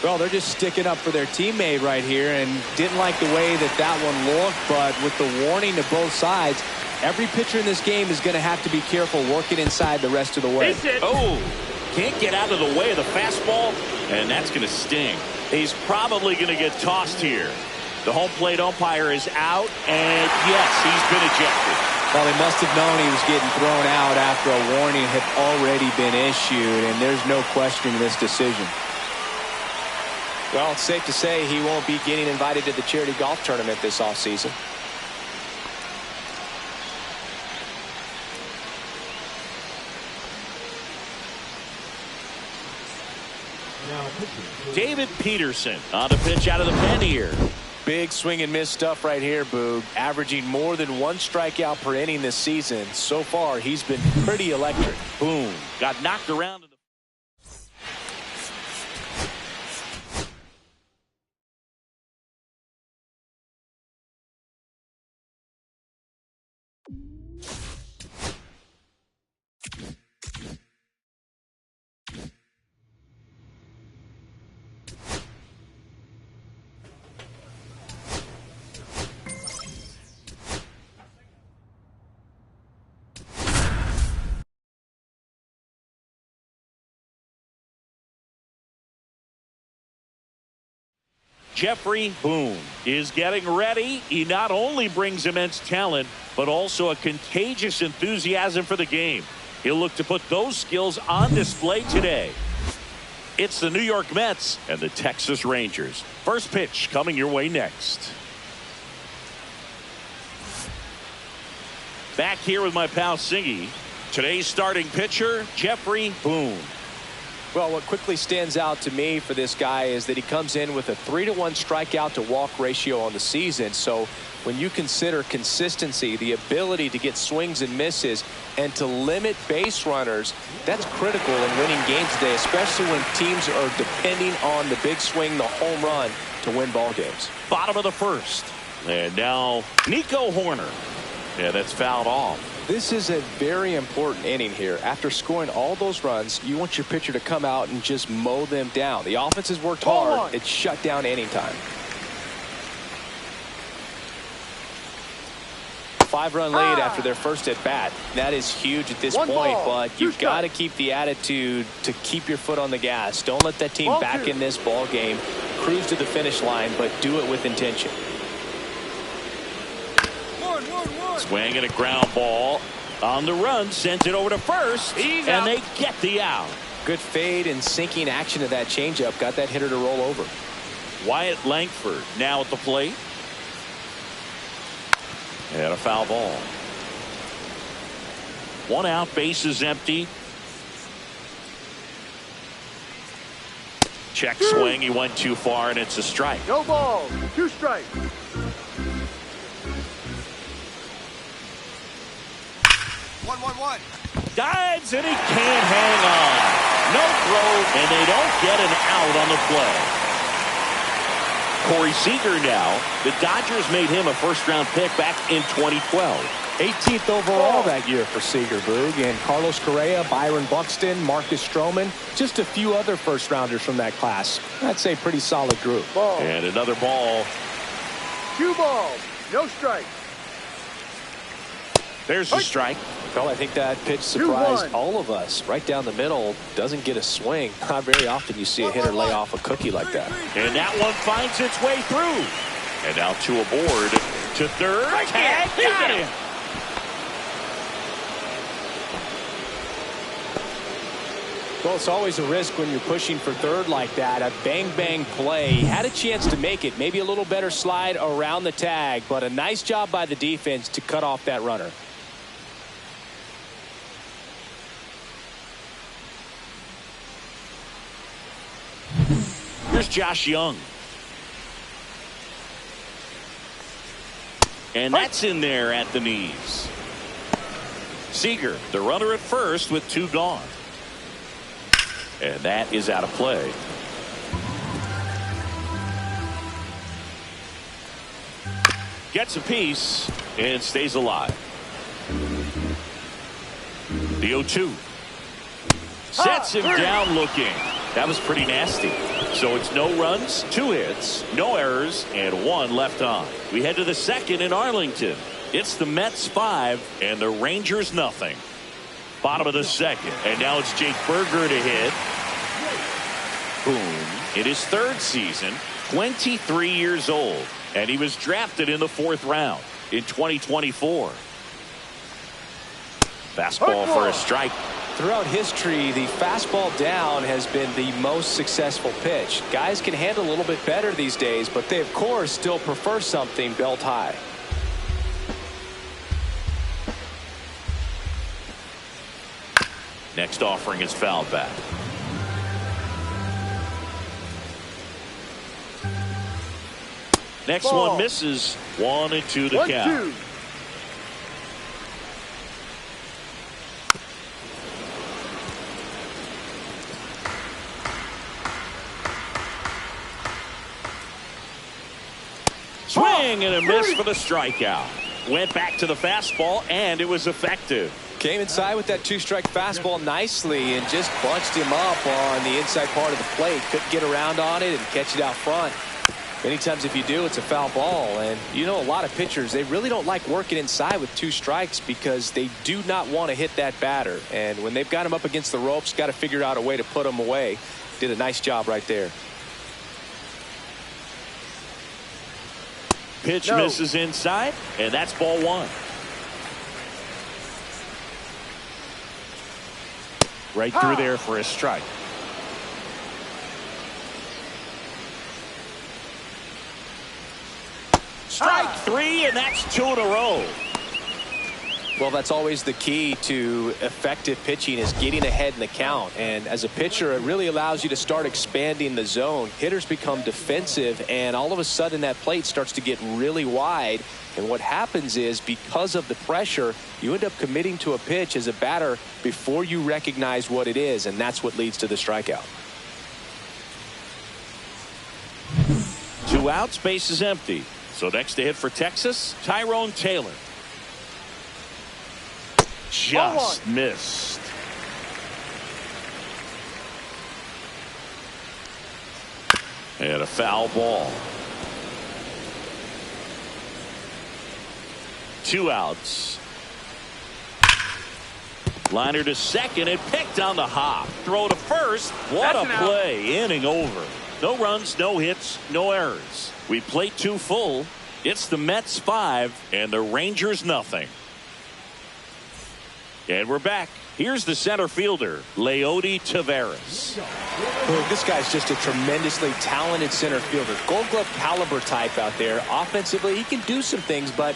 Well, they're just sticking up for their teammate right here and didn't like the way that one looked. But with the warning to both sides, every pitcher in this game is going to have to be careful working inside the rest of the way. Oh, can't get out of the way of the fastball, and that's going to sting. He's probably going to get tossed here. The home plate umpire is out, and yes, he's been ejected. Well, they must have known he was getting thrown out after a warning had already been issued, and there's no questioning this decision. Well, it's safe to say he won't be getting invited to the charity golf tournament this offseason. David Peterson on the pitch out of the pen here. Big swing and miss stuff right here, Boog. Averaging more than 1 strikeout per inning this season. So far, he's been pretty electric. Boom. Got knocked around. Jeffrey Boone is getting ready. He not only brings immense talent, but also a contagious enthusiasm for the game. He'll look to put those skills on display today. It's the New York Mets and the Texas Rangers. First pitch coming your way next. Back here with my pal Singy. Today's starting pitcher, Jeffrey Boone. Well, what quickly stands out to me for this guy is that he comes in with a 3-to-1 strikeout to walk ratio on the season. So when you consider consistency, the ability to get swings and misses, and to limit base runners, that's critical in winning games today, especially when teams are depending on the big swing, the home run, to win ball games. Bottom of the first. And now Nico Horner. Yeah, that's fouled off. This is a very important inning here. After scoring all those runs, you want your pitcher to come out and just mow them down. The offense has worked hard. It's shut down inning time. 5-run lead after their first at bat. That is huge at this point, but you've got to keep the attitude to keep your foot on the gas. Don't let that team back in this ball game. Cruise to the finish line, but do it with intention. Swing and a ground ball on the run, sends it over to first, and they get the out. Good fade and sinking action of that changeup got that hitter to roll over. Wyatt Langford now at the plate. And a foul ball. 1 out, bases empty. Check swing, he went too far, and it's a strike. No ball, 2 strikes. One. Dives, and he can't hang on. No throw, and they don't get an out on the play. Corey Seager now. The Dodgers made him a first-round pick back in 2012. 18th overall that year for Seager, Boog. And Carlos Correa, Byron Buxton, Marcus Stroman, just a few other first-rounders from that class. I'd say pretty solid group. And another ball. 2 balls, no strikes. There's a strike. Well, I think that pitch surprised all of us. Right down the middle, doesn't get a swing. Not very often you see a hitter lay off a cookie like that. And that one finds its way through. And now 2 aboard to third. Tag, got him. Well, it's always a risk when you're pushing for third like that. A bang-bang play. He had a chance to make it. Maybe a little better slide around the tag, but a nice job by the defense to cut off that runner. Here's Josh Young. And that's in there at the knees. Seager, the runner at first with 2 gone. And that is out of play. Gets a piece and stays alive. The 0-2. Sets him down looking. That was pretty nasty. So it's no runs, 2 hits, no errors, and 1 left on. We head to the second in Arlington. It's the Mets 5 and the Rangers nothing. Bottom of the second, and now it's Jake Berger to hit. Boom. In his 3rd season, 23 years old, and he was drafted in the 4th round in 2024. Fastball for a strike. Throughout history, the fastball down has been the most successful pitch. Guys can handle a little bit better these days, but they, of course, still prefer something belt high. Next offering is fouled back. Next one misses. 1-2 to count. 1-2. Swing and a miss for the strikeout. Went back to the fastball, and it was effective. Came inside with that 2-strike fastball nicely and just bunched him up on the inside part of the plate. Couldn't get around on it and catch it out front. Many times if you do, it's a foul ball. And you know, a lot of pitchers, they really don't like working inside with 2 strikes because they do not want to hit that batter. And when they've got him up against the ropes, got to figure out a way to put him away. Did a nice job right there. Pitch misses inside, and that's ball 1. Right through there for a strike. Strike 3, and that's 2 in a row. Well, that's always the key to effective pitching is getting ahead in the count. And as a pitcher, it really allows you to start expanding the zone. Hitters become defensive, and all of a sudden that plate starts to get really wide. And what happens is because of the pressure, you end up committing to a pitch as a batter before you recognize what it is, and that's what leads to the strikeout. 2 outs, base is empty. So next to hit for Texas, Tyrone Taylor. Just missed. And a foul ball. 2 outs. Liner to second and picked on the hop. Throw to first. What a play. Inning over. No runs, no hits, no errors. We played 2 full. It's the Mets 5 and the Rangers nothing. And we're back. Here's the center fielder, Leody Taveras. Boom, this guy's just a tremendously talented center fielder. Gold Glove caliber type out there. Offensively, he can do some things, but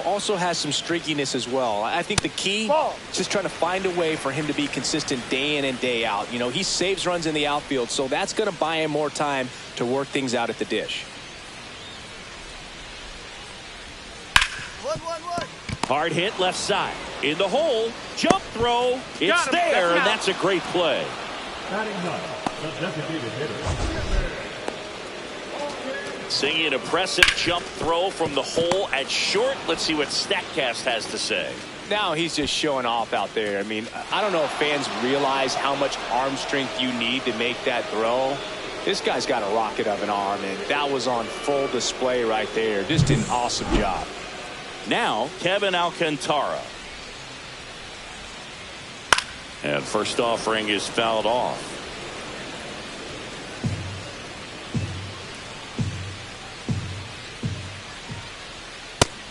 also has some streakiness as well. I think the key is just trying to find a way for him to be consistent day in and day out. He saves runs in the outfield, so that's going to buy him more time to work things out at the dish. 1-1-1. Hard hit left side. In the hole. Jump throw. It's there, and that's a great play. Batting ninth, the designated hitter. Seeing an impressive jump throw from the hole at short. Let's see what StatCast has to say. Now he's just showing off out there. I mean, I don't know if fans realize how much arm strength you need to make that throw. This guy's got a rocket of an arm, and that was on full display right there. Just an awesome job. Now, Kevin Alcantara. And first offering is fouled off.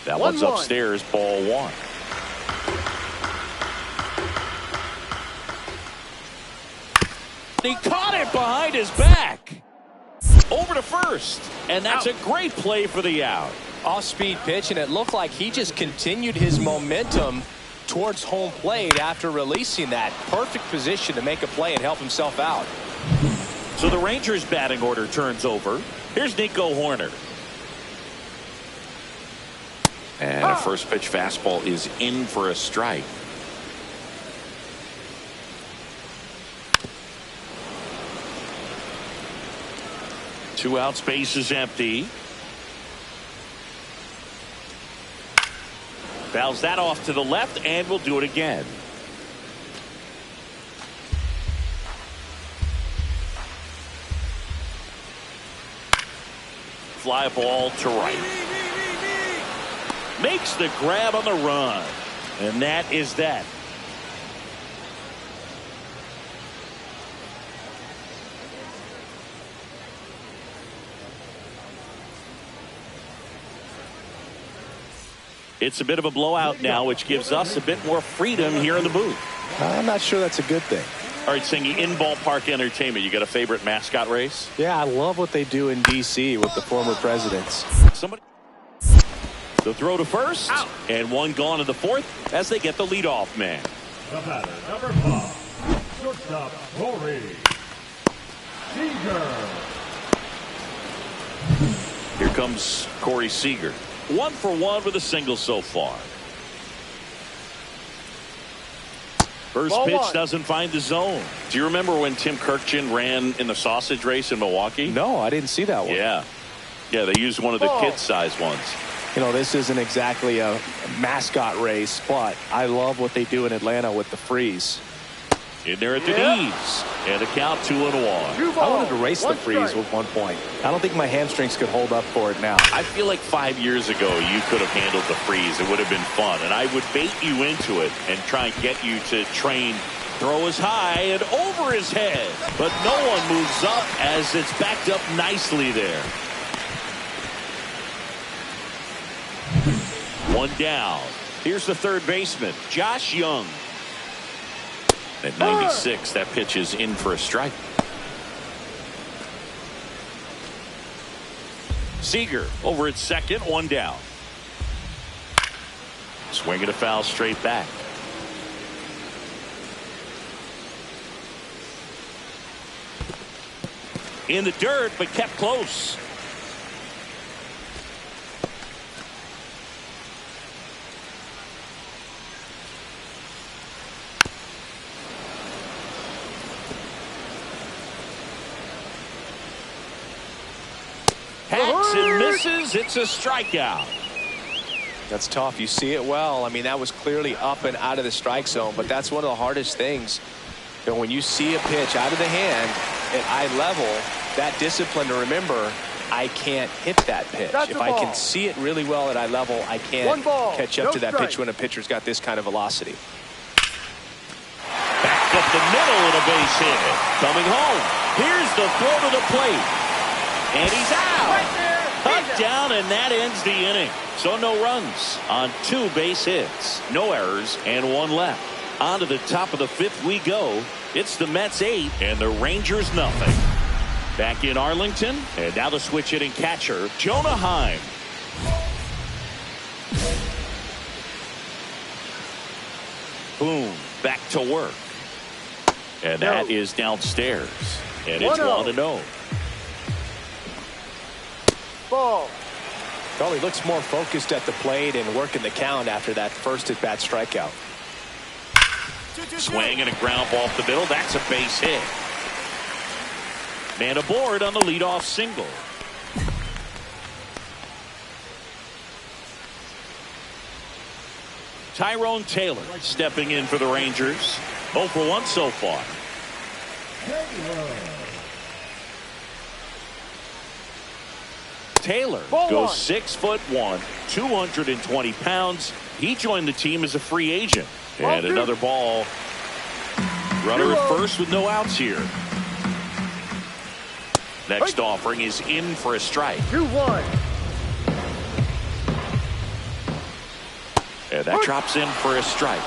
That one's upstairs, ball 1. He caught it behind his back. Over to first. And that's a great play for the out. Off-speed pitch, and it looked like he just continued his momentum towards home plate after releasing that. Perfect position to make a play and help himself out. So the Rangers batting order turns over. Here's Nico Horner. And a first pitch fastball is in for a strike. Two outs, base is empty. Fouls that off to the left, and we'll do it again. Fly ball to right. Makes the grab on the run. And that is that. It's a bit of a blowout now, which gives us a bit more freedom here in the booth. I'm not sure that's a good thing. All right, Singy, in ballpark entertainment, you got a favorite mascot race? Yeah, I love what they do in D.C. with the former presidents. Somebody. The throw to first, and one gone in the fourth as they get the leadoff man. The batter, number 5, shortstop, Corey Seager. Here comes Corey Seager. 1 for 1 with a single so far. First pitch doesn't find the zone. Do you remember when Tim Kirkjian ran in the sausage race in Milwaukee? No, I didn't see that one. Yeah, they used one of the kid-sized ones. This isn't exactly a mascot race, but I love what they do in Atlanta with the freeze. In there at the knees. And the count 2-1. I wanted to race the freeze at one point. I don't think my hamstrings could hold up for it now. I feel like 5 years ago you could have handled the freeze. It would have been fun. And I would bait you into it and try and get you to train throw as high and over his head. But no one moves up as it's backed up nicely there. One down. Here's the third baseman, Josh Young. At 96, that pitch is in for a strike. Seager over at second, one down. Swinging a foul straight back. In the dirt, but kept close. Hacks and misses. It's a strikeout. That's tough. You see it well. I mean, that was clearly up and out of the strike zone, but that's one of the hardest things. You know, when you see a pitch out of the hand at eye level, that discipline to remember, I can't hit that pitch. If I can see it really well at eye level, I can't catch up to that pitch when a pitcher's got this kind of velocity. Back up the middle and a base hit. Coming home. Here's the throw to the plate. And he's out. Cut down, and that ends the inning. So no runs on 2 base hits. No errors, and 1 left. On to the top of the 5th we go. It's the Mets 8 and the Rangers nothing. Back in Arlington, and now the switch hitting catcher, Jonah Heim. Boom, back to work. And that is downstairs. And it's 1-0. Ball. Well, he looks more focused at the plate and working the count after that first at-bat strikeout. Swing and a ground ball up the middle. That's a base hit. Man aboard on the leadoff single. Tyrone Taylor stepping in for the Rangers. 0 for 1 so far. Taylor goes 6'1", 220 pounds. He joined the team as a free agent. And another ball. Runner at first with no outs here. Next offering is in for a strike. 2-1. And that drops in for a strike.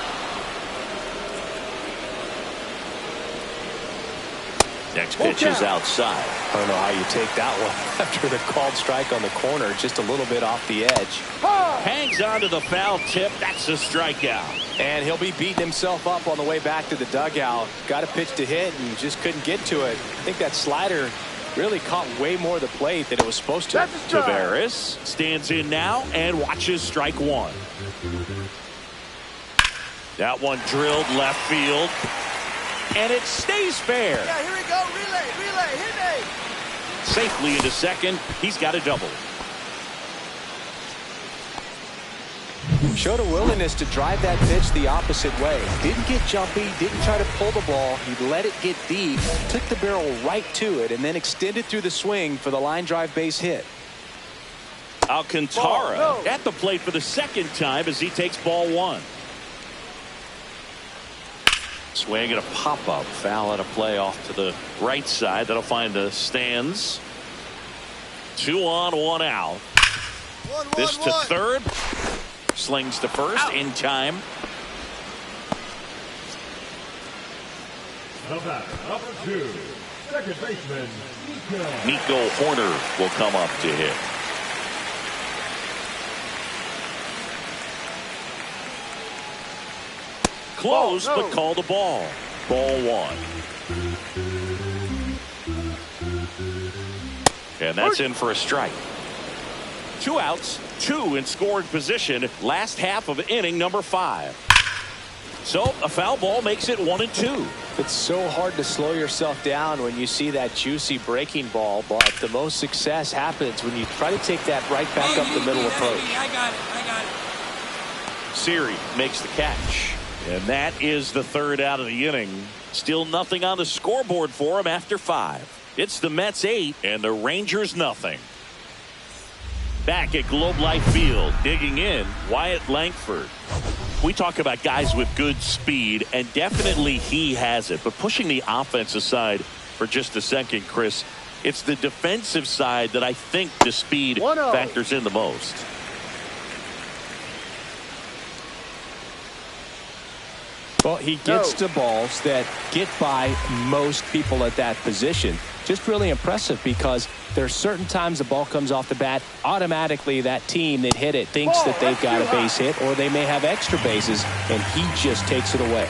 Next pitch is outside. I don't know how you take that one after the called strike on the corner, just a little bit off the edge. Hangs on to the foul tip. That's a strikeout. And he'll be beating himself up on the way back to the dugout. Got a pitch to hit and just couldn't get to it. I think that slider really caught way more of the plate than it was supposed to. Tavares stands in now and watches strike 1. That one drilled left field. And it stays fair. Yeah, here we go. Relay, hit me. Safely into second. He's got a double. Showed a willingness to drive that pitch the opposite way. Didn't get jumpy, didn't try to pull the ball. He let it get deep, took the barrel right to it, and then extended through the swing for the line drive base hit. Alcantara at the plate for the second time as he takes ball 1. Swing and a pop-up. Foul at a play off to the right side. That'll find the stands. 2 on, 1 out. This to third. Slings to first in time. Number 2, second baseman, Nico Horner will come up to hit. Close, but called a ball. Ball 1. And that's in for a strike. 2 outs, 2 in scoring position. Last half of inning number 5. So a foul ball makes it 1-2. It's so hard to slow yourself down when you see that juicy breaking ball, but the most success happens when you try to take that right back up the middle approach. I got it. Siri makes the catch. And that is the 3rd out of the inning. Still nothing on the scoreboard for him after 5. It's the Mets 8 and the Rangers nothing. Back at Globe Life Field, digging in, Wyatt Langford. We talk about guys with good speed, and definitely he has it. But pushing the offense aside for just a second, Chris, it's the defensive side that I think the speed factors in the most. Well, he gets to balls that get by most people at that position. Just really impressive because there's certain times the ball comes off the bat, automatically that team that hit it thinks that they've got a base hit or they may have extra bases, and he just takes it away.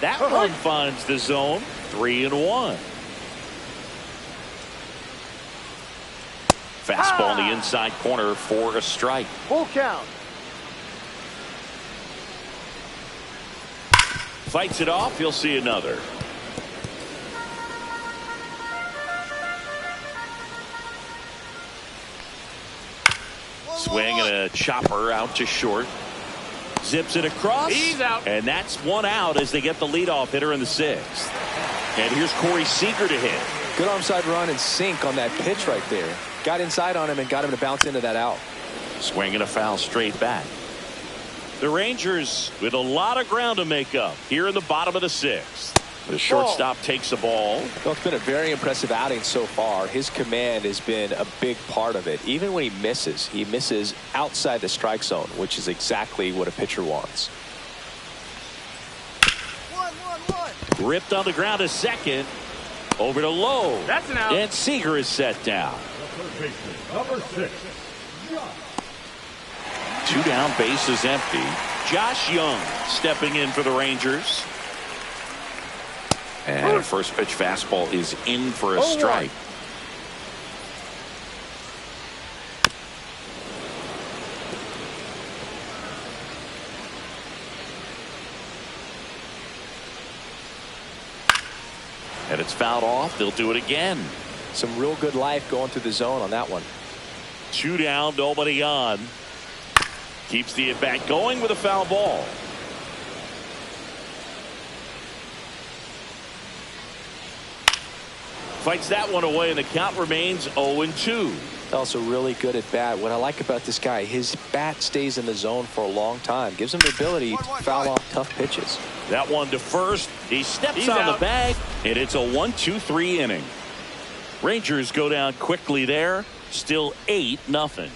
That one finds the zone. 3-1. Fastball in the inside corner for a strike. Full count. Fights it off. You'll see another. Swing and a chopper out to short. Zips it across. He's out. And that's one out as they get the leadoff hitter in the sixth. And here's Corey Seager to hit. Good onside run and sink on that pitch right there. Got inside on him and got him to bounce into that out. Swing and a foul straight back. The Rangers with a lot of ground to make up here in the bottom of the sixth. The shortstop takes the ball. Well, it's been a very impressive outing so far. His command has been a big part of it. Even when he misses outside the strike zone, which is exactly what a pitcher wants. 1-1-1. Ripped on the ground to second. Over to Lowe. That's an out. And Seager is set down. The third baseman, number 6, Josh. 2 down, bases empty. Josh Young stepping in for the Rangers. And a first pitch fastball is in for a strike. And it's fouled off. They'll do it again. Some real good life going through the zone on that one. 2 down, nobody on. Keeps the at bat going with a foul ball. Fights that one away, and the count remains 0-2. Also really good at bat. What I like about this guy, his bat stays in the zone for a long time. Gives him the ability to foul off tough pitches. That one to first. He steps He's on out. the bag, and it's a 1-2-3 inning. Rangers go down quickly there. Still 8-0.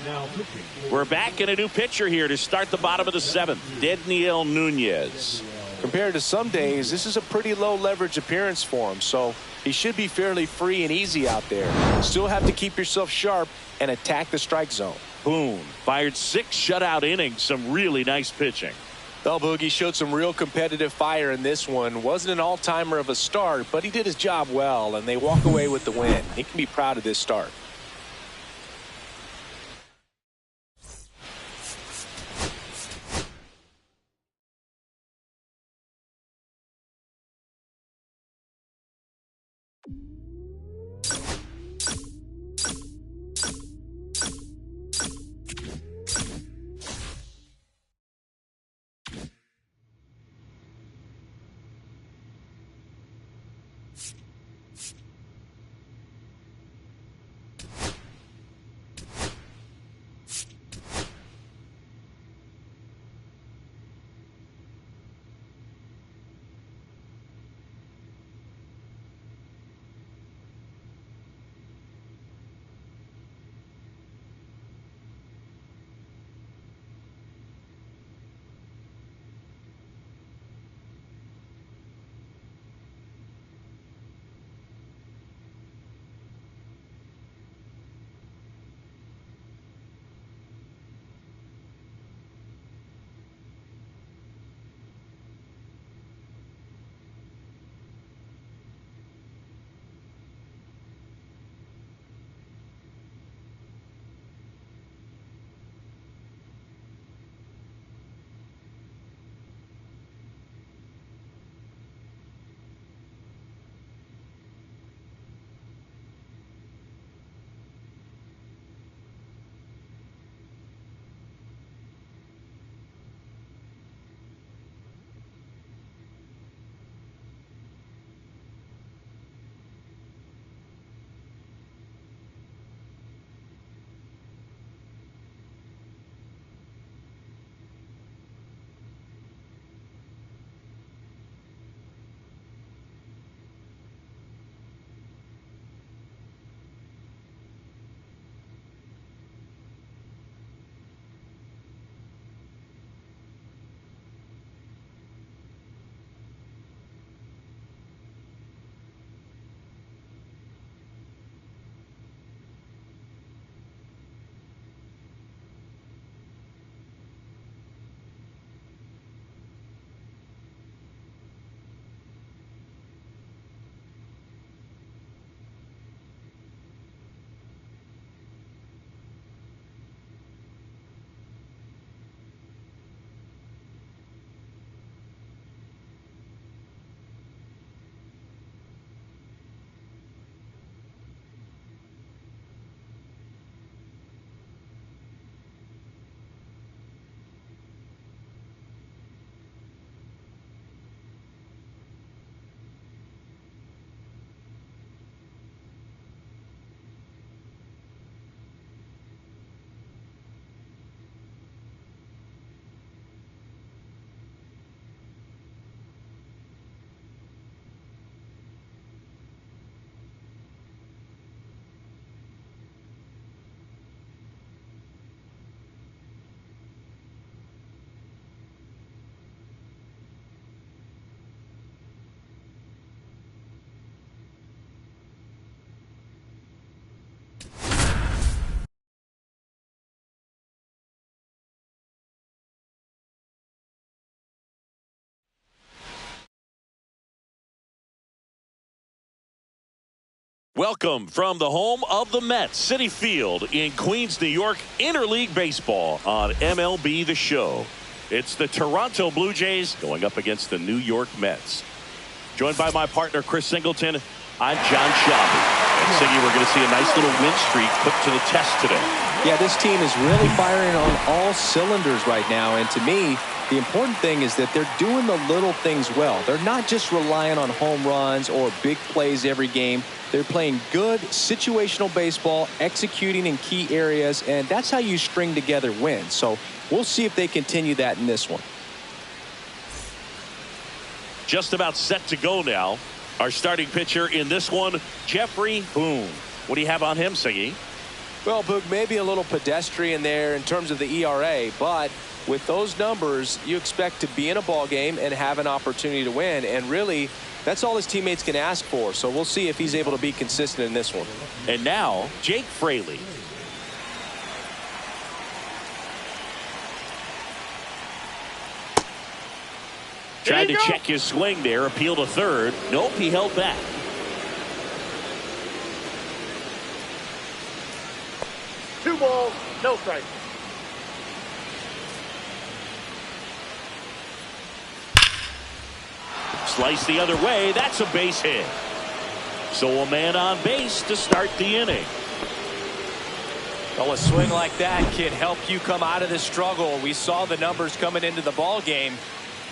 Now pitching. We're back in a new pitcher here to start the bottom of the 7th. Dedniel Nunez. Compared to some days, this is a pretty low leverage appearance for him, so he should be fairly free and easy out there. Still have to keep yourself sharp and attack the strike zone. Boom. Fired 6 shutout innings. Some really nice pitching. Well, Boogie showed some real competitive fire in this one. Wasn't an all-timer of a start, but he did his job well, and they walk away with the win. He can be proud of this start. Welcome from the home of the Mets, Citi Field in Queens, New York, Interleague Baseball on MLB The Show. It's the Toronto Blue Jays going up against the New York Mets. Joined by my partner, Chris Singleton, I'm John Shelby. And Siggy, we're going to see a nice little win streak put to the test today. Yeah, this team is really firing on all cylinders right now. And to me, the important thing is that they're doing the little things well. They're not just relying on home runs or big plays every game. They're playing good situational baseball, executing in key areas, and that's how you string together wins. So we'll see if they continue that in this one. Just about set to go now. Our starting pitcher in this one, Jeffrey Boone. What do you have on him, Siggy? Well, Boog, maybe a little pedestrian there in terms of the ERA, but with those numbers, you expect to be in a ball game and have an opportunity to win, and really, that's all his teammates can ask for. So we'll see if he's able to be consistent in this one. And now, Jake Fraley. Tried to check his swing there, appeal to third. Nope, he held back. Two balls, no strikes. Slice the other way. That's a base hit. So a man on base to start the inning. Well, a swing like that can help you come out of the struggle. We saw the numbers coming into the ball game,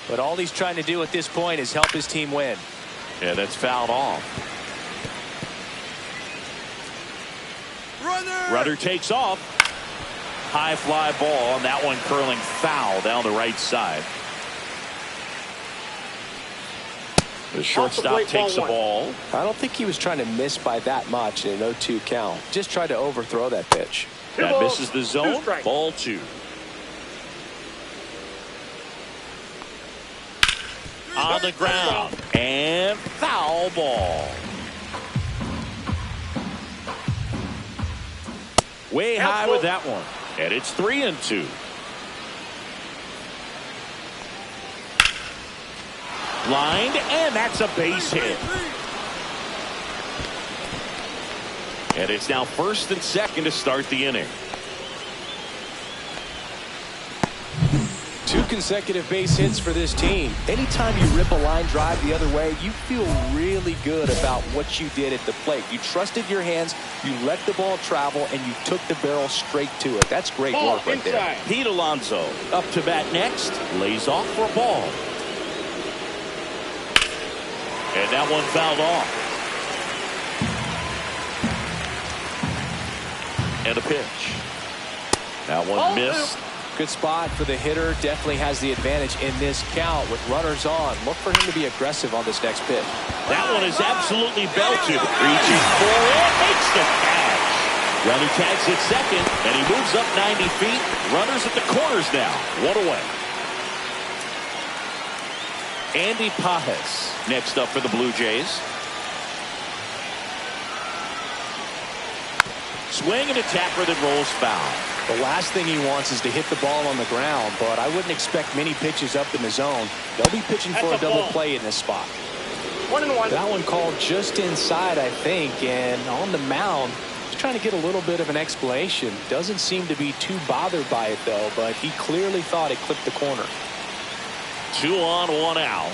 but all he's trying to do at this point is help his team win. Yeah, that's fouled off. Runner takes off. High fly ball, and that one curling foul down the right side. The shortstop takes the ball. I don't think he was trying to miss by that much in an 0-2 count. Just tried to overthrow that pitch. That misses the zone. Ball two. On the ground. And foul ball. Way high with that one. And it's 3-2. Lined, and that's a base hit. And it's now first and second to start the inning. 2 consecutive base hits for this team. Anytime you rip a line drive the other way, you feel really good about what you did at the plate. You trusted your hands, you let the ball travel, and you took the barrel straight to it. That's great work right there. Pete Alonso up to bat next, lays off for a ball. And that one fouled off. And a pitch. That one missed. Good spot for the hitter. Definitely has the advantage in this count with runners on. Look for him to be aggressive on this next pitch. That one is absolutely belted. Reaches for it. Makes the catch. Runner tags at second, and he moves up 90 feet. Runners at the corners now. 1 away. Andy Pajes next up for the Blue Jays. Swing and a tapper that rolls foul. The last thing he wants is to hit the ball on the ground, but I wouldn't expect many pitches up in the zone. They'll be pitching for a double play in this spot. 1-1. That one called just inside, I think, and on the mound, he's trying to get a little bit of an explanation. Doesn't seem to be too bothered by it, though, but he clearly thought it clipped the corner. 2 on, 1 out.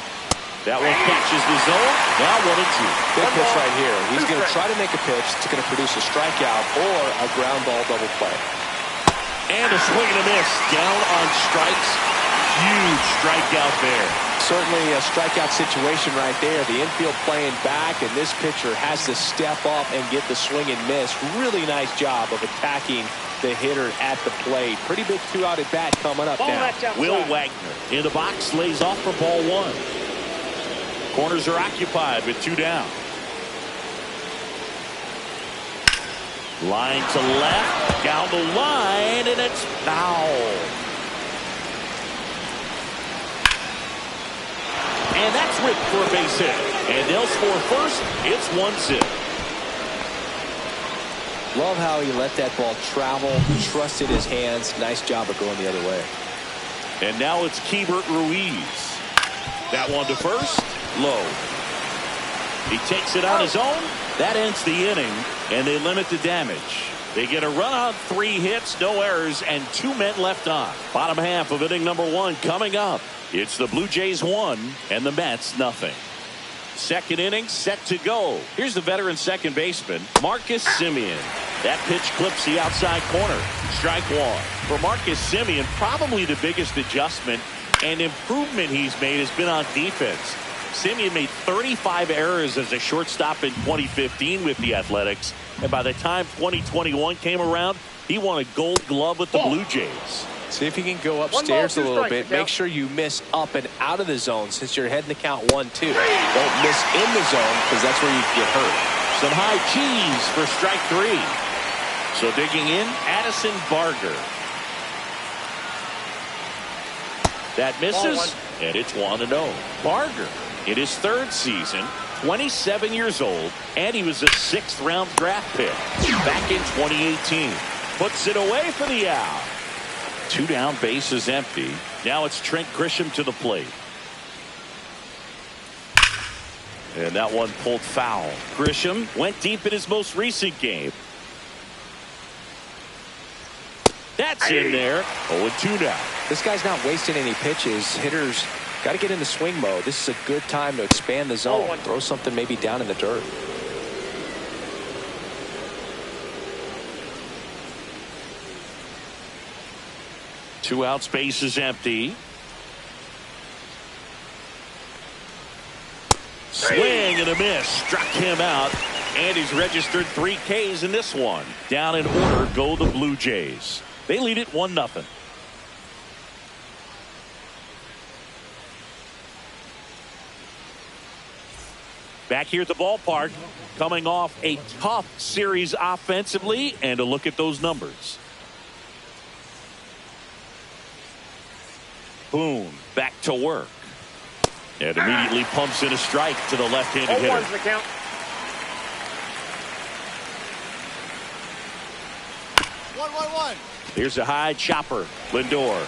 That one catches the zone. Now 1-2. Big pitch right here. He's going to try to make a pitch that's going to produce a strikeout or a ground ball double play. And a swing and a miss. Down on strikes. Huge strikeout there. Certainly a strikeout situation right there. The infield playing back, and this pitcher has to step up and get the swing and miss. Really nice job of attacking the hitter at the plate. Pretty big 2-out at bat coming up now. Will Wagner in the box, lays off for ball 1. Corners are occupied with 2 down. Line to left, down the line, and it's foul. And that's ripped for a base hit. And they'll score first. It's 1-0. Love how he let that ball travel, trusted his hands. Nice job of going the other way. And now it's Keibert Ruiz. That one to first, low. He takes it on his own. That ends the inning, and they limit the damage. They get a run on 3 hits, no errors, and 2 men left on. Bottom half of inning number 1 coming up. It's the Blue Jays 1 and the Mets nothing. Second inning set to go. Here's the veteran second baseman, Marcus Semien. That pitch clips the outside corner. Strike 1. For Marcus Semien, probably the biggest adjustment and improvement he's made has been on defense. Semien made 35 errors as a shortstop in 2015 with the Athletics. And by the time 2021 came around, he won a Gold Glove with the Blue Jays. See if you can go upstairs a little bit. Make sure you miss up and out of the zone since you're heading the count 1-2. Don't miss in the zone because that's where you get hurt. Some high cheese for strike 3. So digging in, Addison Barger. That misses, and it's 1-0. Barger in his 3rd season, 27 years old, and he was a 6th-round draft pick back in 2018. Puts it away for the out. 2 down, bases empty. Now it's Trent Grisham to the plate. And that one pulled foul. Grisham went deep in his most recent game. That's in there. 0-2 now. This guy's not wasting any pitches. Hitters got to get into swing mode. This is a good time to expand the zone. Throw something maybe down in the dirt. Two outs, base is empty. Swing and a miss. Struck him out. And he's registered 3 Ks in this one. Down in order go the Blue Jays. They lead it 1-0. Back here at the ballpark, coming off a tough series offensively, and a look at those numbers. Boone back to work. And immediately pumps in a strike to the left-handed hitter. 0-1's the count. One. Here's a high chopper. Lindor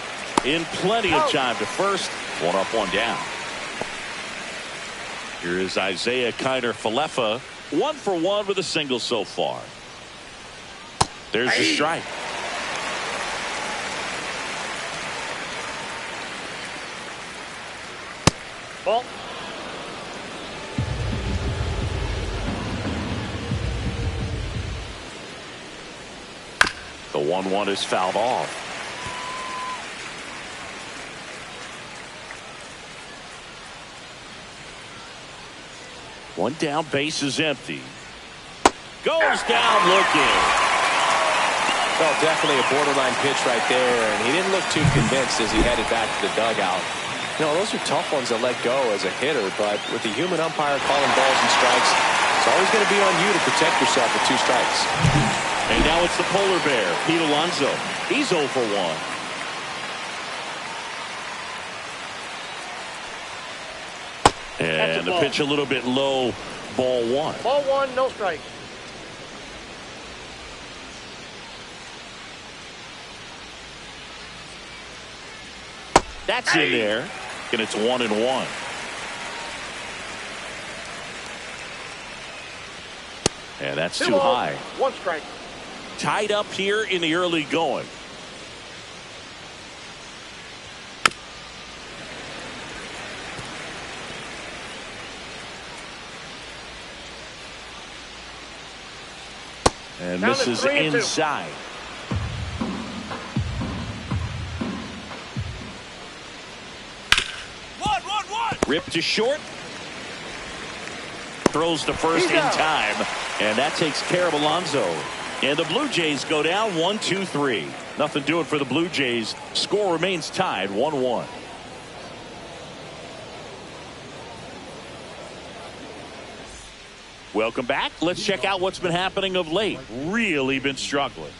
in plenty of time to first. 1 up, 1 down. Here is Isaiah Kiner-Falefa. 1 for 1 with a single so far. There's the strike. Ball. The 1-1 is fouled off. One down, base is empty. Goes down looking. Well, definitely a borderline pitch right there, and he didn't look too convinced as he headed back to the dugout. You know, those are tough ones to let go as a hitter, but with the human umpire calling balls and strikes, it's always going to be on you to protect yourself with 2 strikes. And now it's the polar bear, Pete Alonso. He's 0 for 1. And the pitch a little bit low, ball 1. Ball 1, no strike. That's in there, and it's 1-1. And that's too high. 1 strike. Tied up here in the early going. And Down this to is 3-2. inside. One. Ripped to short. Throws to first in time. And that takes care of Alonso. And the Blue Jays go down 1-2-3. Nothing doing for the Blue Jays. Score remains tied 1-1. Welcome back. Let's check out what's been happening of late. Really been struggling.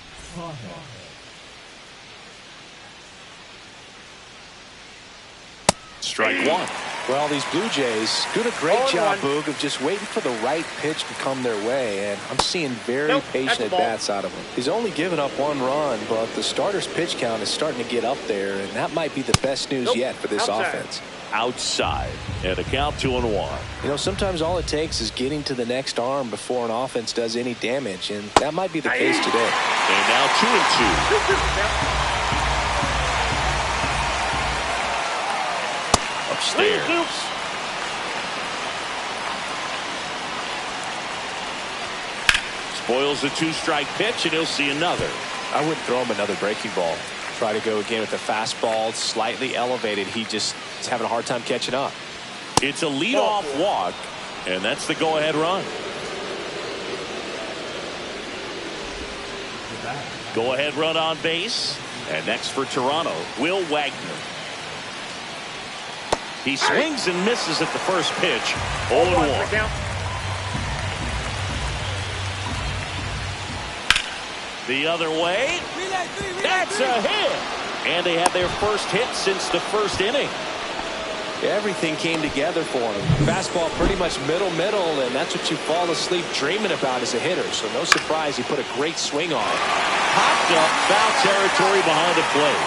Strike 1. Well, these Blue Jays doing a great job, Boog, of just waiting for the right pitch to come their way, and I'm seeing very patient at-bats out of him. He's only given up 1 run, but the starter's pitch count is starting to get up there, and that might be the best news yet for this offense. outside. And a count 2-1. You know, sometimes all it takes is getting to the next arm before an offense does any damage, and that might be the case today. And now 2-2. Upstairs. Spoils a 2-strike pitch, and he'll see another. I wouldn't throw him another breaking ball. Try to go again with the fastball, slightly elevated. He just is having a hard time catching up. It's a leadoff walk, and that's the go-ahead run. Go-ahead run on base. And next for Toronto, Will Wagner. He swings and misses at the first pitch. 0-1. The other way. That's a hit. And they have their first hit since the first inning. Everything came together for him. Fastball pretty much middle, and that's what you fall asleep dreaming about as a hitter. So no surprise he put a great swing on it. Popped up, foul territory behind the plate.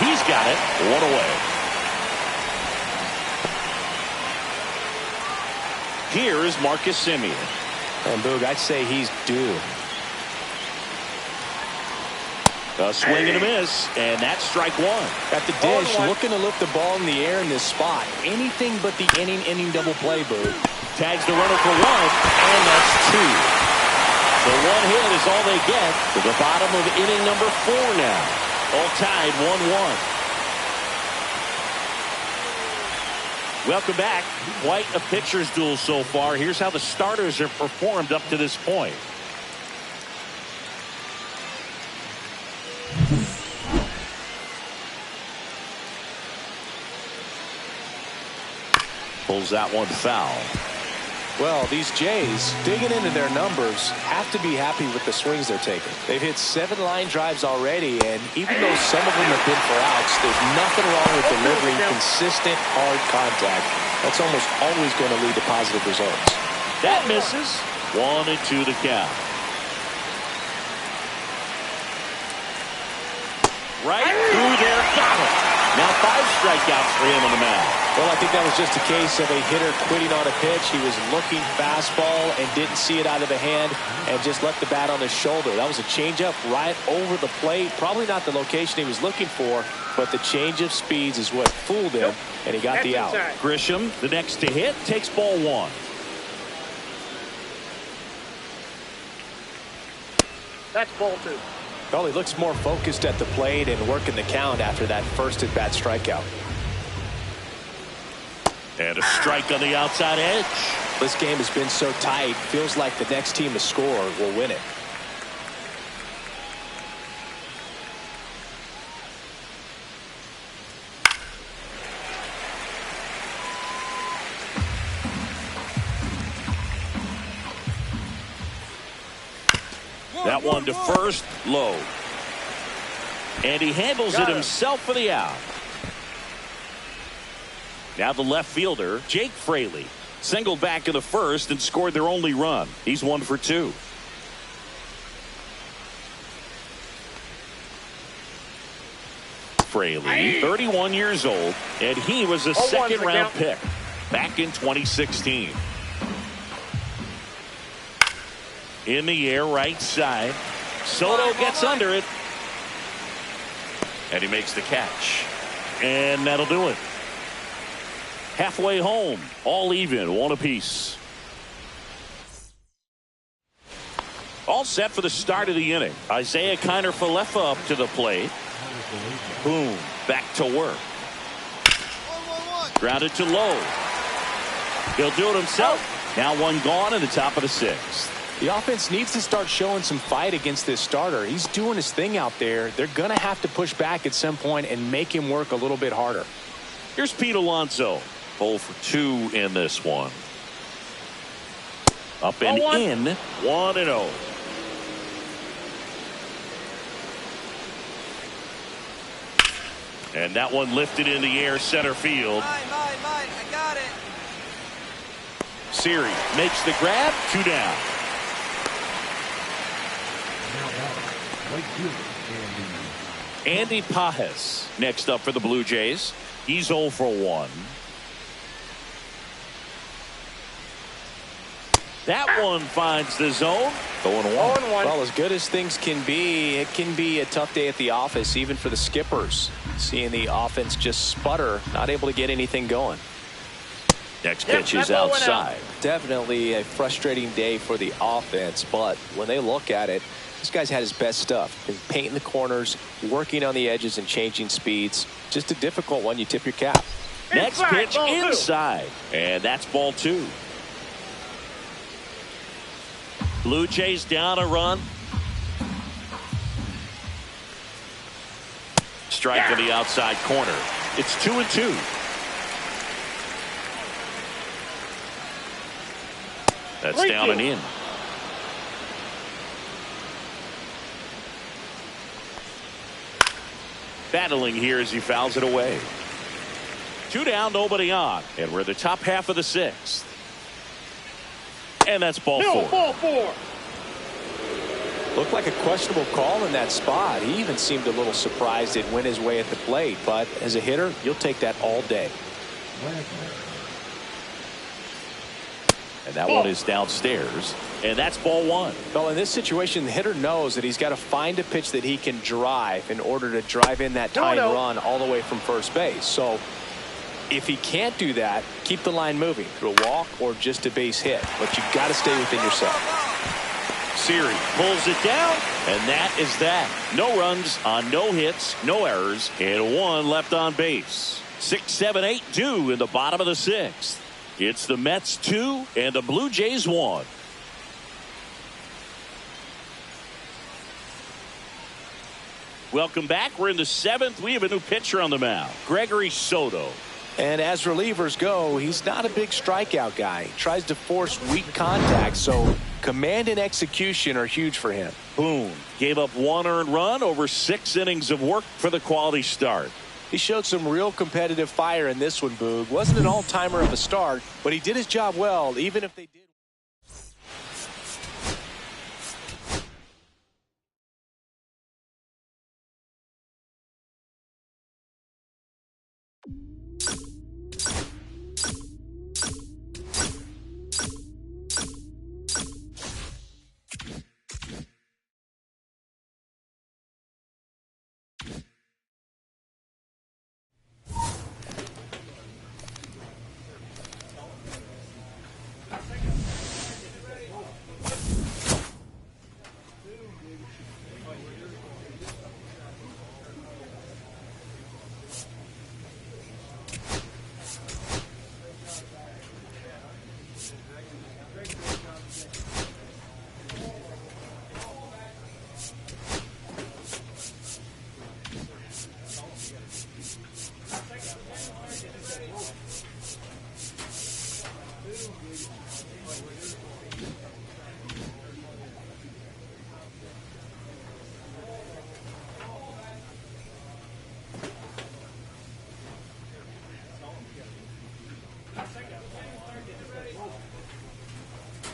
He's got it, 1 away. Here is Marcus Semien. And Boog, I'd say he's due. A swing and a miss, and that's strike 1. At the dish, looking to lift the ball in the air in this spot. Anything but the inning double play, Boog. Tags the runner for 1, and that's 2. So 1 hit is all they get to the bottom of inning number 4 now. All tied 1-1. Welcome back. Quite a pitcher's duel so far. Here's how the starters have performed up to this point. Pulls that one foul. Well, these Jays, digging into their numbers, have to be happy with the swings they're taking. They've hit 7 line drives already, and even though some of them have been for outs, there's nothing wrong with delivering consistent, hard contact. That's almost always going to lead to positive results. That misses. 1-2 the count. Right through there, got it. Now 5 strikeouts for him on the mound. Well, I think that was just a case of a hitter quitting on a pitch. He was looking fastball and didn't see it out of the hand and just left the bat on his shoulder. That was a changeup right over the plate. Probably not the location he was looking for, but the change of speeds is what fooled him, and he got the out. Grisham, the next to hit, takes ball 1. That's ball 2. Well, he looks more focused at the plate and working the count after that first at-bat strikeout. And a strike on the outside edge. This game has been so tight, feels like the next team to score will win it. That one to first, low. And he handles it himself for the out. Now the left fielder, Jake Fraley, singled back in the first and scored their only run. He's 1 for 2. Fraley, 31 years old, and he was a second-round pick back in 2016. In the air, right side. Soto gets under it. And he makes the catch. And that'll do it. Halfway home, all even, 1 apiece. All set for the start of the inning. Isaiah Kiner-Falefa up to the plate. Boom, back to work. Grounded to low. He'll do it himself. Now 1 gone in the top of the 6th. The offense needs to start showing some fight against this starter. He's doing his thing out there. They're going to have to push back at some point and make him work a little bit harder. Here's Pete Alonso. 0 for 2 in this one. Up and in. 1-0. And that one lifted in the air, center field. Mine. I got it. Siri makes the grab. 2 down. Andy Pajes next up for the Blue Jays. He's 0 for 1. That one finds the zone. 0-1. Well, as good as things can be, it can be a tough day at the office, even for the skippers. Seeing the offense just sputter, not able to get anything going. Next pitch is outside. Definitely a frustrating day for the offense, but when they look at it, this guy's had his best stuff. Been painting the corners, working on the edges, and changing speeds. Just a difficult one. You tip your cap. Next pitch inside, and that's ball 2. Blue Jays down a run. Strike to the outside corner. It's 2-2. That's down and in. Battling here as he fouls it away. 2 down, nobody on. And we're the top half of the 6th. And that's ball 4. Looked like a questionable call in that spot. He even seemed a little surprised it went his way at the plate. But as a hitter, you'll take that all day. And that one is downstairs. And that's ball 1. Well, in this situation, the hitter knows that he's got to find a pitch that he can drive in order to drive in that tying run all the way from first base. So if he can't do that, keep the line moving through a walk or just a base hit. But you've got to stay within yourself. Siri pulls it down, and that is that. No runs on no hits, no errors, and 1 left on base. 6, 7, 8 due in the bottom of the 6th. It's the Mets 2 and the Blue Jays 1. Welcome back. We're in the 7th. We have a new pitcher on the mound, Gregory Soto. And as relievers go, he's not a big strikeout guy. He tries to force weak contact, so command and execution are huge for him. Boone gave up 1 earned run over 6 innings of work for the quality start. He showed some real competitive fire in this one, Boog. Wasn't an all-timer of a start, but he did his job well, even if they did.